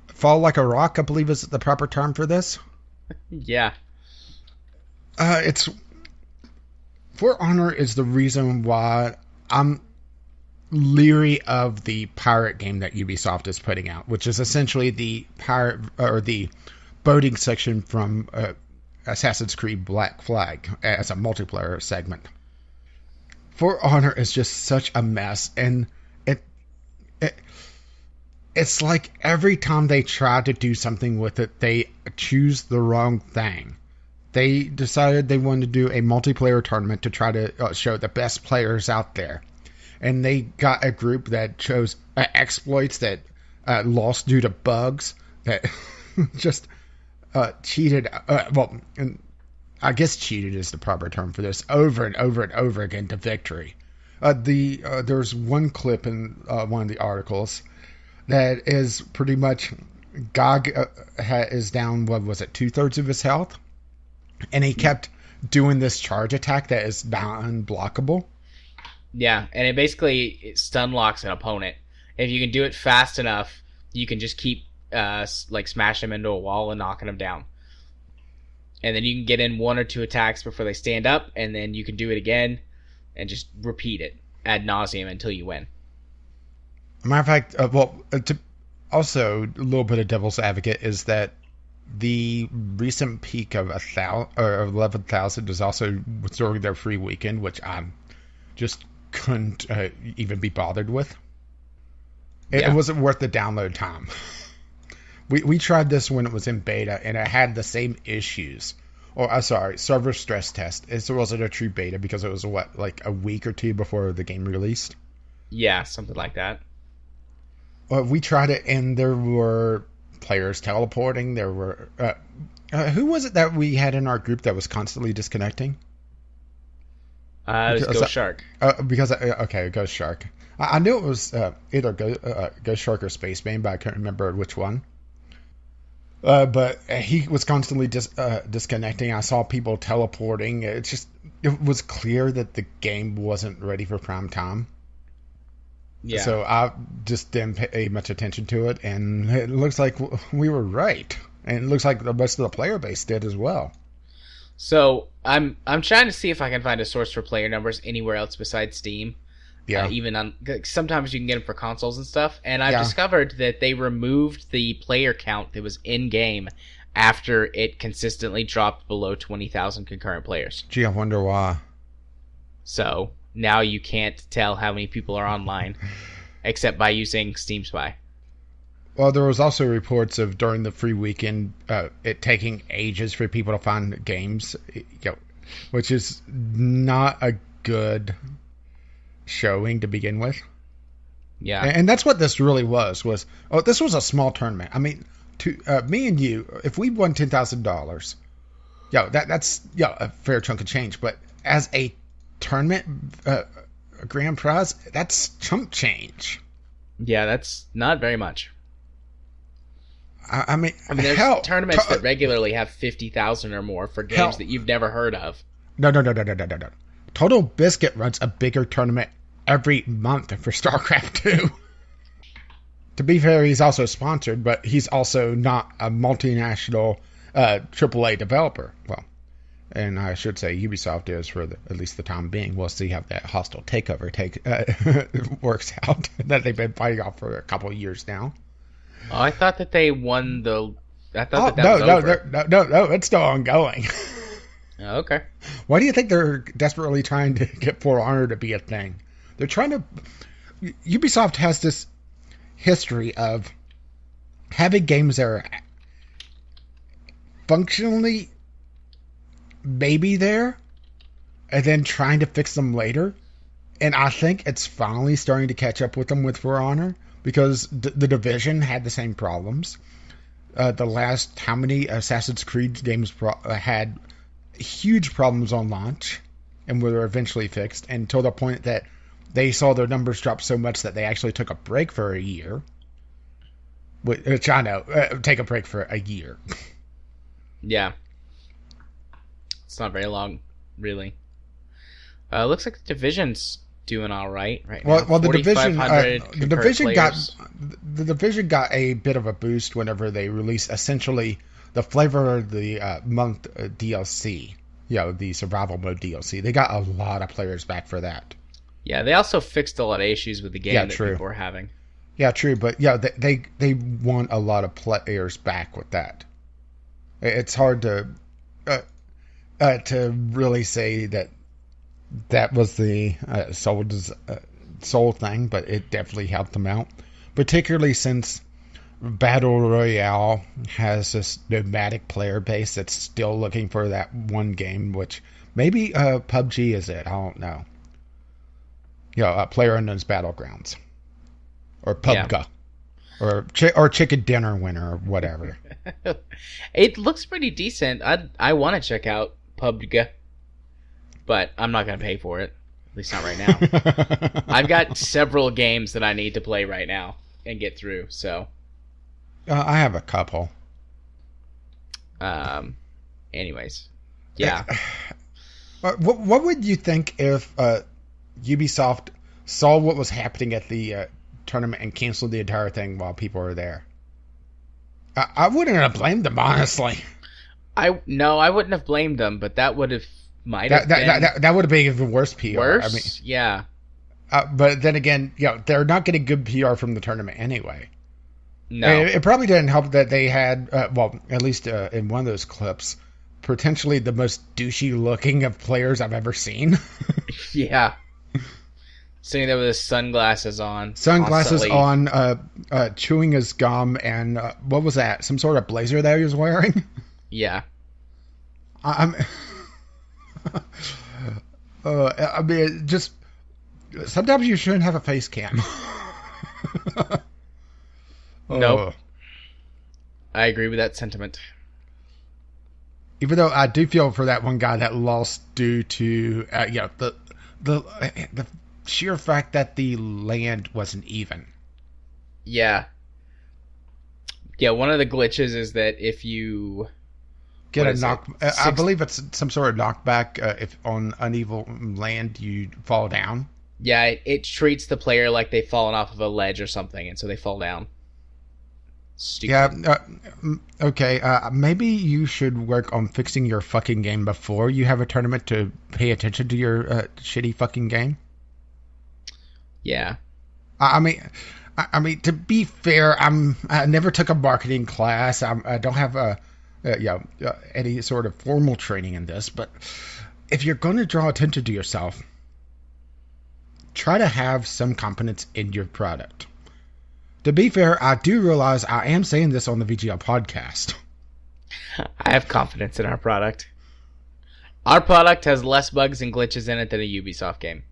fall like a rock, I believe is the proper term for this. Yeah. It's For Honor is the reason why I'm leery of the pirate game that Ubisoft is putting out, which is essentially the pirate or the boating section from Assassin's Creed Black Flag as a multiplayer segment. For Honor is just such a mess, and it's like every time they try to do something with it, they choose the wrong thing. They decided they wanted to do a multiplayer tournament to try to show the best players out there. And they got a group that chose exploits that lost due to bugs that just cheated. And I guess cheated is the proper term for this, over and over and over again to victory. There's one clip in one of the articles that is pretty much Gog is down, what was it, 2/3 of his health? And he kept doing this charge attack that is not unblockable. Yeah, and it basically stun locks an opponent. If you can do it fast enough, you can just keep smashing them into a wall and knocking them down. And then you can get in 1 or 2 attacks before they stand up, and then you can do it again and just repeat it ad nauseum until you win. Matter of fact, also a little bit of devil's advocate is that the recent peak of 11,000 is also during their free weekend, which I'm just couldn't even be bothered with. It wasn't worth the download time. We tried this when it was in beta, and it had the same issues. Server stress test. It wasn't a true beta because it was, a week or 2 before the game released? Yeah, something like that. We tried it, and there were players teleporting. There were... who was it that we had in our group that was constantly disconnecting? It was Ghost Shark. Ghost Shark. I knew it was either Ghost Shark or Spaceman, but I couldn't remember which one. But he was constantly disconnecting. I saw people teleporting. It was clear that the game wasn't ready for prime time. Yeah. So I just didn't pay much attention to it, and it looks like we were right. And it looks like the rest of the player base did as well. So I'm trying to see if I can find a source for player numbers anywhere else besides Steam. Yeah. Even on sometimes you can get them for consoles and stuff. And I've discovered that they removed the player count that was in game after it consistently dropped below 20,000 concurrent players. Gee, I wonder why. So now you can't tell how many people are online, except by using Steam Spy. Well, there was also reports of during the free weekend it taking ages for people to find games, which is not a good showing to begin with. Yeah. And that's what this really was this was a small tournament. I mean, me and you, if we won $10,000, that's a fair chunk of change. But as a tournament, a grand prize, that's chump change. Yeah, that's not very much. I mean, there's tournaments that regularly have 50,000 or more for games that you've never heard of. No. Total Biscuit runs a bigger tournament every month for StarCraft 2. To be fair, he's also sponsored, but he's also not a multinational AAA developer. Well, and I should say Ubisoft is for at least the time being. We'll see how that hostile takeover works out that they've been fighting off for a couple of years now. Oh, I thought that they won the... I thought that was over. No, it's still ongoing. Oh, okay. Why do you think they're desperately trying to get For Honor to be a thing? They're trying to... Ubisoft has this history of having games that are functionally maybe there, and then trying to fix them later. And I think it's finally starting to catch up with them with For Honor, because the Division had the same problems. The last, how many Assassin's Creed games had huge problems on launch and were eventually fixed, until the point that they saw their numbers drop so much that they actually took a break for a year. Which I know, take a break for a year. Yeah. It's not very long, really. Looks like the Division's doing all right now. Well, the Division got a bit of a boost whenever they released essentially the flavor of the month DLC the survival mode DLC. They got a lot of players back for that. Yeah, they also fixed a lot of issues with the game that people were having. Yeah, true, but they want a lot of players back with that. It's hard to really say that was the sole thing, but it definitely helped them out, particularly since Battle Royale has this nomadic player base that's still looking for that one game, which maybe PUBG is it. I don't know. PlayerUnknown's Battlegrounds. Or PUBG. Yeah. Or Chicken Dinner Winner or whatever. It looks pretty decent. I want to check out PUBG, but I'm not going to pay for it. At least not right now. I've got several games that I need to play right now and get through, so... I have a couple. Anyways. Yeah. What would you think if Ubisoft saw what was happening at the tournament and canceled the entire thing while people were there? I wouldn't have blamed them, honestly. I wouldn't have blamed them, but that would have that would have been even worse PR. Worse? I mean, yeah. But then again, they're not getting good PR from the tournament anyway. No. It probably didn't help that they had, at least in one of those clips, potentially the most douchey looking of players I've ever seen. Yeah. Sitting there with his sunglasses on. Chewing his gum, and what was that? Some sort of blazer that he was wearing? Yeah. I mean, just sometimes you shouldn't have a face cam. Nope. I agree with that sentiment. Even though I do feel for that one guy that lost due to the sheer fact that the land wasn't even. Yeah. Yeah, one of the glitches is that if you get a knock, I believe it's some sort of knockback. If on uneven land you fall down. Yeah, it treats the player like they've fallen off of a ledge or something, and so they fall down. Stupid. Yeah, okay, maybe you should work on fixing your fucking game before you have a tournament to pay attention to your shitty fucking game. Yeah. I mean, to be fair, I never took a marketing class. I don't have any sort of formal training in this, but if you're going to draw attention to yourself, try to have some confidence in your product. To be fair, I do realize I am saying this on the VGL podcast. I have confidence in our product. Our product has less bugs and glitches in it than a Ubisoft game.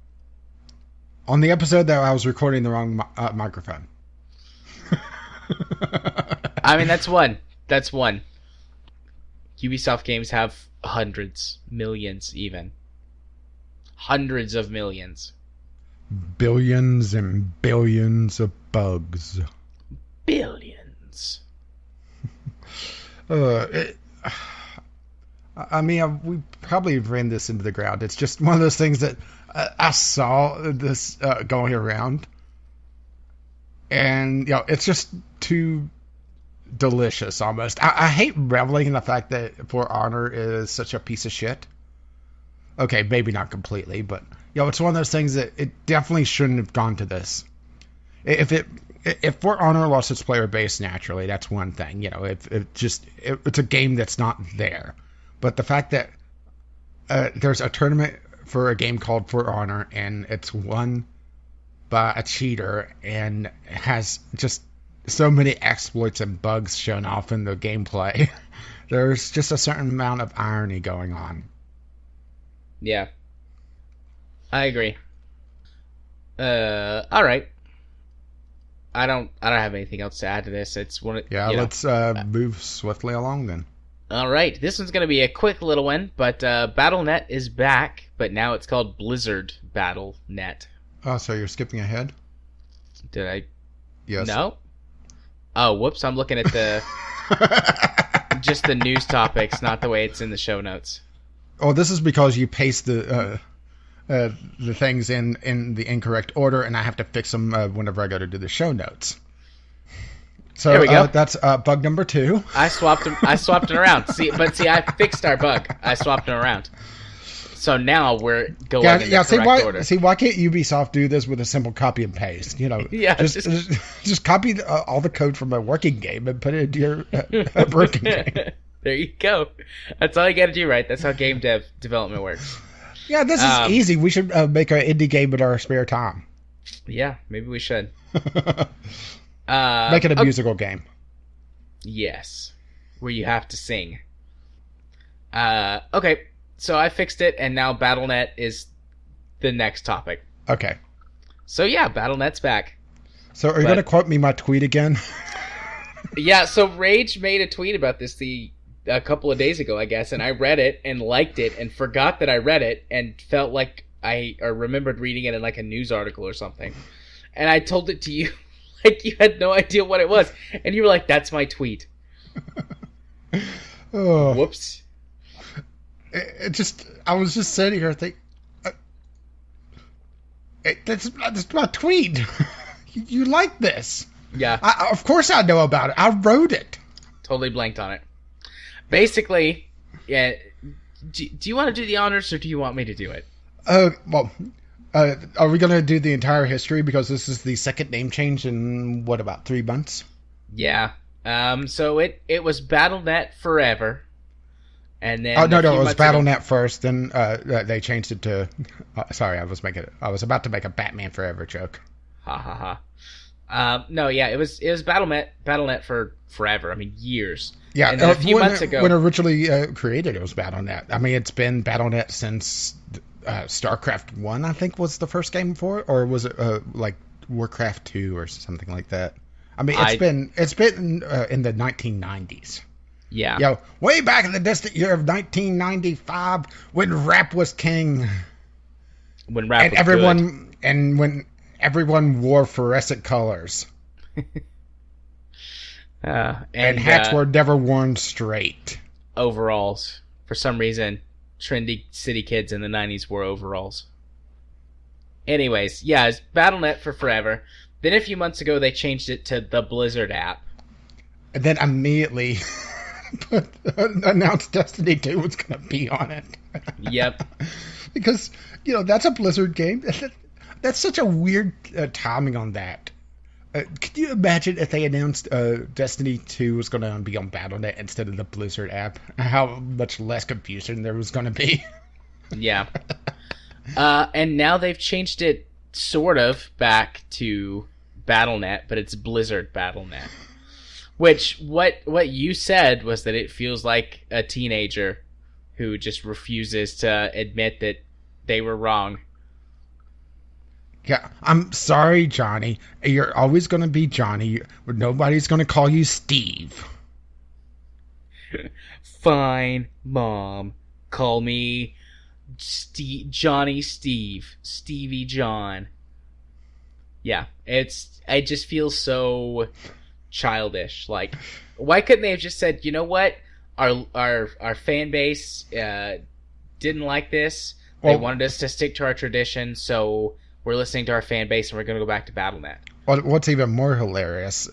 On the episode that I was recording the wrong microphone. I mean, that's one. That's one. Ubisoft games have hundreds, millions even. Hundreds of millions. Billions and billions of bugs. Billions. I mean, we probably ran this into the ground. It's just one of those things that I saw this going around. And, it's just too delicious almost. I hate reveling in the fact that For Honor is such a piece of shit. Okay, maybe not completely, but it's one of those things that it definitely shouldn't have gone to this. If For Honor lost its player base naturally, that's one thing. It's a game that's not there. But the fact that there's a tournament for a game called For Honor and it's won by a cheater and has just so many exploits and bugs shown off in the gameplay, there's just a certain amount of irony going on. Yeah. I agree. All right. I don't have anything else to add to this. It's one. Let's move swiftly along then. All right. This one's gonna be a quick little one, but BattleNet is back, but now it's called Blizzard BattleNet. Oh, so you're skipping ahead? Did I? Yes. No. Oh, whoops! I'm looking at the just the news topics, not the way it's in the show notes. Oh, this is because you paste the things in the incorrect order, and I have to fix them whenever I go to do the show notes. So There we go. That's bug number 2. I swapped it around. See, I fixed our bug. I swapped it around. So now we're going in the correct order. See, why can't Ubisoft do this with a simple copy and paste? You know, Yeah, just copy all the code from a working game and put it into your broken game. There you go. That's all you got to do, right? That's how game development works. Yeah, this is easy. We should make an indie game in our spare time. Yeah, maybe we should. Make it a musical game. Yes, where you have to sing. Okay, so I fixed it, and now BattleNet is the next topic. Okay. So yeah, BattleNet's back. So are you going to quote me my tweet again? Yeah, so Rage made a tweet about this a couple of days ago, I guess, and I read it and liked it and forgot that I read it and felt like I remembered reading it in like a news article or something. And I told it to you like you had no idea what it was. And you were like, that's my tweet. Oh. Whoops. I was just sitting here thinking, that's my tweet. You like this. Yeah. Of course I know about it. I wrote it. Totally blanked on it. Basically, yeah. Do you want to do the honors or do you want me to do it? Well, are we going to do the entire history? Because this is the second name change in, what, about 3 months? Yeah. So it was BattleNet forever. And then it was BattleNet first. Then they changed it to. Sorry, I was about to make a Batman Forever joke. Ha ha ha. No, yeah, it was BattleNet for forever. I mean, years. Yeah, and then a few months ago, when originally created, it was BattleNet. I mean, it's been BattleNet since StarCraft 1, I think, was the first game for it, or was it like Warcraft 2 or something like that? I mean, it's been in the 1990s. Yeah. Way back in the distant year of 1995, when rap was king. When rap was good. And when everyone wore fluorescent colors. And hats were never worn straight. Overalls. For some reason, trendy city kids in the 90s wore overalls. Anyways, yeah, it's BattleNet for forever. Then a few months ago, they changed it to the Blizard app. And then immediately announced Destiny 2 was going to be on it. Yep. Because, that's a Blizzard game. That's such a weird timing on that. Could you imagine if they announced Destiny 2 was going to be on BattleNet instead of the Blizzard app? How much less confusion there was going to be. Yeah. And now they've changed it sort of back to BattleNet, but it's Blizzard BattleNet. Which, what you said was that it feels like a teenager who just refuses to admit that they were wrong. Yeah, I'm sorry, Johnny. You're always going to be Johnny. Nobody's going to call you Steve. Fine, Mom. Call me Johnny Steve. Stevie John. Yeah, it just feels so childish. Like, why couldn't they have just said, you know what? Our fan base didn't like this. They wanted us to stick to our tradition, so we're listening to our fan base and we're going to go back to BattleNet. What's even more hilarious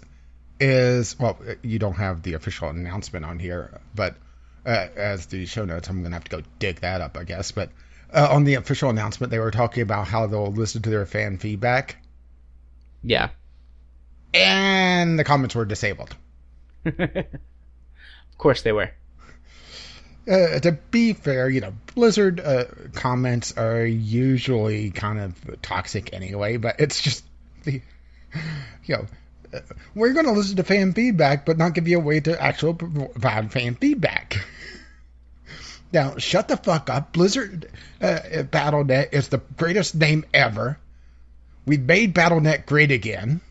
is, you don't have the official announcement on here, but as the show notes, I'm going to have to go dig that up, I guess. But on the official announcement, they were talking about how they'll listen to their fan feedback. Yeah. And the comments were disabled. Of course they were. To be fair, Blizzard comments are usually kind of toxic anyway, but it's just, we're going to listen to fan feedback, but not give you a way to actually provide fan feedback. Now, shut the fuck up. Blizzard BattleNet is the greatest name ever. We made BattleNet great again.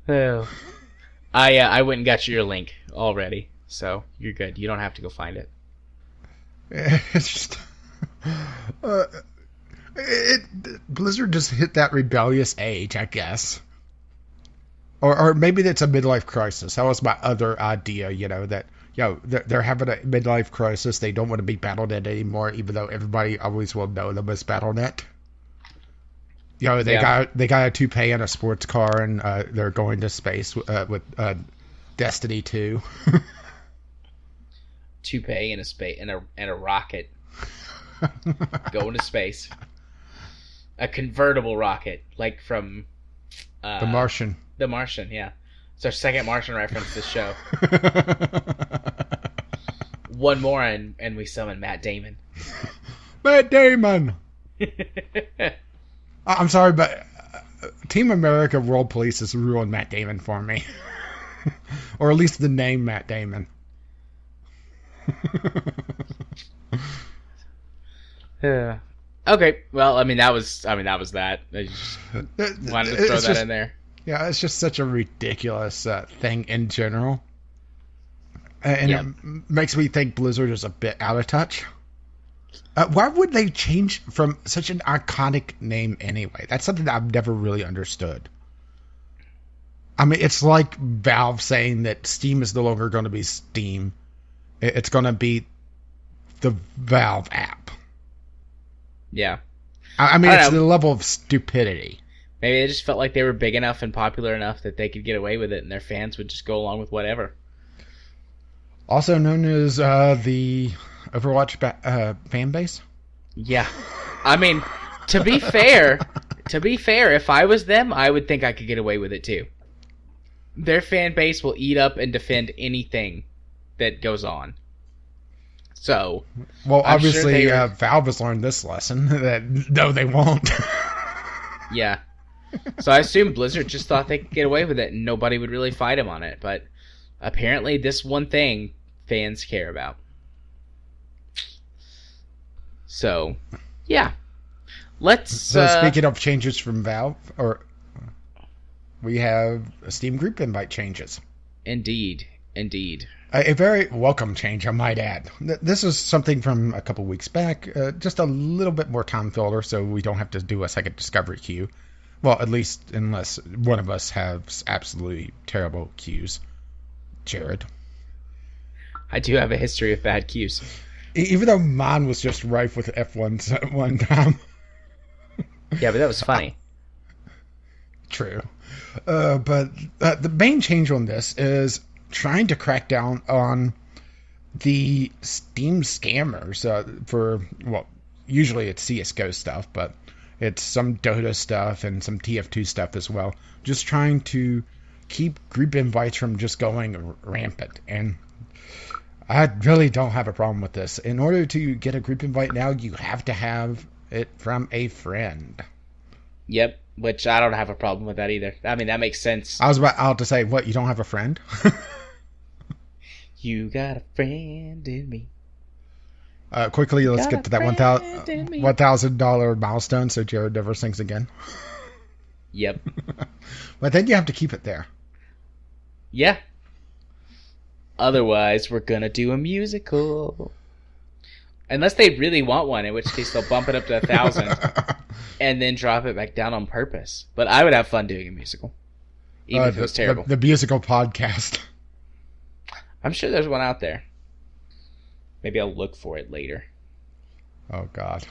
Oh. I went and got you your link already, so you're good. You don't have to go find it. It's just... Blizzard just hit that rebellious age, I guess. Or maybe that's a midlife crisis. That was my other idea, that they're having a midlife crisis. They don't want to be BattleNet anymore, even though everybody always will know them as BattleNet. They got a toupee and a sports car, and they're going to space with Destiny 2. Toupee and a rocket going to space. A convertible rocket, like from The Martian. The Martian, yeah. It's our second Martian reference this show. One more, and we summon Matt Damon. Matt Damon! I'm sorry, but Team America World Police has ruined Matt Damon for me. Or at least the name Matt Damon. Yeah. Okay, well, that was that. I just wanted to throw that in there. Yeah, it's just such a ridiculous thing in general. And it makes me think Blizzard is a bit out of touch. Why would they change from such an iconic name anyway? That's something that I've never really understood. It's like Valve saying that Steam is no longer going to be Steam. It's going to be the Valve app. Yeah. It's the level of stupidity. Maybe they just felt like they were big enough and popular enough that they could get away with it, and their fans would just go along with whatever. Also known as the Overwatch fan base? Yeah. To be fair, if I was them, I would think I could get away with it too. Their fan base will eat up and defend anything that goes on. So, well, obviously, Valve has learned this lesson that no, they won't. Yeah. So I assume Blizzard just thought they could get away with it and nobody would really fight them on it. But apparently, this one thing fans care about. So, yeah. Speaking of changes from Valve, we have Steam group invite changes. Indeed. A very welcome change, I might add. This is something from a couple weeks back, just a little bit more time filler, so we don't have to do a second discovery queue. Well, at least unless one of us has absolutely terrible queues. Jared. I do have a history of bad queues. Even though mine was just rife with F1s at one time. Yeah, but that was funny. True. But the main change on this is trying to crack down on the Steam scammers usually it's CSGO stuff, but it's some Dota stuff and some TF2 stuff as well. Just trying to keep group invites from just going rampant. And I really don't have a problem with this. In order to get a group invite now, you have to have it from a friend. Yep, which I don't have a problem with that either. That makes sense. I was about to say, what, you don't have a friend? You got a friend in me. Quickly, let's get to that $1,000 milestone so Jared never sings again. Yep. But then you have to keep it there. Yeah. Otherwise, we're going to do a musical. Unless they really want one, in which case they'll bump it up to 1,000 and then drop it back down on purpose. But I would have fun doing a musical. Even if it was terrible. The musical podcast. I'm sure there's one out there. Maybe I'll look for it later. Oh, God.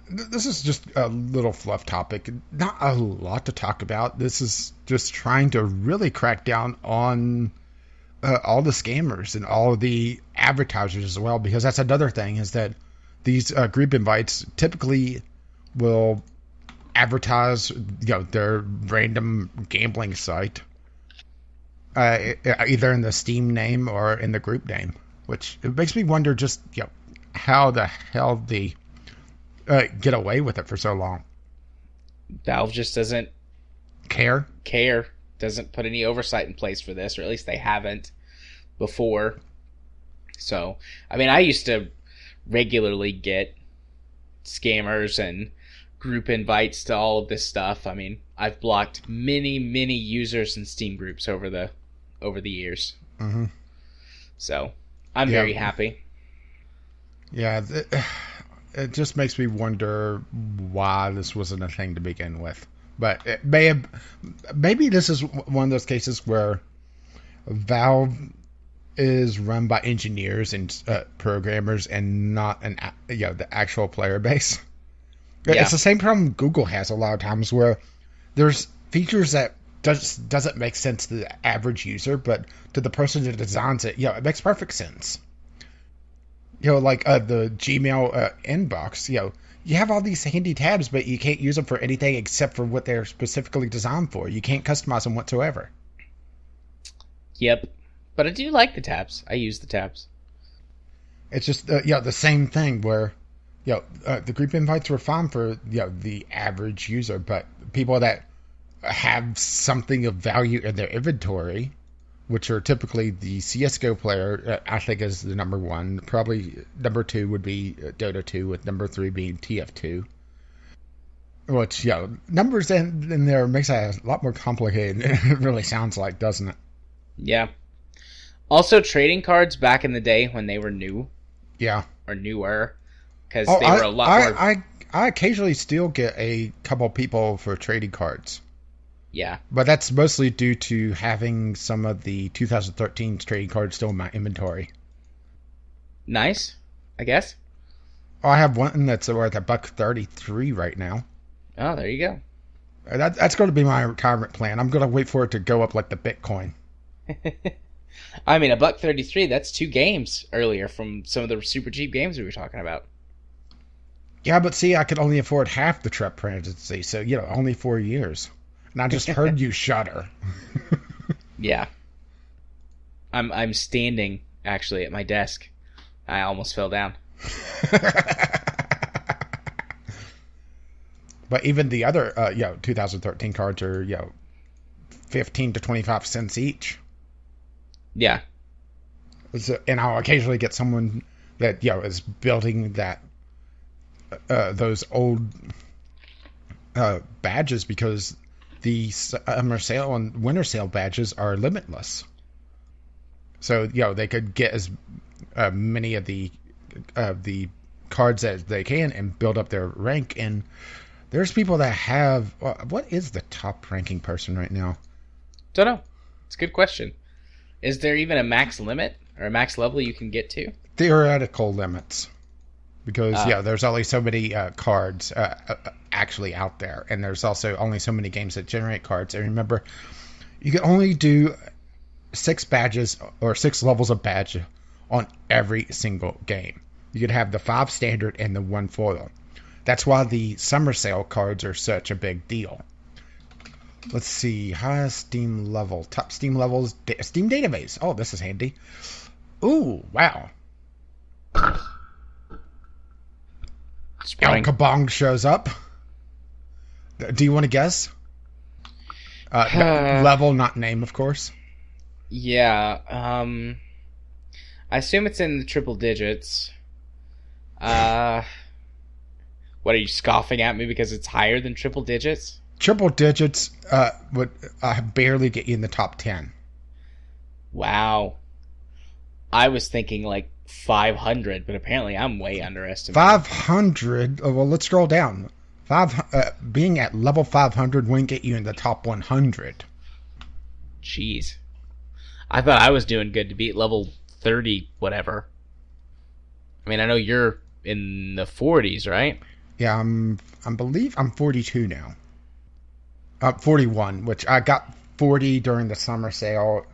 This is just a little fluff topic. Not a lot to talk about. This is just trying to really crack down on all the scammers and all of the advertisers as well, because that's another thing, is that these group invites typically will advertise their random gambling site either in the Steam name or in the group name, which it makes me wonder just how the hell they get away with it for so long. Valve just doesn't care, doesn't put any oversight in place for this, or at least they haven't before. So, I used to regularly get scammers and group invites to all of this stuff. I've blocked many users in Steam groups over the years. Mm-hmm. So, I'm very happy. Yeah, it just makes me wonder why this wasn't a thing to begin with. But it maybe this is one of those cases where Valve is run by engineers and programmers and not the actual player base. Yeah. It's the same problem Google has a lot of times, where there's features that doesn't make sense to the average user, but to the person that designs it, it makes perfect sense. Like the Gmail inbox, you have all these handy tabs, but you can't use them for anything except for what they're specifically designed for. You can't customize them whatsoever. Yep. But I do like the tabs. I use the tabs. It's just, the same thing where, the group invites were fine for, the average user, but people that have something of value in their inventory, which are typically the CSGO player, I think is the number one. Probably number two would be Dota 2, with number 3 being TF2. Which, numbers in there makes it a lot more complicated than it really sounds like, doesn't it? Yeah. Also, trading cards back in the day when they were new. Yeah. Or newer. Because they were a lot more... I occasionally still get a couple people for trading cards. Yeah. But that's mostly due to having some of the 2013 trading cards still in my inventory. Nice, I guess. Oh, I have one that's worth $1.33 right now. Oh, there you go. That's going to be my retirement plan. I'm going to wait for it to go up like the Bitcoin. I mean, $1.33, that's 2 games earlier from some of the super cheap games we were talking about. Yeah, but see, I could only afford half the trip presidency, so, only 4 years. And I just heard you shudder. Yeah. I'm standing, actually, at my desk. I almost fell down. But even the other, 2013 cards are, 15 to 25 cents each. Yeah. And I'll occasionally get someone that, is building that, those old badges, because the summer sale and winter sale badges are limitless. So, they could get as many of the cards as they can and build up their rank. And there's people that have... what is the top ranking person right now? Don't know. It's a good question. Is there even a max limit or a max level you can get to? Theoretical limits. Because, there's only so many cards actually out there. And there's also only so many games that generate cards. And remember, you can only do 6 badges or 6 levels of badge on every single game. You could have the 5 standard and the 1 foil. That's why the summer sale cards are such a big deal. Let's see. Highest Steam level. Top Steam levels. Steam database. Oh, this is handy. Ooh, wow. El Kabong shows up. Do you want to guess? Level, not name, of course. Yeah. I assume it's in the triple digits. What, are you scoffing at me because it's higher than triple digits? Triple digits would barely get you in the top 10. Wow. I was thinking like 500, but apparently I'm way underestimating. 500? Well, let's scroll down. Being at level 500 wouldn't get you in the top 100. Jeez. I thought I was doing good to beat level 30, whatever. I mean, I know you're in the 40s, right? Yeah, I believe I'm 42 now. 41, which I got 40 during the summer sale,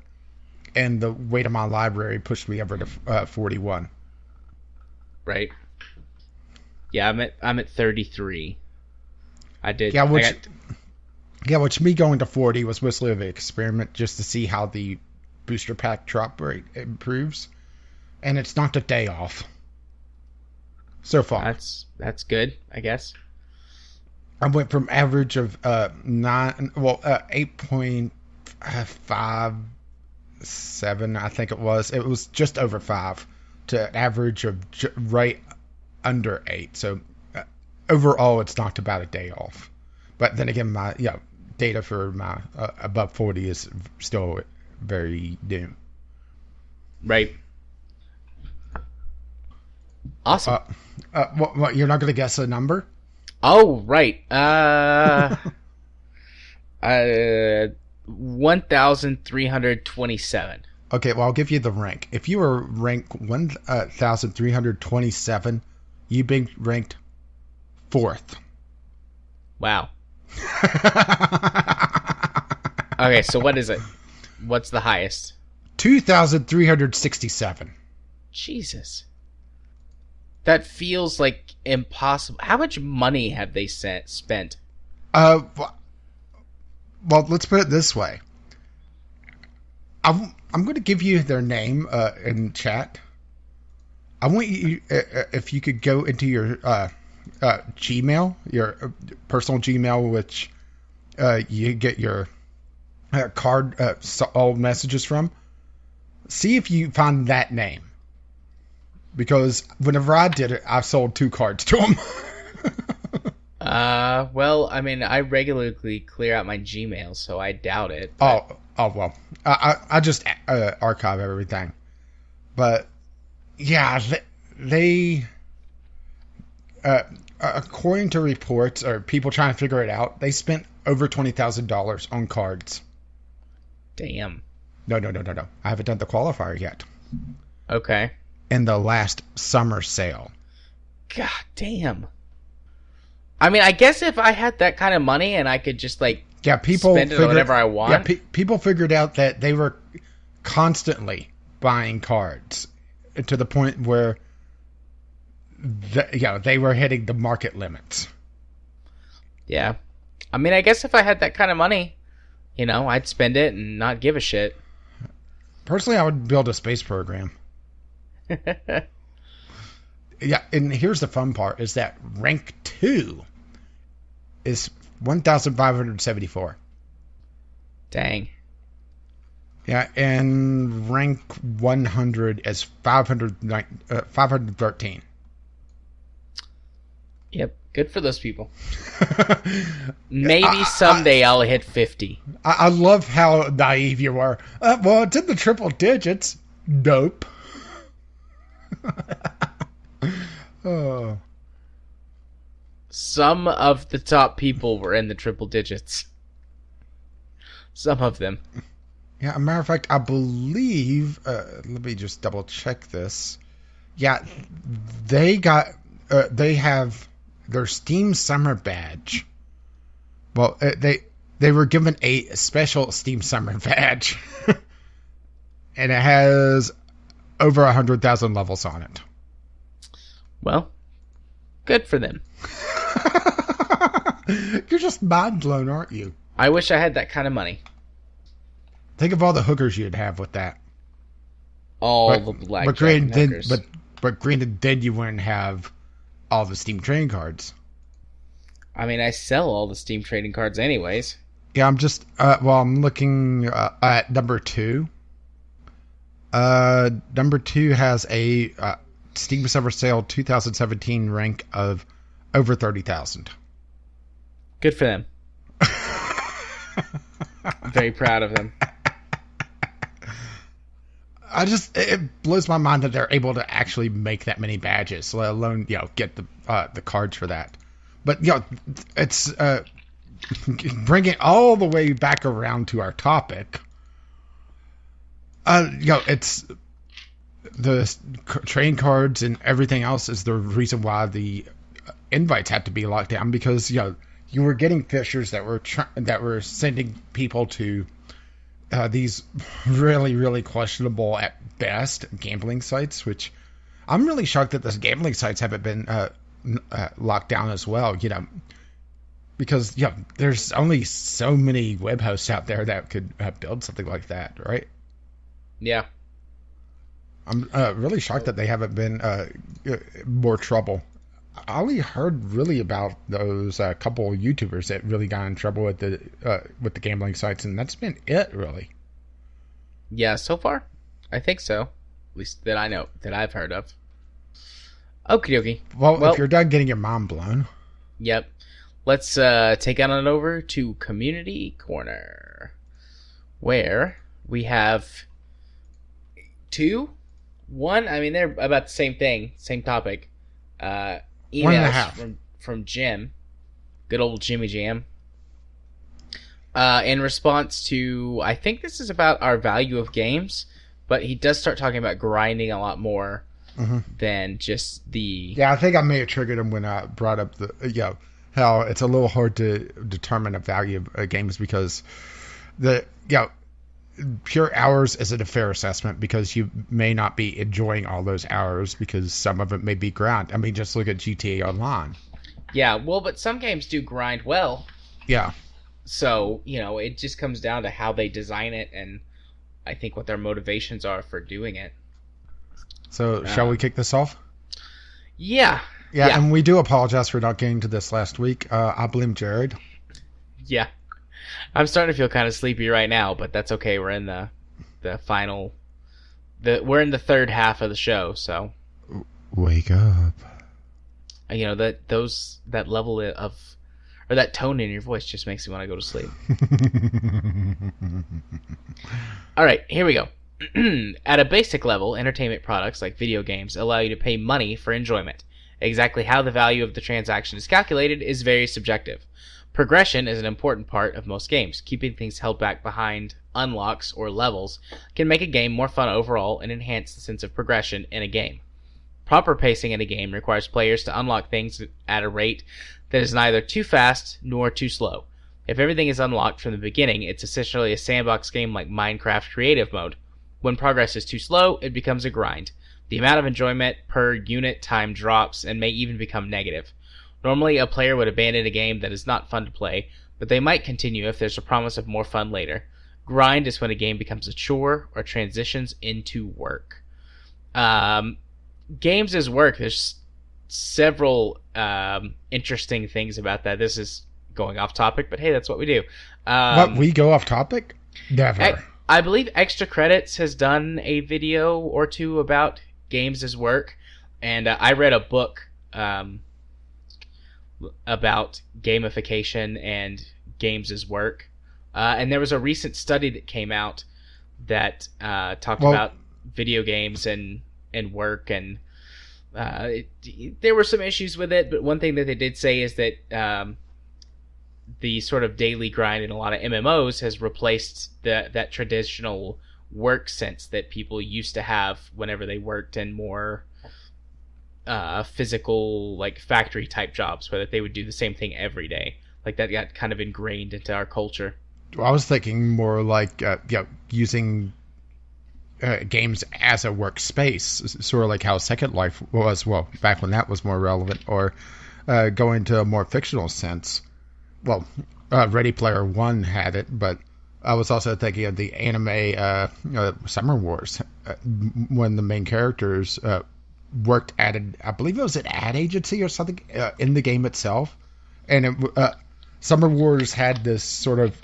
and the weight of my library pushed me over to 41. Right. Yeah, I'm at 33. I did. Yeah, which me going to 40 was mostly of an experiment just to see how the booster pack drop rate improves, and it's knocked a day off so far. That's good, I guess. I went from average of 8.57, I think it was. It was just over 5 to an average of right under 8. So overall, it's knocked about a day off. But then again, my data for my above 40 is still very dim. Right. Awesome. What, you're not going to guess a number? Oh, right. 1,327. Okay, well, I'll give you the rank. If you were ranked 1,327, you've been ranked 4th Wow. Okay, so what is it? What's the highest? 2,367. Jesus. That feels like impossible. How much money have they spent? Well, let's put it this way. I'm going to give you their name in chat. I want you, if you could go into your Gmail, your personal Gmail, which you get your card, all messages from. See if you find that name. Because whenever I did it, I sold 2 cards to them. Well, I mean, I regularly clear out my Gmail, so I doubt it. But... Oh, well. I just archive everything. But, yeah, they according to reports, or people trying to figure it out, they spent over $20,000 on cards. Damn. No. I haven't done the qualifier yet. Okay. In the last summer sale. God damn. I mean, I guess if I had that kind of money and I could just, like, people spend it on whatever I want. Yeah, people figured out that they were constantly buying cards to the point where they were hitting the market limits. Yeah. I mean, I guess if I had that kind of money, I'd spend it and not give a shit. Personally, I would build a space program. Yeah, and here's the fun part, is that rank 2 is 1,574. Dang. Yeah, and rank 100 is 513. Yep, good for those people. Maybe someday I'll hit 50. I love how naive you are. Well, it's in the triple digits. Dope. Oh. Some of the top people were in the triple digits. Some of them. Yeah, as a matter of fact, I believe, let me just double check this. Yeah, they have their Steam Summer badge. Well, they were given a special Steam Summer badge. And it has over 100,000 levels on it. Well, good for them. You're just mind blown, aren't you? I wish I had that kind of money. Think of all the hookers you'd have with that. The blackjack hookers. But granted, then you wouldn't have all the Steam trading cards. I mean, I sell all the Steam trading cards anyways. Yeah, I'm just... I'm looking at number 2. Number 2 has a Steam Summer Sale 2017 rank of over 30,000. Good for them. I'm very proud of them. It blows my mind that they're able to actually make that many badges, let alone, get the cards for that. But, it's, bringing all the way back around to our topic. It's the train cards and everything else is the reason why the invites had to be locked down, because, you were getting fishers that were sending people to these really, really questionable at best gambling sites, which I'm really shocked that those gambling sites haven't been locked down as well, because there's only so many web hosts out there that could build something like that, right? Yeah. I'm really shocked that they haven't been more trouble. I only heard really about those couple of YouTubers that really got in trouble with the gambling sites, and that's been it, really. Yeah, so far, I think so. At least that I know, that I've heard of. Okie dokie. Well, if you're done getting your mind blown. Yep. Let's take on over to Community Corner, where we have 2, 1. I mean, they're about the same thing, same topic. Emails from Jim, good old Jimmy Jam. In response to, I think this is about our value of games, but he does start talking about grinding a lot more than just the... Yeah, I think I may have triggered him when I brought up how it's a little hard to determine a value of games because pure hours isn't a fair assessment because you may not be enjoying all those hours because some of it may be grind. I mean, just look at GTA Online. Yeah, well, but some games do grind well. Yeah. So, it just comes down to how they design it and I think what their motivations are for doing it. So, shall we kick this off? Yeah. Yeah, and we do apologize for not getting to this last week. I blame Jared. Yeah. I'm starting to feel kind of sleepy right now, but that's okay. We're in the final... we're in the third half of the show, so... Wake up. That level of... Or that tone in your voice just makes me want to go to sleep. All right, here we go. At a basic level, entertainment products like video games allow you to pay money for enjoyment. Exactly how the value of the transaction is calculated is very subjective. Progression is an important part of most games. Keeping things held back behind unlocks or levels can make a game more fun overall and enhance the sense of progression in a game. Proper pacing in a game requires players to unlock things at a rate that is neither too fast nor too slow. If everything is unlocked from the beginning, it's essentially a sandbox game like Minecraft Creative Mode. When progress is too slow, it becomes a grind. The amount of enjoyment per unit time drops and may even become negative. Normally, a player would abandon a game that is not fun to play, but they might continue if there's a promise of more fun later. Grind is when a game becomes a chore or transitions into work. Games as work, there's several interesting things about that. This is going off topic, but hey, that's what we do. What, we go off topic? Never. I believe Extra Credits has done a video or two about games as work, and I read a book about gamification and games as work, and there was a recent study that came out that talked about video games and work, and there were some issues with it, but one thing that they did say is that the sort of daily grind in a lot of MMOs has replaced that traditional work sense that people used to have whenever they worked in more physical, like factory type jobs, where they would do the same thing every day. Like that got kind of ingrained into our culture. I was thinking more like using games as a workspace, sort of like how Second Life was. Well, back when that was more relevant, or going to a more fictional sense. Well, Ready Player One had it, but I was also thinking of the anime Summer Wars, when the main characters worked at I believe it was an ad agency or something in the game itself, and Summer Wars had this sort of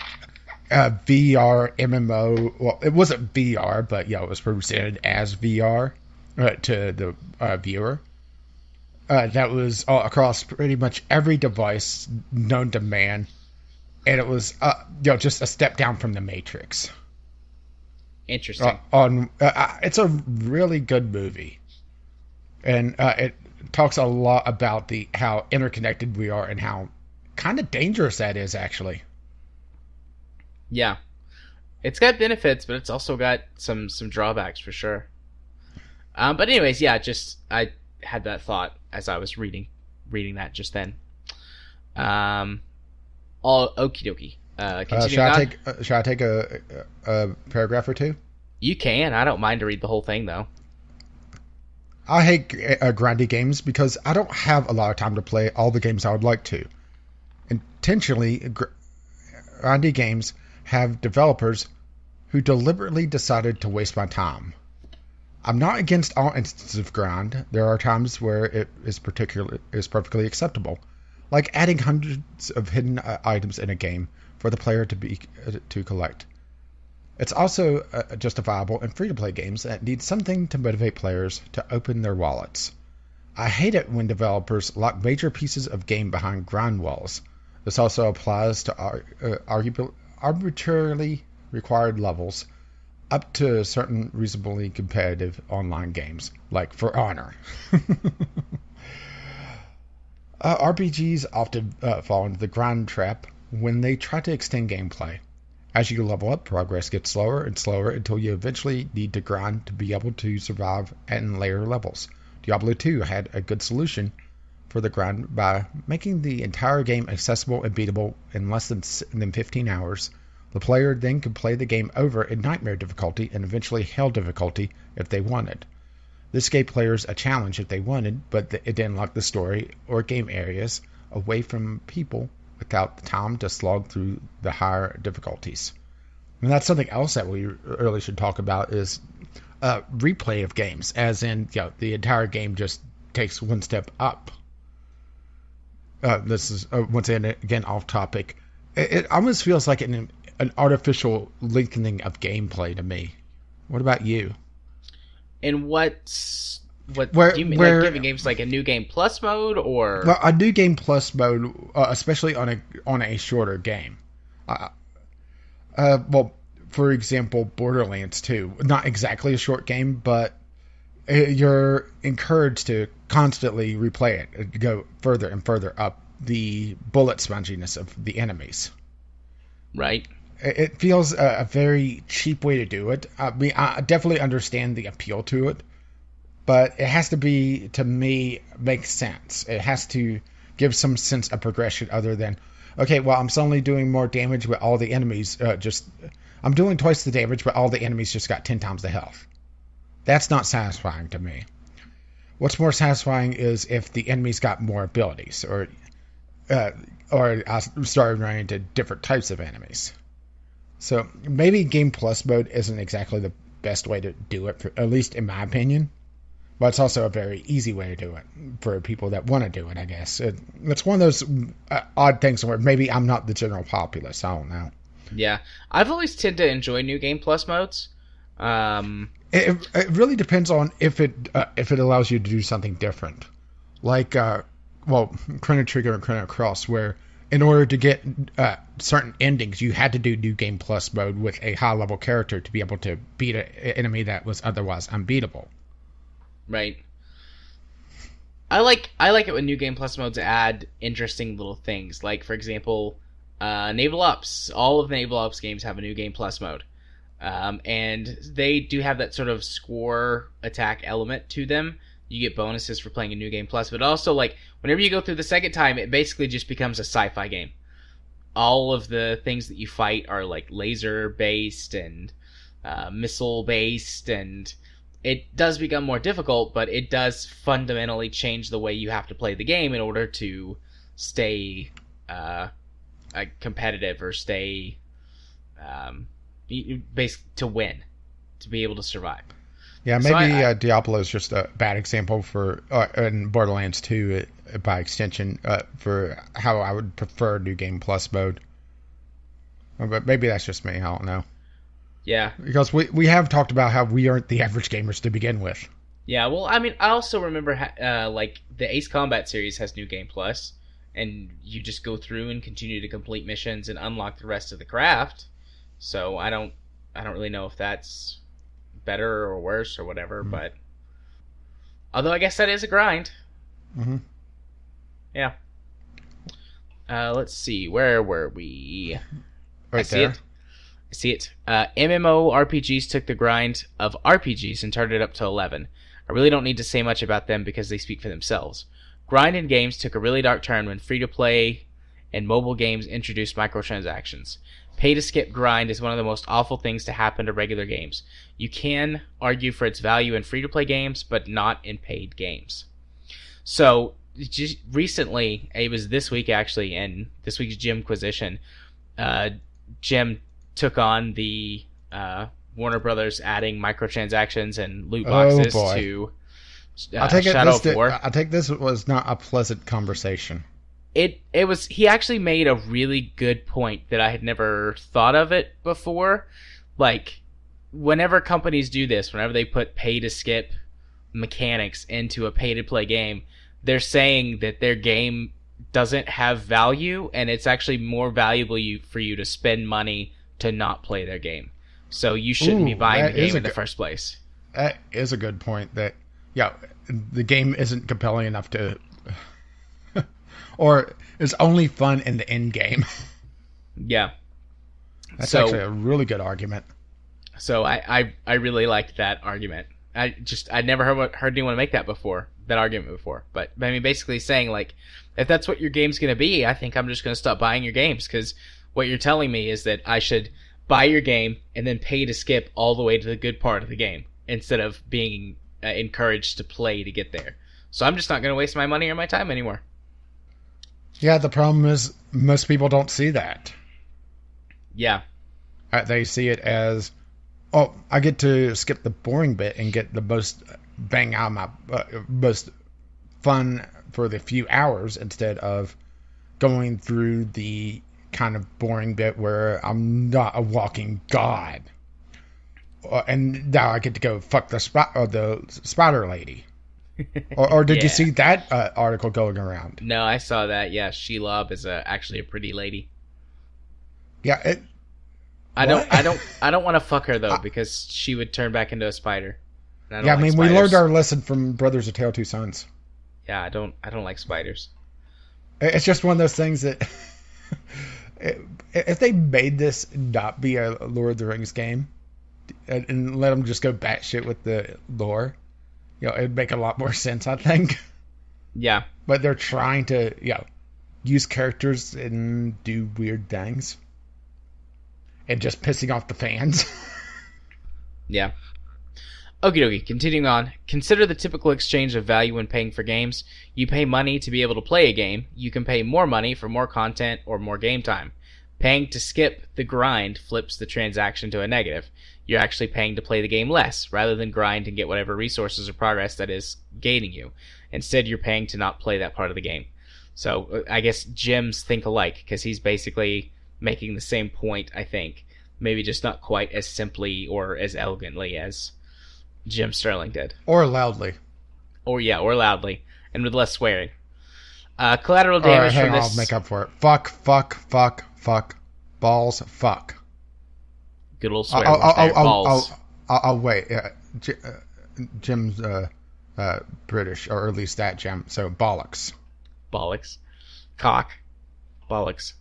VR MMO. Well, it wasn't VR, but it was presented as VR to the viewer. That was all across pretty much every device known to man, and it was just a step down from the Matrix. Interesting. It's a really good movie, and it talks a lot about how interconnected we are and how kind of dangerous that is, actually. Yeah, it's got benefits, but it's also got some drawbacks for sure. But anyways, yeah, I had that thought as I was reading that just then. All okie dokie. Should I take a paragraph or two? You can. I don't mind to read the whole thing though. I hate grindy games because I don't have a lot of time to play all the games I would like to. Intentionally, grindy games have developers who deliberately decided to waste my time. I'm not against all instances of grind. There are times where it is perfectly acceptable, like adding hundreds of hidden items in a game for the player to collect. It's also justifiable in free-to-play games that need something to motivate players to open their wallets. I hate it when developers lock major pieces of game behind grind walls. This also applies to arbitrarily required levels up to certain reasonably competitive online games, like For Honor. RPGs often fall into the grind trap when they try to extend gameplay. As you level up, progress gets slower and slower until you eventually need to grind to be able to survive in later levels. Diablo 2 had a good solution, for the grind by making the entire game accessible and beatable in less than 15 hours. The player then could play the game over in Nightmare difficulty and eventually Hell difficulty if they wanted. This gave players a challenge if they wanted, but it didn't lock the story or game areas away from people without the time to slog through the higher difficulties. And that's something else that we really should talk about is replay of games, as in, the entire game just takes one step up. This is once again off topic. It almost feels like an artificial lengthening of gameplay to me. What about you? And what do you mean? Like giving games like a new game plus mode, or a new game plus mode, especially on a shorter game. Well, for example, Borderlands 2, not exactly a short game, but you're encouraged to constantly replay it, go further and further up the bullet sponginess of the enemies. Right. It feels a very cheap way to do it. I mean, I definitely understand the appeal to it, but it has to be, to me, make sense. It has to give some sense of progression other than, okay, well, I'm suddenly doing more damage with all the enemies. I'm doing twice the damage, but all the enemies just got 10 times the health. That's not satisfying to me. What's more satisfying is if the enemies got more abilities, or I started running into different types of enemies. So maybe Game Plus mode isn't exactly the best way to do it, at least in my opinion. But it's also a very easy way to do it for people that want to do it, I guess. It's one of those odd things where maybe I'm not the general populace. I don't know. Yeah. I've always tended to enjoy New Game Plus modes. It really depends on if it allows you to do something different. Like, Chrono Trigger and Chrono Cross, where in order to get certain endings, you had to do New Game Plus mode with a high-level character to be able to beat an enemy that was otherwise unbeatable. Right. I like it when New Game Plus modes add interesting little things. Like, for example, Naval Ops. All of the Naval Ops games have a New Game Plus mode. And they do have that sort of score attack element to them. You get bonuses for playing a New Game Plus, but also, like, whenever you go through the second time, it basically just becomes a sci-fi game. All of the things that you fight are, like, laser-based and missile-based, and it does become more difficult, but it does fundamentally change the way you have to play the game in order to stay competitive or stay basically to win, to be able to survive. Yeah, maybe Diablo is just a bad example for, and Borderlands 2 by extension, for how I would prefer New Game Plus mode. But maybe that's just me, I don't know. Yeah. Because we have talked about how we aren't the average gamers to begin with. Yeah, well, I mean, I also remember, like, the Ace Combat series has New Game Plus, and you just go through and continue to complete missions and unlock the rest of the craft. So I don't really know if that's better or worse or whatever, but although I guess that is a grind. Mm-hmm. Yeah. Let's see, where were we? Right there. I see it. MMORPGs took the grind of RPGs and turned it up to 11. I really don't need to say much about them because they speak for themselves. Grind in games took a really dark turn when free-to-play and mobile games introduced microtransactions. Pay-to-skip grind is one of the most awful things to happen to regular games. You can argue for its value in free-to-play games, but not in paid games. So, just recently, it was this week actually, in this week's Jimquisition, Jim took on the Warner Brothers adding microtransactions and loot boxes to Shadow of War. I think this was not a pleasant conversation. It was. He actually made a really good point that I had never thought of it before. Like, whenever companies do this, whenever they put pay-to-skip mechanics into a pay-to-play game, they're saying that their game doesn't have value, and it's actually more valuable for you to spend money to not play their game. So you shouldn't be buying the game in the first place. That is a good point. That, the game isn't compelling enough to... or it's only fun in the end game. Yeah. That's actually a really good argument. So I really liked that argument. I'd never heard anyone make that argument before. But I mean, basically saying like, if that's what your game's gonna be, I think I'm just gonna stop buying your games, because what you're telling me is that I should buy your game and then pay to skip all the way to the good part of the game instead of being encouraged to play to get there. So I'm just not gonna waste my money or my time anymore. Yeah, the problem is most people don't see that. Yeah. They see it as, oh, I get to skip the boring bit and get the most bang out of my most fun for the few hours, instead of going through the kind of boring bit where I'm not a walking god. And now I get to go fuck the spider lady. Or did you see that article going around? No, I saw that. Yeah, Shelob is actually a pretty lady. Yeah, I don't want to fuck her though, because she would turn back into a spider. Yeah, I mean, we learned our lesson from Brothers of Tale Two Sons. Yeah, I don't like spiders. It's just one of those things that if they made this not be a Lord of the Rings game and let them just go batshit with the lore, it'd make a lot more sense, I think. Yeah. But they're trying to, use characters and do weird things. And just pissing off the fans. Yeah. Okie dokie, continuing on. Consider the typical exchange of value when paying for games. You pay money to be able to play a game. You can pay more money for more content or more game time. Paying to skip the grind flips the transaction to a negative. You're actually paying to play the game less, rather than grind and get whatever resources or progress that is gaining you. Instead, you're paying to not play that part of the game. So, I guess gems think alike, because he's basically making the same point, I think. Maybe just not quite as simply or as elegantly as Jim Sterling did. Or loudly. Or loudly. And with less swearing. Collateral damage from this... I'll make up for it. Fuck. Balls, fuck. Good old swear words there. Balls. I'll wait. Jim's British, or at least that Jim. So, bollocks. Bollocks. Cock. Bollocks.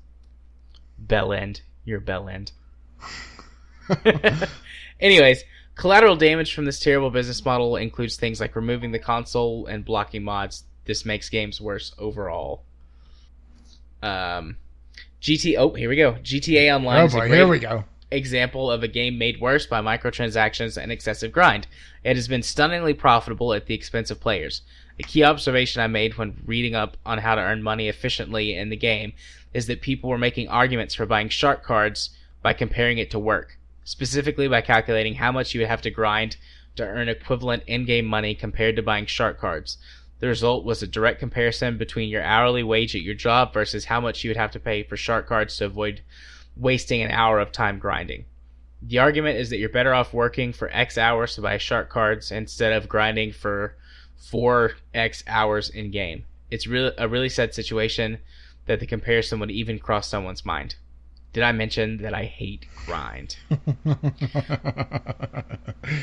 Bell end. You're bell end. Anyways, collateral damage from this terrible business model includes things like removing the console and blocking mods. This makes games worse overall. Here we go. GTA Online is a great example of a game made worse by microtransactions and excessive grind. It has been stunningly profitable at the expense of players. A key observation I made when reading up on how to earn money efficiently in the game is that people were making arguments for buying shark cards by comparing it to work, specifically by calculating how much you would have to grind to earn equivalent in-game money compared to buying shark cards. The result was a direct comparison between your hourly wage at your job versus how much you would have to pay for shark cards to avoid wasting an hour of time grinding. The argument is that you're better off working for X hours to buy shark cards instead of grinding for 4X hours in-game. It's a really sad situation that the comparison would even cross someone's mind. Did I mention that I hate grind?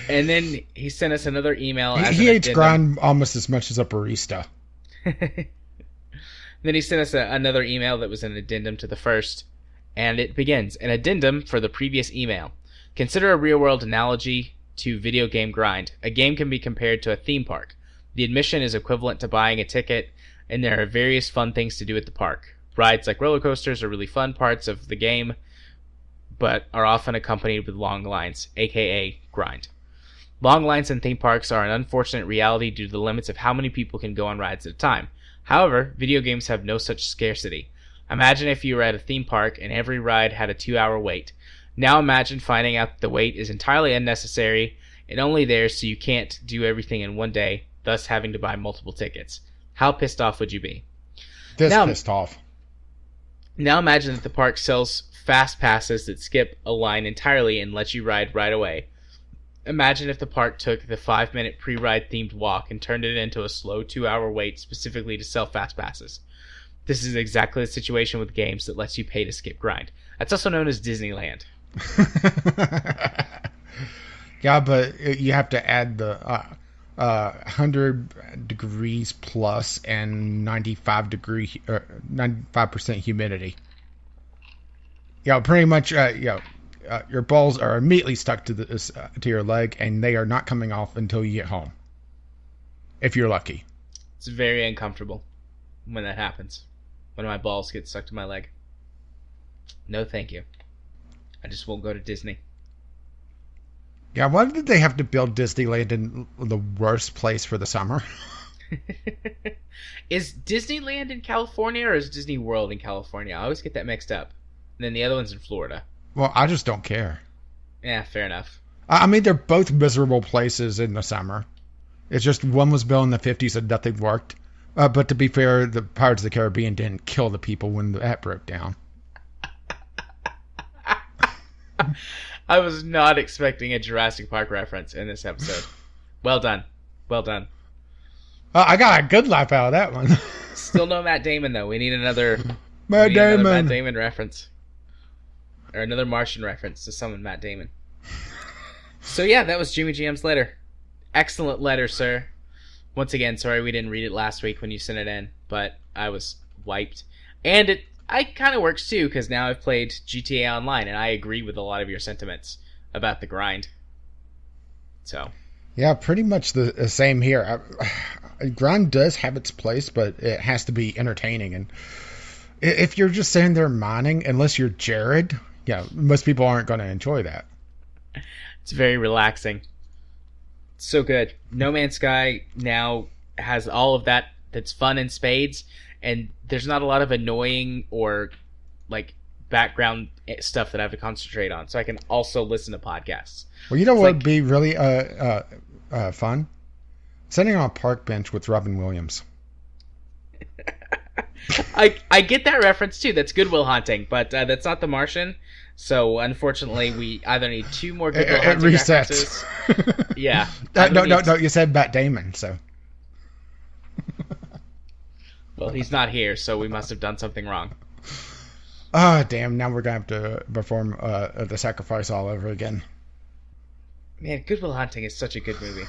And then he sent us another email. He hates grind almost as much as a barista. Then he sent us another email that was an addendum to the first. And it begins, an addendum for the previous email. Consider a real-world analogy to video game grind. A game can be compared to a theme park. The admission is equivalent to buying a ticket, and there are various fun things to do at the park. Rides like roller coasters are really fun parts of the game, but are often accompanied with long lines, aka grind. Long lines in theme parks are an unfortunate reality due to the limits of how many people can go on rides at a time. However, video games have no such scarcity. Imagine if you were at a theme park and every ride had a 2-hour wait. Now imagine finding out that the wait is entirely unnecessary and only there so you can't do everything in one day, thus having to buy multiple tickets. How pissed off would you be? Pissed off. Now imagine that the park sells fast passes that skip a line entirely and let you ride right away. Imagine if the park took the 5-minute pre-ride themed walk and turned it into a slow 2-hour wait specifically to sell fast passes. This is exactly the situation with games that lets you pay to skip grind. That's also known as Disneyland. Yeah, but you have to add the 100 degrees plus and 95% humidity. Pretty much. your balls are immediately stuck to your leg, and they are not coming off until you get home. If you're lucky. It's very uncomfortable when that happens. When my balls get stuck to my leg. No, thank you. I just won't go to Disney. Yeah, why did they have to build Disneyland in the worst place for the summer? Is Disneyland in California or is Disney World in California? I always get that mixed up. And then the other one's in Florida. Well, I just don't care. Yeah, fair enough. I mean, they're both miserable places in the summer. It's just one was built in the 50s and nothing worked. But to be fair, the Pirates of the Caribbean didn't kill the people when that broke down. I was not expecting a Jurassic Park reference in this episode. Well done. Well done. I got a good laugh out of that one. Still no Matt Damon, though. We need another Matt Damon reference. Or another Martian reference to summon Matt Damon. So yeah, that was Jimmy GM's letter. Excellent letter, sir. Once again, sorry we didn't read it last week when you sent it in, but I was wiped. And it kind of works too, because now I've played GTA Online, and I agree with a lot of your sentiments about the grind. So. Yeah, pretty much the same here. Grind does have its place, but it has to be entertaining. And if you're just sitting there mining, unless you're Jared, yeah, most people aren't going to enjoy that. It's very relaxing. So good. No Man's Sky now has all of that that's fun in spades, and there's not a lot of annoying or like background stuff that I have to concentrate on, so I can also listen to podcasts. Well, you know what would be really fun? Sitting on a park bench with Robin Williams. I get that reference too. That's Good Will Hunting, but that's not The Martian. So unfortunately, we either need two more Good Will Hunting references. Yeah. No. You said Matt Damon, so. Well, he's not here, so we must have done something wrong. Oh, damn. Now we're going to have to perform the sacrifice all over again. Man, Good Will Hunting is such a good movie.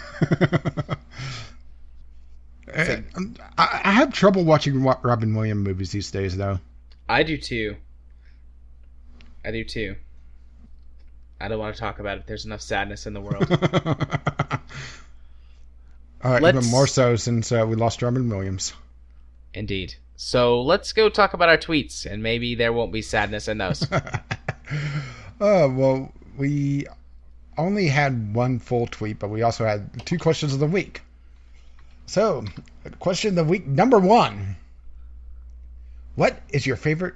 I have trouble watching Robin Williams movies these days, though. I do too. I don't want to talk about it. There's enough sadness in the world. Even more so since we lost Robin Williams. Indeed. So let's go talk about our tweets, and maybe there won't be sadness in those. Well, we only had one full tweet, but we also had 2 questions of the week. So, question of the week number 1. What is your favorite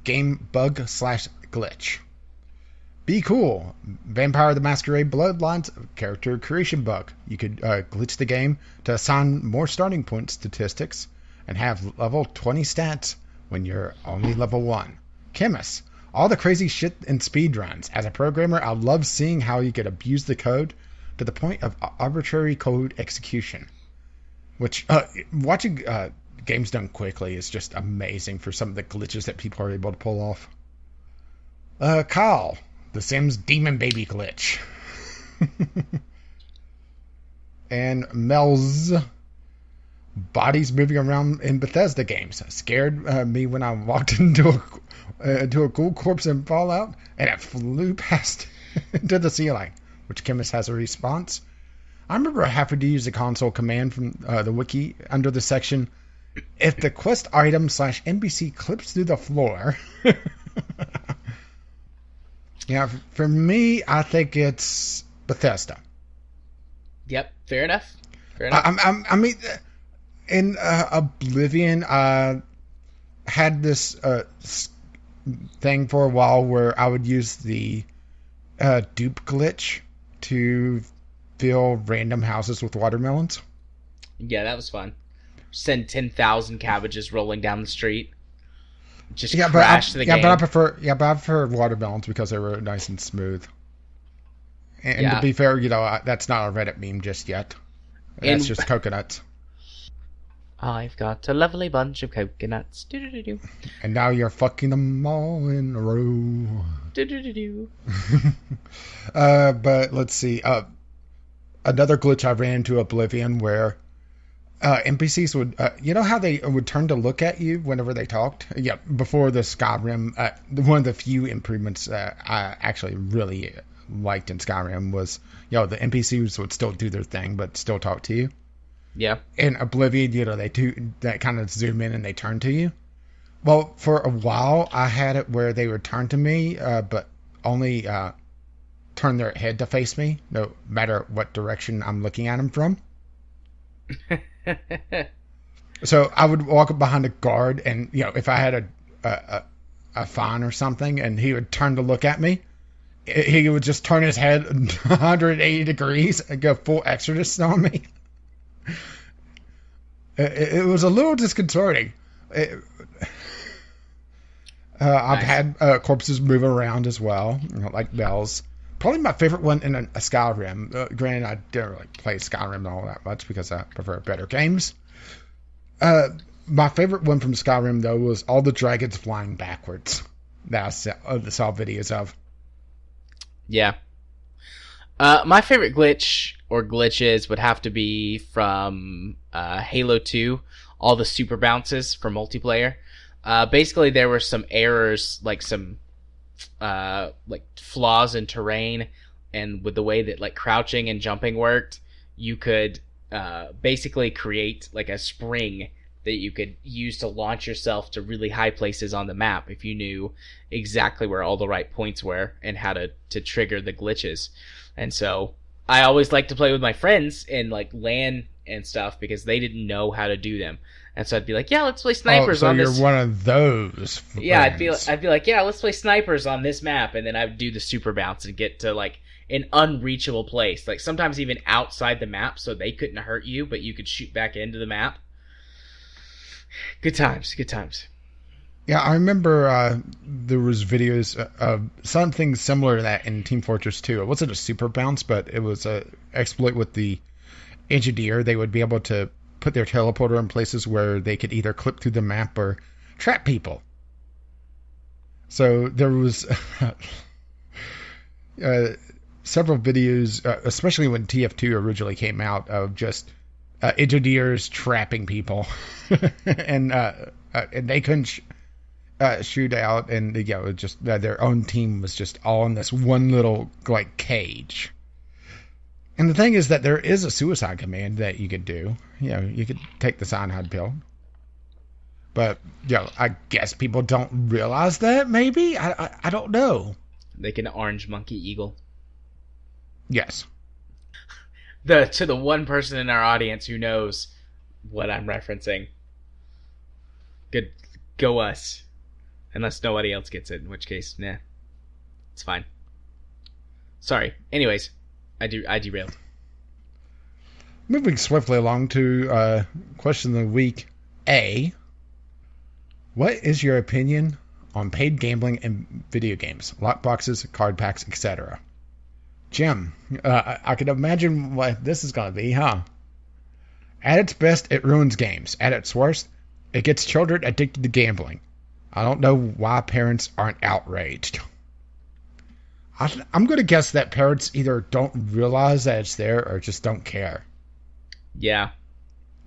game bug / glitch? Be cool. Vampire the Masquerade Bloodlines character creation bug. You could glitch the game to assign more starting point statistics and have level 20 stats when you're only level 1. Chemist. All the crazy shit in speedruns. As a programmer, I love seeing how you could abuse the code to the point of arbitrary code execution. Which, watching games done quickly is just amazing for some of the glitches that people are able to pull off. Kyle, the Sims Demon Baby glitch. And Mel's bodies moving around in Bethesda games scared me when I walked into a cool corpse in Fallout, and it flew past into the ceiling, which Chemist has a response. I remember having to use the console command from the wiki under the section, if the quest item / NPC clips through the floor. Yeah, for me, I think it's Bethesda. Yep, fair enough. I mean, in Oblivion, I had this thing for a while where I would use the dupe glitch to fill random houses with watermelons. Yeah, that was fun. Send 10,000 cabbages rolling down the street. Just crash the game. But I prefer watermelons because they were nice and smooth. And to be fair, that's not a Reddit meme just yet. That's just coconuts. I've got a lovely bunch of coconuts. Do-do-do-do. And now you're fucking them all in a row. Do-do-do-do. But let's see. Another glitch I ran into Oblivion where NPCs would, you know how they would turn to look at you whenever they talked? Yeah, before the Skyrim, one of the few improvements I actually really liked in Skyrim was, the NPCs would still do their thing, but still talk to you. Yeah. In Oblivion, they kind of zoom in and they turn to you. Well, for a while, I had it where they would turn to me, but only turn their head to face me, no matter what direction I'm looking at them from. So I would walk up behind a guard, and if I had a fine or something, and he would turn to look at me, he would just turn his head 180 degrees and go full exorcist on me. It was a little disconcerting. I've had corpses move around as well, like bells. Probably my favorite one in a Skyrim. Granted, I didn't really play Skyrim all that much because I prefer better games. My favorite one from Skyrim, though, was all the dragons flying backwards that I saw videos of. Yeah. My favorite glitch or glitches would have to be from Halo 2, all the super bounces for multiplayer. Basically, there were some errors, like some flaws in terrain, and with the way that crouching and jumping worked, you could basically create a spring that you could use to launch yourself to really high places on the map if you knew exactly where all the right points were and how to trigger the glitches. And so I always liked to play with my friends in LAN and stuff because they didn't know how to do them. And so I'd be like, yeah, let's play snipers on this. So you're one of those friends. Yeah, I'd be like, yeah, let's play snipers on this map, and then I'd do the super bounce and get to an unreachable place, sometimes even outside the map, so they couldn't hurt you, but you could shoot back into the map. Good times, good times. Yeah, I remember there was videos of something similar to that in Team Fortress 2. It wasn't a super bounce, but it was a exploit with the engineer. They would be able to put their teleporter in places where they could either clip through the map or trap people. So there was several videos, especially when TF2 originally came out, of just engineers trapping people, and they couldn't shoot out, and it just their own team was just all in this one little cage. And the thing is that there is a suicide command that you could do. You could take the cyanide pill. But, I guess people don't realize that, maybe? I don't know. They can orange monkey eagle. Yes. To the one person in our audience who knows what I'm referencing. Good. Go us. Unless nobody else gets it, in which case, nah. It's fine. Sorry. Anyways. I derailed. Moving swiftly along to question of the week. A. What is your opinion on paid gambling in video games? Lockboxes, card packs, etc. Jim, I can imagine what this is going to be, huh? At its best, it ruins games. At its worst, it gets children addicted to gambling. I don't know why parents aren't outraged. I'm going to guess that parents either don't realize that it's there or just don't care. Yeah.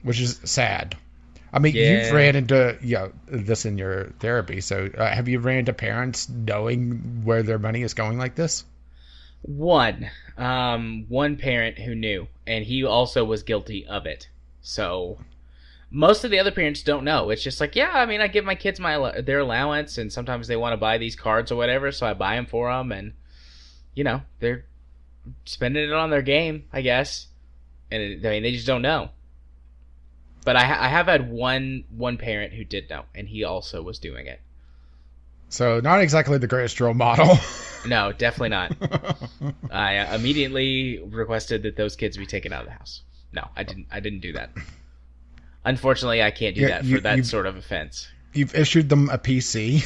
Which is sad. I mean, you've ran into this in your therapy, so have you ran into parents knowing where their money is going like this? One parent who knew, and he also was guilty of it. So most of the other parents don't know. It's just I give my kids their allowance, and sometimes they want to buy these cards or whatever, so I buy them for them, and they're spending it on their game, I guess. And they just don't know. But I have had one parent who did know, and he also was doing it. So not exactly the greatest role model. No, definitely not. I immediately requested that those kids be taken out of the house. No, I didn't do that. Unfortunately, I can't do that for that sort of offense. You've issued them a PC.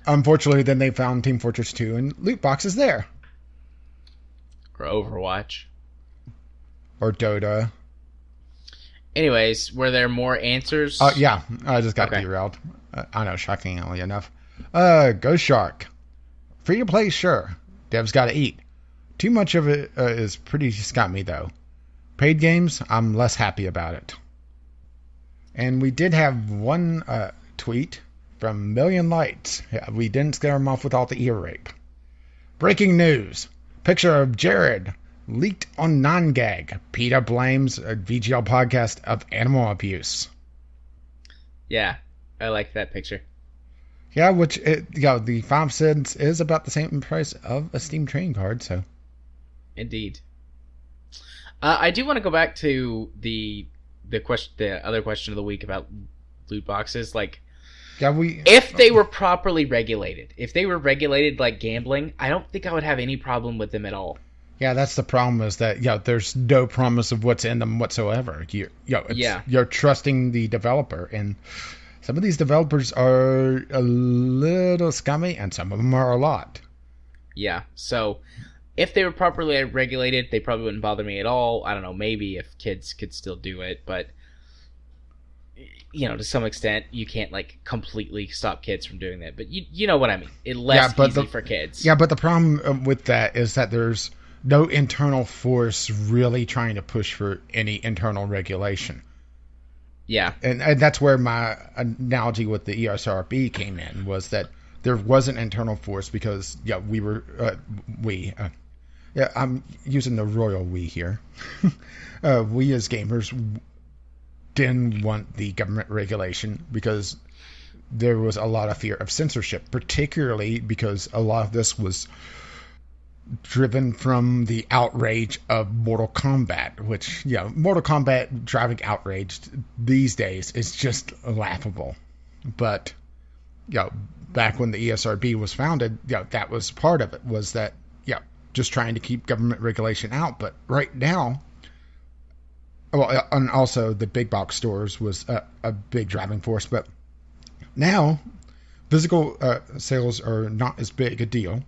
Unfortunately, then they found Team Fortress 2 and loot boxes there. Or Overwatch. Or Dota. Anyways, were there more answers? Yeah, I just got derailed. I know, shockingly enough. Ghost Shark. Free to play, sure. Devs gotta eat. Too much of it is pretty scummy, though. Paid games, I'm less happy about it. And we did have one tweet from Million Lights. Yeah, we didn't scare him off with all the ear rape. Breaking news. Picture of Jared leaked on 9gag. PETA blames a VGL podcast of animal abuse. Yeah, I like that picture. Yeah, which, the 5 cents is about the same price of a Steam trading card, so. Indeed. I do want to go back to the other question of the week about loot boxes. Like, if they were properly regulated, if they were regulated like gambling, I don't think I would have any problem with them at all. Yeah, that's the problem, is that there's no promise of what's in them whatsoever. You're trusting the developer, and some of these developers are a little scummy, and some of them are a lot. Yeah, so if they were properly regulated, they probably wouldn't bother me at all. I don't know, maybe if kids could still do it, but to some extent, you can't like completely stop kids from doing that. But you know what I mean. It's less easy for kids. Yeah, but the problem with that is that there's no internal force really trying to push for any internal regulation. Yeah. And that's where my analogy with the ESRB came in, was that there was an internal force because, I'm using the royal we here. We as gamers didn't want the government regulation because there was a lot of fear of censorship, particularly because a lot of this was driven from the outrage of Mortal Kombat, which, Mortal Kombat driving outrage these days is just laughable. But, back when the ESRB was founded, that was part of it, was that, just trying to keep government regulation out. But right now, and also the big box stores was a big driving force, but now physical sales are not as big a deal.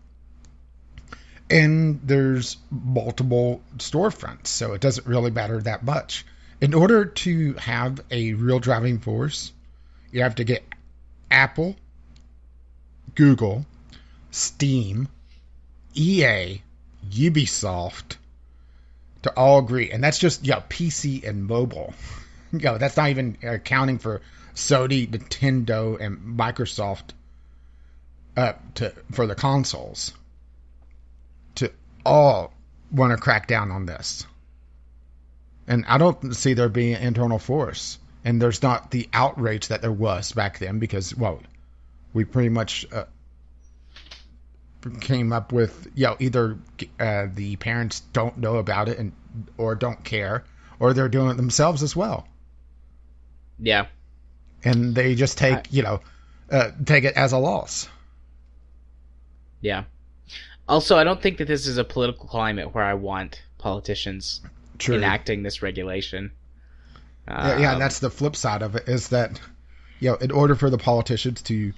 And there's multiple storefronts, so it doesn't really matter that much. In order to have a real driving force, you have to get Apple, Google, Steam, EA, Ubisoft to all agree. And that's just, PC and mobile. That's not even accounting for Sony, Nintendo, and Microsoft for the consoles. To all want to crack down on this. And I don't see there being an internal force. And there's not the outrage that there was back then because, we pretty much came up with, either the parents don't know about it or don't care, or they're doing it themselves as well. Yeah. And they just take it as a loss. Yeah. Also, I don't think that this is a political climate where I want politicians enacting this regulation. And that's the flip side of it, is that, in order for the politicians to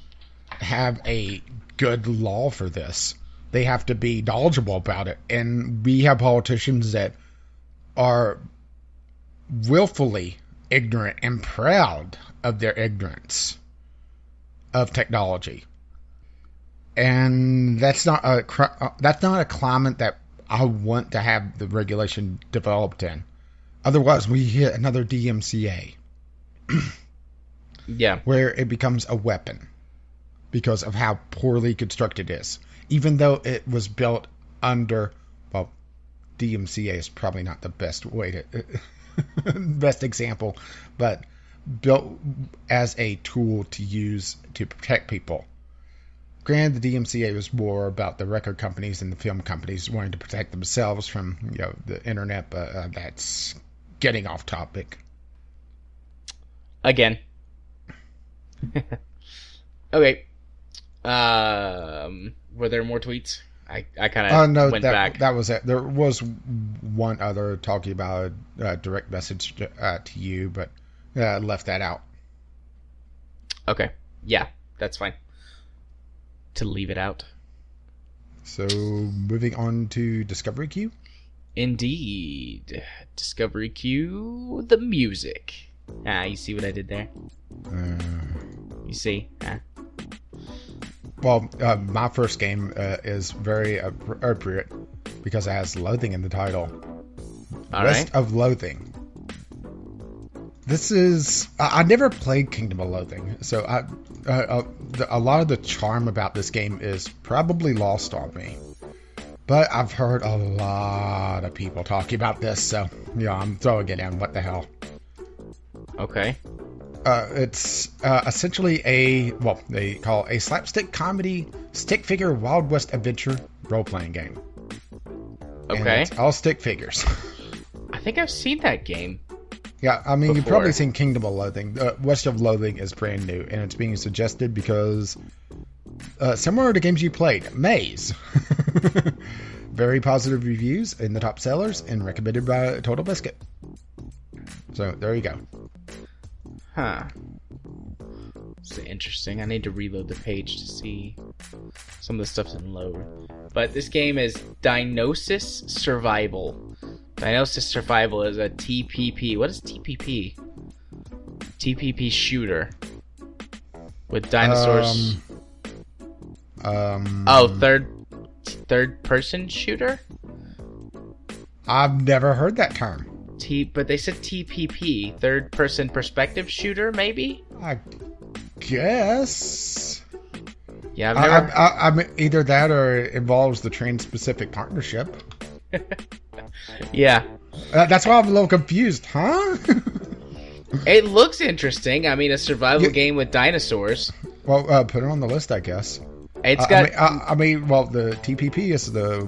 have a good law for this, they have to be knowledgeable about it. And we have politicians that are willfully ignorant and proud of their ignorance of technology. And that's not a climate that I want to have the regulation developed in. Otherwise, we hit another DMCA. Yeah. Where it becomes a weapon because of how poorly constructed it is. Even though it was built under, DMCA is probably not the best way to, best example, but built as a tool to use to protect people. Granted, the DMCA was more about the record companies and the film companies wanting to protect themselves from, the internet, but that's getting off topic. Again. Okay. Were there more tweets? I kind of went back. That was it. There was one other talking about a direct message to you, but left that out. Okay. Yeah, that's fine. To leave it out. So, moving on to Discovery Queue? Indeed. Discovery Queue, the music. You see what I did there? You see? Well, my first game is very appropriate because it has loathing in the title. All West right. of Loathing. This is... I never played Kingdom of Loathing, so a lot of the charm about this game is probably lost on me. But I've heard a lot of people talking about this, so yeah, I'm throwing it in. What the hell? Okay. It's essentially they call a slapstick comedy stick figure Wild West adventure role-playing game. And Okay. it's all stick figures. I think I've seen that game. Yeah, I mean, you've Before. probably seen Kingdom of Loathing. West of Loathing is brand new, and it's being suggested because similar to games you played, Maze. Very positive reviews in the top sellers and recommended by Total Biscuit. So there you go. Huh. It's interesting. I need to reload the page to see some of the stuff didn't load. But this game is Dinosis Survival. Dinosis Survival is a TPP. What is TPP? TPP shooter with dinosaurs. Third person shooter. I've never heard that term. But they said TPP, third person perspective shooter, maybe. I guess. Yeah, I've never. I mean, either that or it involves the Trans-Pacific Partnership. Yeah. That's why I'm a little confused, huh? It looks interesting. I mean, a survival game with dinosaurs. Well, put it on the list, I guess. It's got. I mean, well, the TPP is the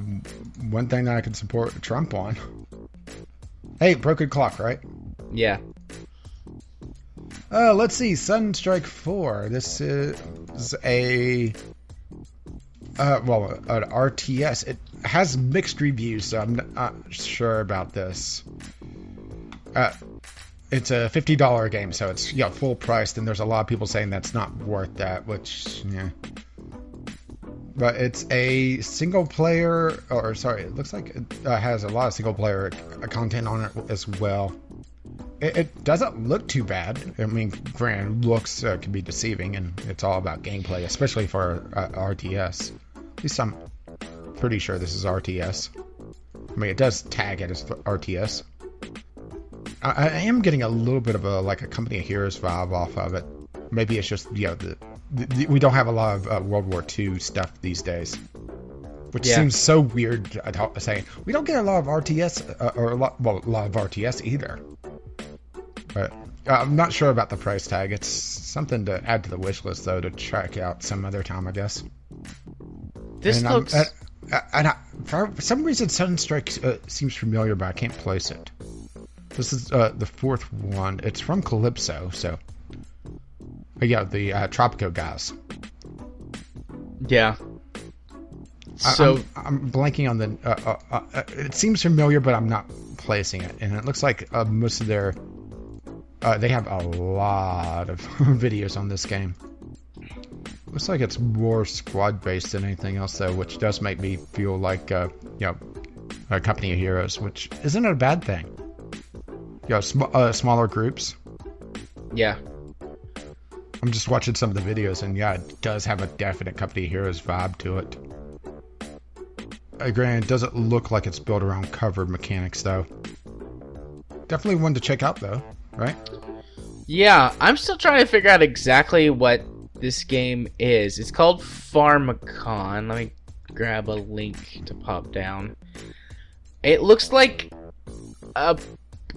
one thing that I can support Trump on. Hey, broken clock, right? Yeah. Let's see, Sunstrike 4. This is an RTS. It has mixed reviews, so I'm not sure about this. It's a $50 game, so it's full priced, and there's a lot of people saying that's not worth that, which, yeah. But it's a single player, it looks like it has a lot of single player content on it as well. It doesn't look too bad. I mean, granted, looks can be deceiving, and it's all about gameplay, especially for RTS. At least I'm pretty sure this is RTS. I mean, it does tag it as RTS. I am getting a little bit of a Company of Heroes vibe off of it. Maybe it's just we don't have a lot of World War II stuff these days, which seems so weird saying we don't get a lot of RTS or a lot of RTS either. But I'm not sure about the price tag. It's something to add to the wish list though to check out some other time, I guess. This looks. For some reason, Sunstrike seems familiar, but I can't place it. This is the fourth one. It's from Calypso, so. The Tropico guys. Yeah. So I'm blanking on the. It seems familiar, but I'm not placing it. And it looks like most of their. They have a lot of videos on this game. Looks like it's more squad based than anything else, though, which does make me feel like a Company of Heroes, which isn't a bad thing. Smaller groups. Yeah. I'm just watching some of the videos, and it does have a definite Company of Heroes vibe to it. Granted, it doesn't look like it's built around covered mechanics, though. Definitely one to check out, though, right? Yeah, I'm still trying to figure out exactly what this game is. It's called Pharmacon. Let me grab a link to pop down. It looks like a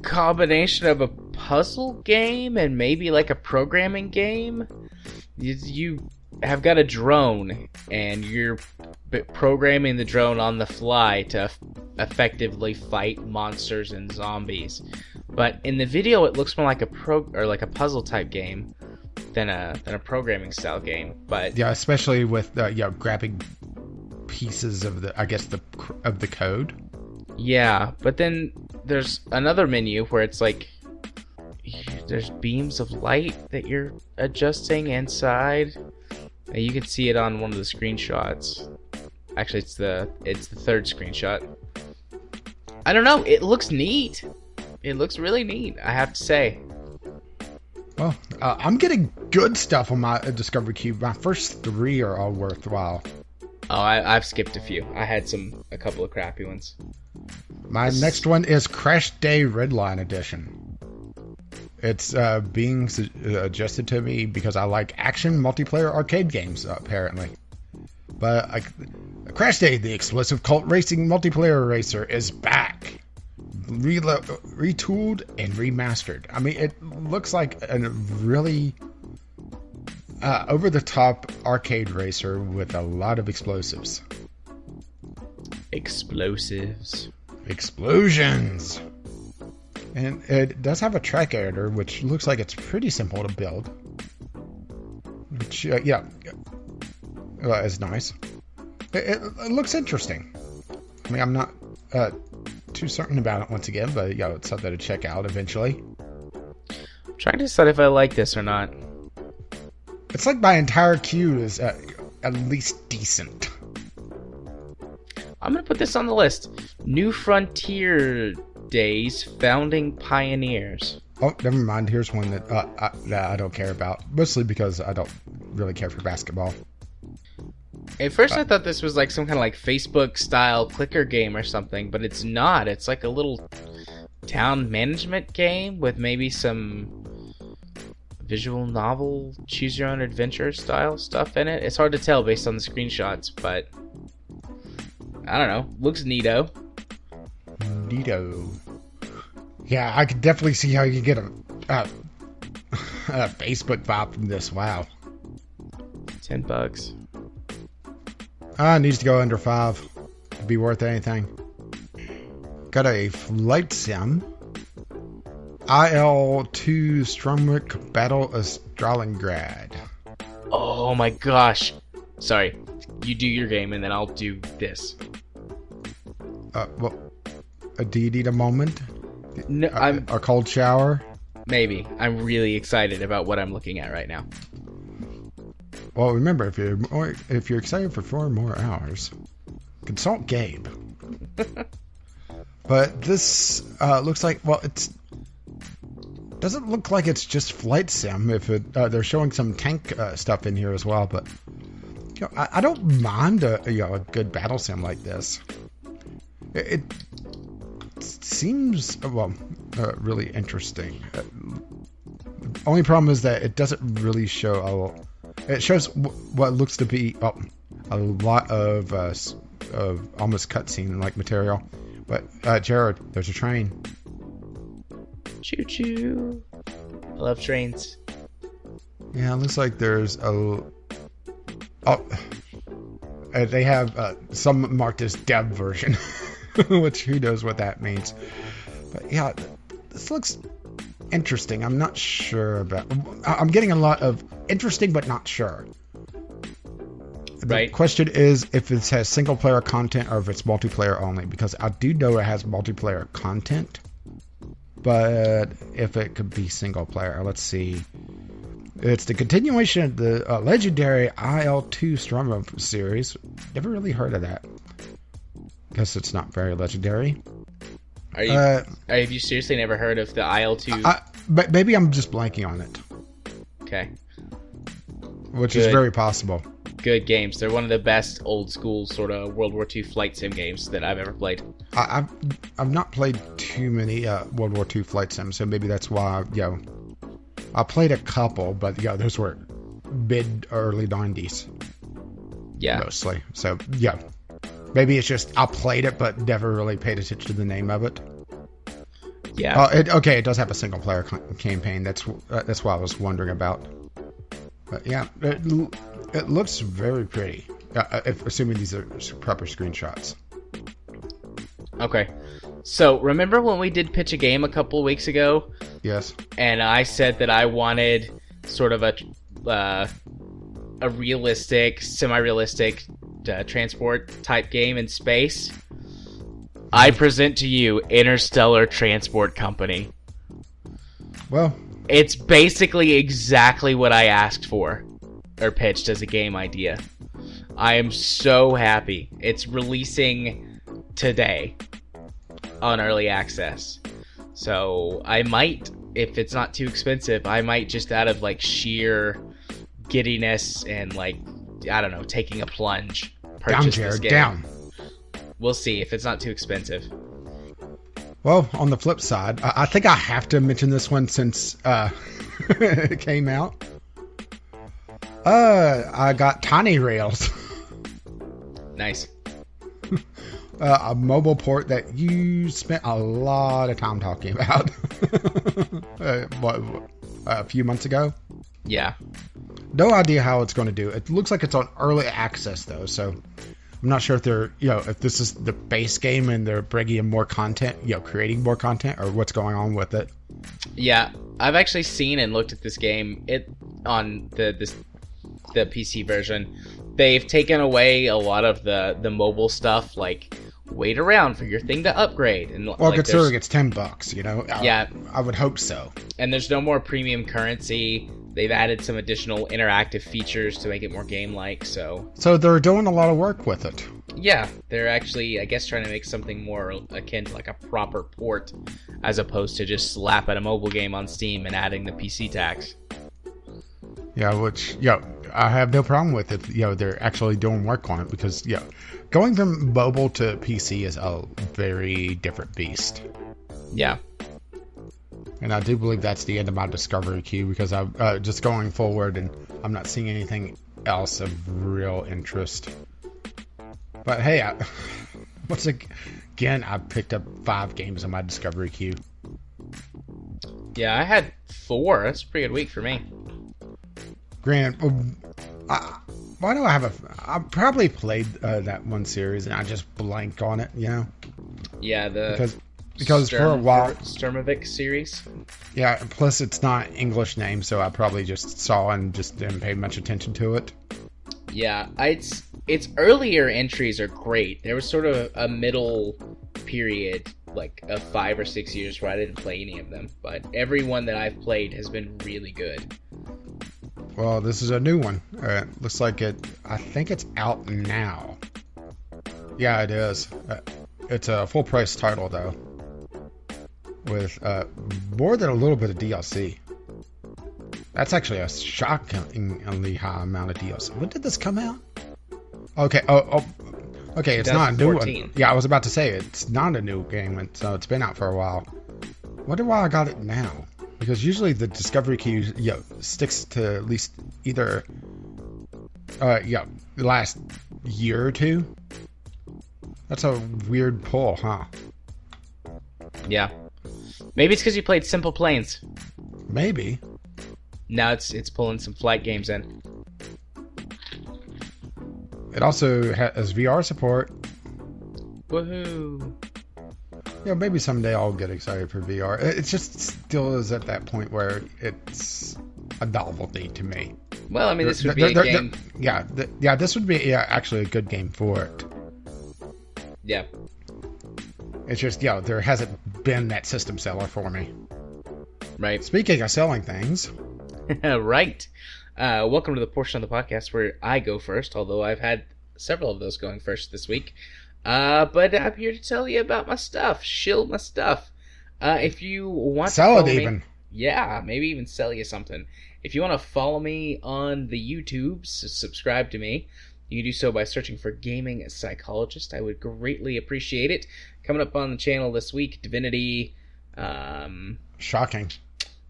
combination of a puzzle game and maybe like a programming game. You have got a drone and you're programming the drone on the fly to effectively fight monsters and zombies. But in the video, it looks more like a puzzle type game than a programming style game. But yeah, especially with grabbing pieces of the code. Yeah, but then there's another menu where it's like there's beams of light that you're adjusting inside. And you can see it on one of the screenshots. Actually, it's the third screenshot. I don't know. It looks neat. It looks really neat, I have to say. Well, I'm getting good stuff on my Discovery Cube. My first 3 are all worthwhile. Oh, I've skipped a few. I had a couple of crappy ones. My next one is Crash Day Redline Edition. It's being suggested to me because I like action multiplayer arcade games, apparently. But Crash Day, the explosive cult racing multiplayer racer, is back. Retooled and remastered. I mean, it looks like a really over-the-top arcade racer with a lot of explosives. Explosives. Explosions! And it does have a track editor, which looks like it's pretty simple to build. Which, is nice. It looks interesting. I mean, I'm not too certain about it once again, but it's something to check out eventually. I'm trying to decide if I like this or not. It's like my entire queue is at least decent. I'm going to put this on the list. New Frontier Days Founding Pioneers. Oh, never mind. Here's one that I don't care about. Mostly because I don't really care for basketball. At first I thought this was like some kind of like Facebook-style clicker game or something, but it's not. It's like a little town management game with maybe some visual novel, choose-your-own-adventure style stuff in it. It's hard to tell based on the screenshots, but I don't know. Looks neato. Neato. Yeah, I could definitely see how you get a Facebook vibe from this. Wow. $10. It needs to go under 5 to be worth anything. Got a flight sim. IL-2 Stromwick Battle of Stalingrad. Oh my gosh. Sorry. You do your game and then I'll do this. Well, do you need a moment? No, a cold shower? Maybe. I'm really excited about what I'm looking at right now. Well, remember, if you're excited for 4 more hours, consult Gabe. But this looks like, well, doesn't look like it's just flight sim. If they're showing some tank stuff in here as well, but I don't mind a good battle sim like this. It seems really interesting. Only problem is that it doesn't really show it shows what looks to be a lot of almost cutscene like material. But Jared, there's a train. Choo choo. I love trains. Yeah, it looks like there's they have some marked as dev version, which who knows what that means. But yeah, this looks interesting. I'm not sure about. I'm getting a lot of interesting, but not sure. The question is if it has single player content or if it's multiplayer only, because I do know it has multiplayer content, but if it could be single player, let's see. It's the continuation of the legendary IL-2 Stromwick series. Never really heard of that. Guess it's not very legendary. Have you seriously never heard of the IL-2? But maybe I'm just blanking on it. Okay. Which is very possible. Good games. They're one of the best old school sort of World War II flight sim games that I've ever played. I've not played too many World War II flight sims, so maybe that's why, I played a couple, but those were mid-early 90s. Yeah. Mostly. So, maybe it's just I played it, but never really paid attention to the name of it. Yeah. It does have a single-player campaign. That's what I was wondering about. But yeah, it looks very pretty. Assuming these are proper screenshots. Okay. So, remember when we did pitch a game a couple of weeks ago? Yes. And I said that I wanted sort of a realistic, semi-realistic transport type game in space? I present to you Interstellar Transport Company. Well, it's basically exactly what I asked for or pitched as a game idea. I am so happy. It's releasing today on early access. So I might, if it's not too expensive, I might just out of like sheer giddiness and like, I don't know, taking a plunge, purchase Jared, this game. down. We'll see if it's not too expensive. Well, on the flip side, I think I have to mention this one since it came out. I got Tiny Rails. Nice. A mobile port that you spent a lot of time talking about a few months ago. Yeah. No idea how it's going to do. It looks like it's on early access though, so I'm not sure if they're, if this is the base game and they're bringing in more content, creating more content, or what's going on with it. Yeah, I've actually seen and looked at this game. On the PC version, they've taken away a lot of the mobile stuff, like wait around for your thing to upgrade. And well, considering it's $10, yeah, I would hope so. And there's no more premium currency. They've added some additional interactive features to make it more game-like. So they're doing a lot of work with it. Yeah, they're actually, I guess, trying to make something more akin to like a proper port, as opposed to just slapping a mobile game on Steam and adding the PC tax. Yeah, which, I have no problem with it. They're actually doing work on it because, going from mobile to PC is a very different beast. Yeah. And I do believe that's the end of my discovery queue because I'm just going forward and I'm not seeing anything else of real interest. But hey, once again, I picked up 5 games on my discovery queue. Yeah, I had 4. That's a pretty good week for me. Granted, why do I have I probably played that one series and I just blank on it, Yeah, because for a while Sturmovik series. Yeah, plus it's not English name, so I probably just saw and just didn't pay much attention to it. Yeah, its earlier entries are great. There was sort of a middle period, like of 5 or 6 years, where I didn't play any of them. But every one that I've played has been really good. Well, this is a new one. Looks like it. I think it's out now. Yeah, it is. It's a full price title though, with more than a little bit of DLC. That's actually a shockingly high amount of DLC. When did this come out? Okay. Okay. It's not a new one. Yeah, I was about to say it's not a new game, so it's been out for a while. Wonder why I got it now. Because usually the discovery queue, sticks to at least either, the last year or two. That's a weird pull, huh? Yeah. Maybe it's because you played Simple Planes. Maybe. Now it's pulling some flight games in. It also has VR support. Woohoo! Maybe someday I'll get excited for VR. It just still is at that point where it's a novelty to me. Well, I mean, this would be a game. This would be actually a good game for it. Yeah. It's just, there hasn't been that system seller for me. Right. Speaking of selling things. Right. Welcome to the portion of the podcast where I go first, although I've had several of those going first this week. But I'm here to tell you about my stuff. Shill my stuff. If you want to sell follow it me, even. Yeah, maybe even sell you something. If you want to follow me on the YouTubes, subscribe to me. You can do so by searching for Gaming Psychologist. I would greatly appreciate it. Coming up on the channel this week, Divinity. Shocking.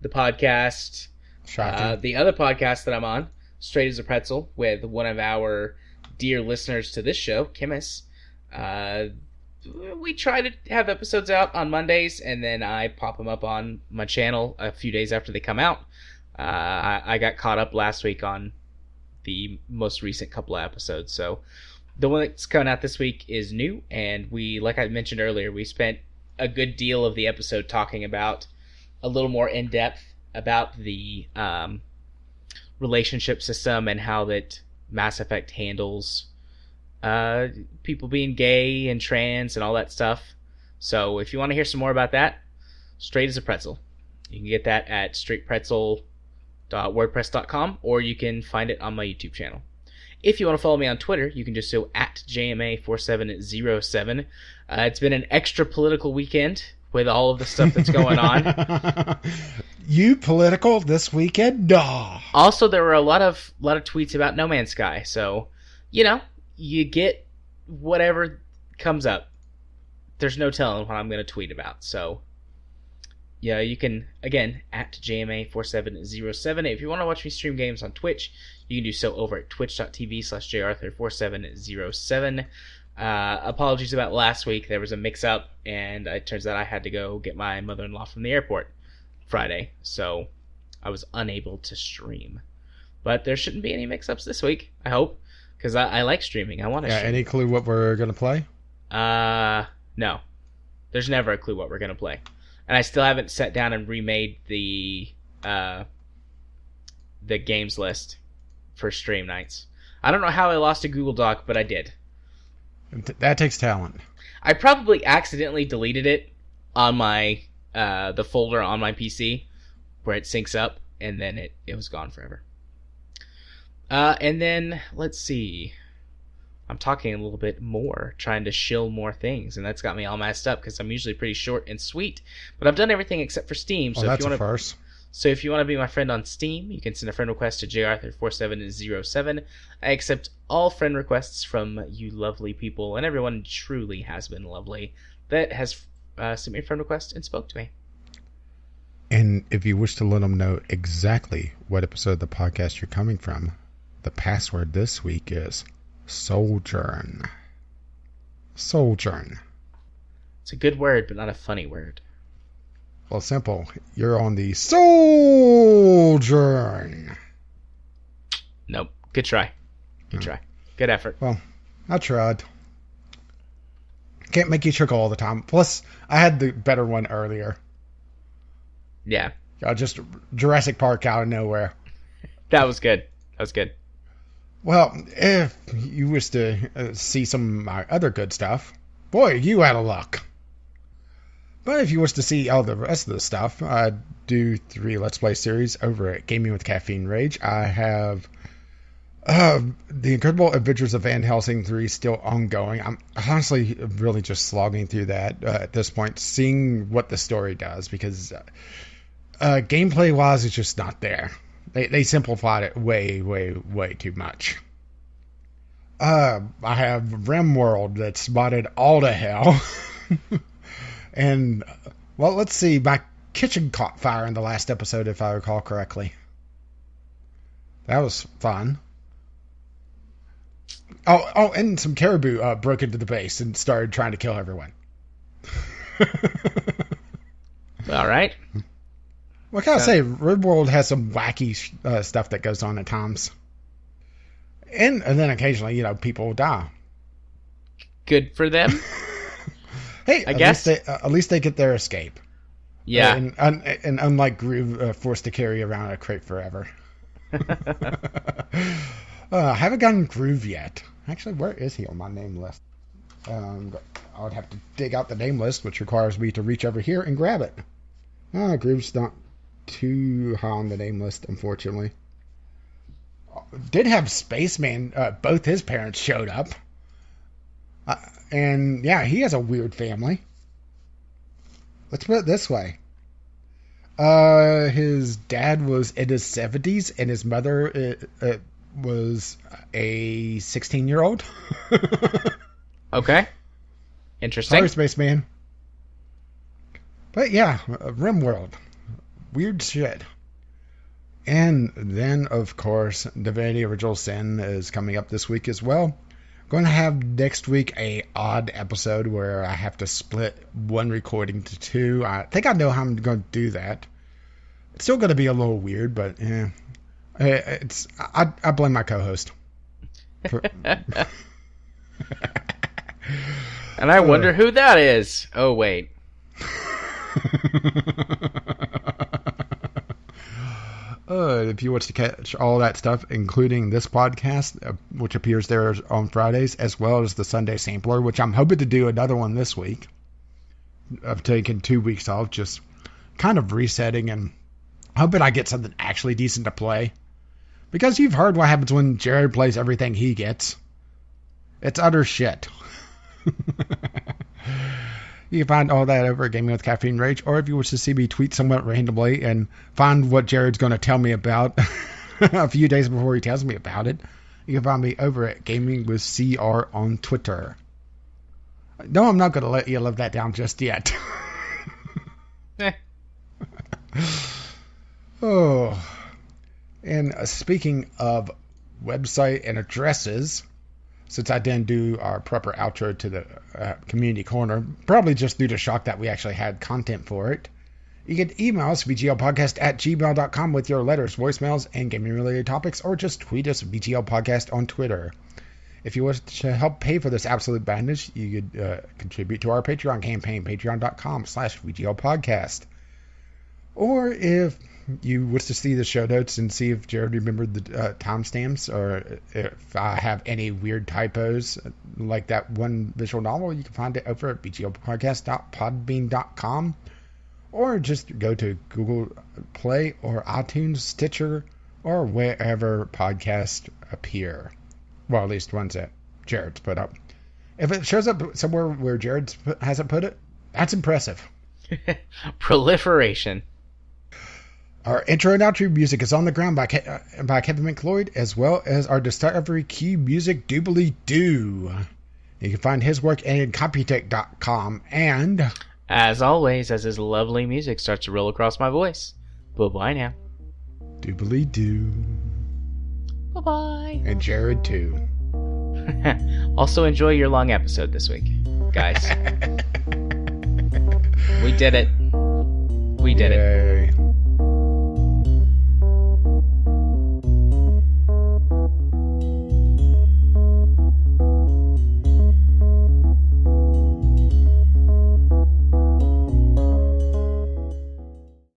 The podcast. Shocking. The other podcast that I'm on, Straight as a Pretzel, with one of our dear listeners to this show, Kimmis. We try to have episodes out on Mondays, and then I pop them up on my channel a few days after they come out. I got caught up last week on the most recent couple of episodes, so the one that's coming out this week is new, and we, like I mentioned earlier, we spent a good deal of the episode talking about a little more in depth about the relationship system and how that Mass Effect handles people being gay and trans and all that stuff. So if you want to hear some more about that, Straight as a Pretzel. You can get that at straightpretzel.wordpress.com, or you can find it on my YouTube channel. If you want to follow me on Twitter, you can just go at JMA4707. It's been an extra political weekend with all of the stuff that's going on. You political this weekend? Duh. Also, there were a lot of tweets about No Man's Sky, so you you get whatever comes up. There's no telling what I'm going to tweet about. So, yeah, you can, again, at JMA4707. If you want to watch me stream games on Twitch, you can do so over at twitch.tv/jarthur4707. Apologies about last week. There was a mix-up, and it turns out I had to go get my mother-in-law from the airport Friday, so I was unable to stream. But there shouldn't be any mix-ups this week, I hope, because I like streaming. I want to stream. Any clue what we're going to play? No. There's never a clue what we're going to play. And I still haven't sat down and remade the games list for stream nights. I don't know how I lost a Google Doc, but I did. That takes talent. I probably accidentally deleted it on my the folder on my PC where it syncs up, and then it was gone forever. And then, let's see. I'm talking a little bit more, trying to shill more things, and that's got me all messed up because I'm usually pretty short and sweet. But I've done everything except for Steam. So that's a first. So if you want to be my friend on Steam, you can send a friend request to jarthur4707. I accept all friend requests from you lovely people, and everyone truly has been lovely that has sent me a friend request and spoke to me. And if you wish to let them know exactly what episode of the podcast you're coming from, the password this week is Sojourn. Sojourn. It's a good word, but not a funny word. Well, simple. You're on the Sojourn. Nope. Good try. Good try. Good effort. Well, I tried. Can't make you trick all the time. Plus, I had the better one earlier. Yeah. Just Jurassic Park out of nowhere. That was good. That was good. Well, if you wish to see some of my other good stuff, boy, you out of luck. But if you wish to see all the rest of the stuff, I do 3 Let's Play series over at Gaming with Caffeine Rage. I have The Incredible Adventures of Van Helsing 3 still ongoing. I'm honestly really just slogging through that at this point, seeing what the story does, because gameplay-wise, it's just not there. They simplified it way, way, way too much. I have RimWorld that's modded all to hell. And, well, let's see. My kitchen caught fire in the last episode, if I recall correctly. That was fun. Oh, and some caribou broke into the base and started trying to kill everyone. All right. What can I say? RimWorld has some wacky stuff that goes on at times. And then occasionally, people die. Good for them. Hey, I guess at least they get their escape. Yeah. And unlike Groove, forced to carry around a crate forever. I haven't gotten Groove yet. Actually, where is he on my name list? I would have to dig out the name list, which requires me to reach over here and grab it. Groove's not too high on the name list, unfortunately. Did have Spaceman. Both his parents showed up. And yeah, he has a weird family. Let's put it this way. His dad was in his 70s, and his mother was a 16-year-old. Okay. Interesting. Sorry, Spaceman. But yeah, RimWorld. Weird shit. And then, of course, Divinity Original Sin is coming up this week as well. Going to have next week a odd episode where I have to split one recording to 2. I think I know how I'm going to do that. It's still going to be a little weird, but I blame my co-host. And I wonder who that is. Oh, wait. If you want to catch all that stuff, including this podcast, which appears there on Fridays, as well as the Sunday Sampler, which I'm hoping to do another one this week. I've taken 2 weeks off, just kind of resetting and hoping I get something actually decent to play. Because you've heard what happens when Jared plays everything he gets. It's utter shit. You can find all that over at Gaming with Caffeine Rage, or if you wish to see me tweet somewhat randomly and find what Jared's going to tell me about a few days before he tells me about it, You can find me over at Gaming with CR on Twitter. No, I'm not going to let you live that down just yet. Oh. And speaking of website and addresses, since I didn't do our proper outro to the community corner, probably just due to shock that we actually had content for it, you can email us, vglpodcast@gmail.com, with your letters, voicemails, and gaming-related topics, or just tweet us, VGLPodcast, on Twitter. If you wish to help pay for this absolute madness, you could contribute to our Patreon campaign, patreon.com/VGLPodcast. Or if you wish to see the show notes and see if Jared remembered the timestamps, or if I have any weird typos like that one visual novel, you can find it over at vglpodcast.podbean.com, or just go to Google Play or iTunes, Stitcher, or wherever podcasts appear. Well, at least ones that Jared's put up. If it shows up somewhere where Jared hasn't put it, that's impressive. Proliferation. Our intro and outro music is On the Ground by Kevin McLeod, as well as our Discovery Key music, Doobly Doo. You can find his work at Computech.com, and... as always, as his lovely music starts to roll across my voice. Bye-bye now. Doobly Doo. Bye-bye. And Jared, too. Also, enjoy your long episode this week, guys. We did it. We did it.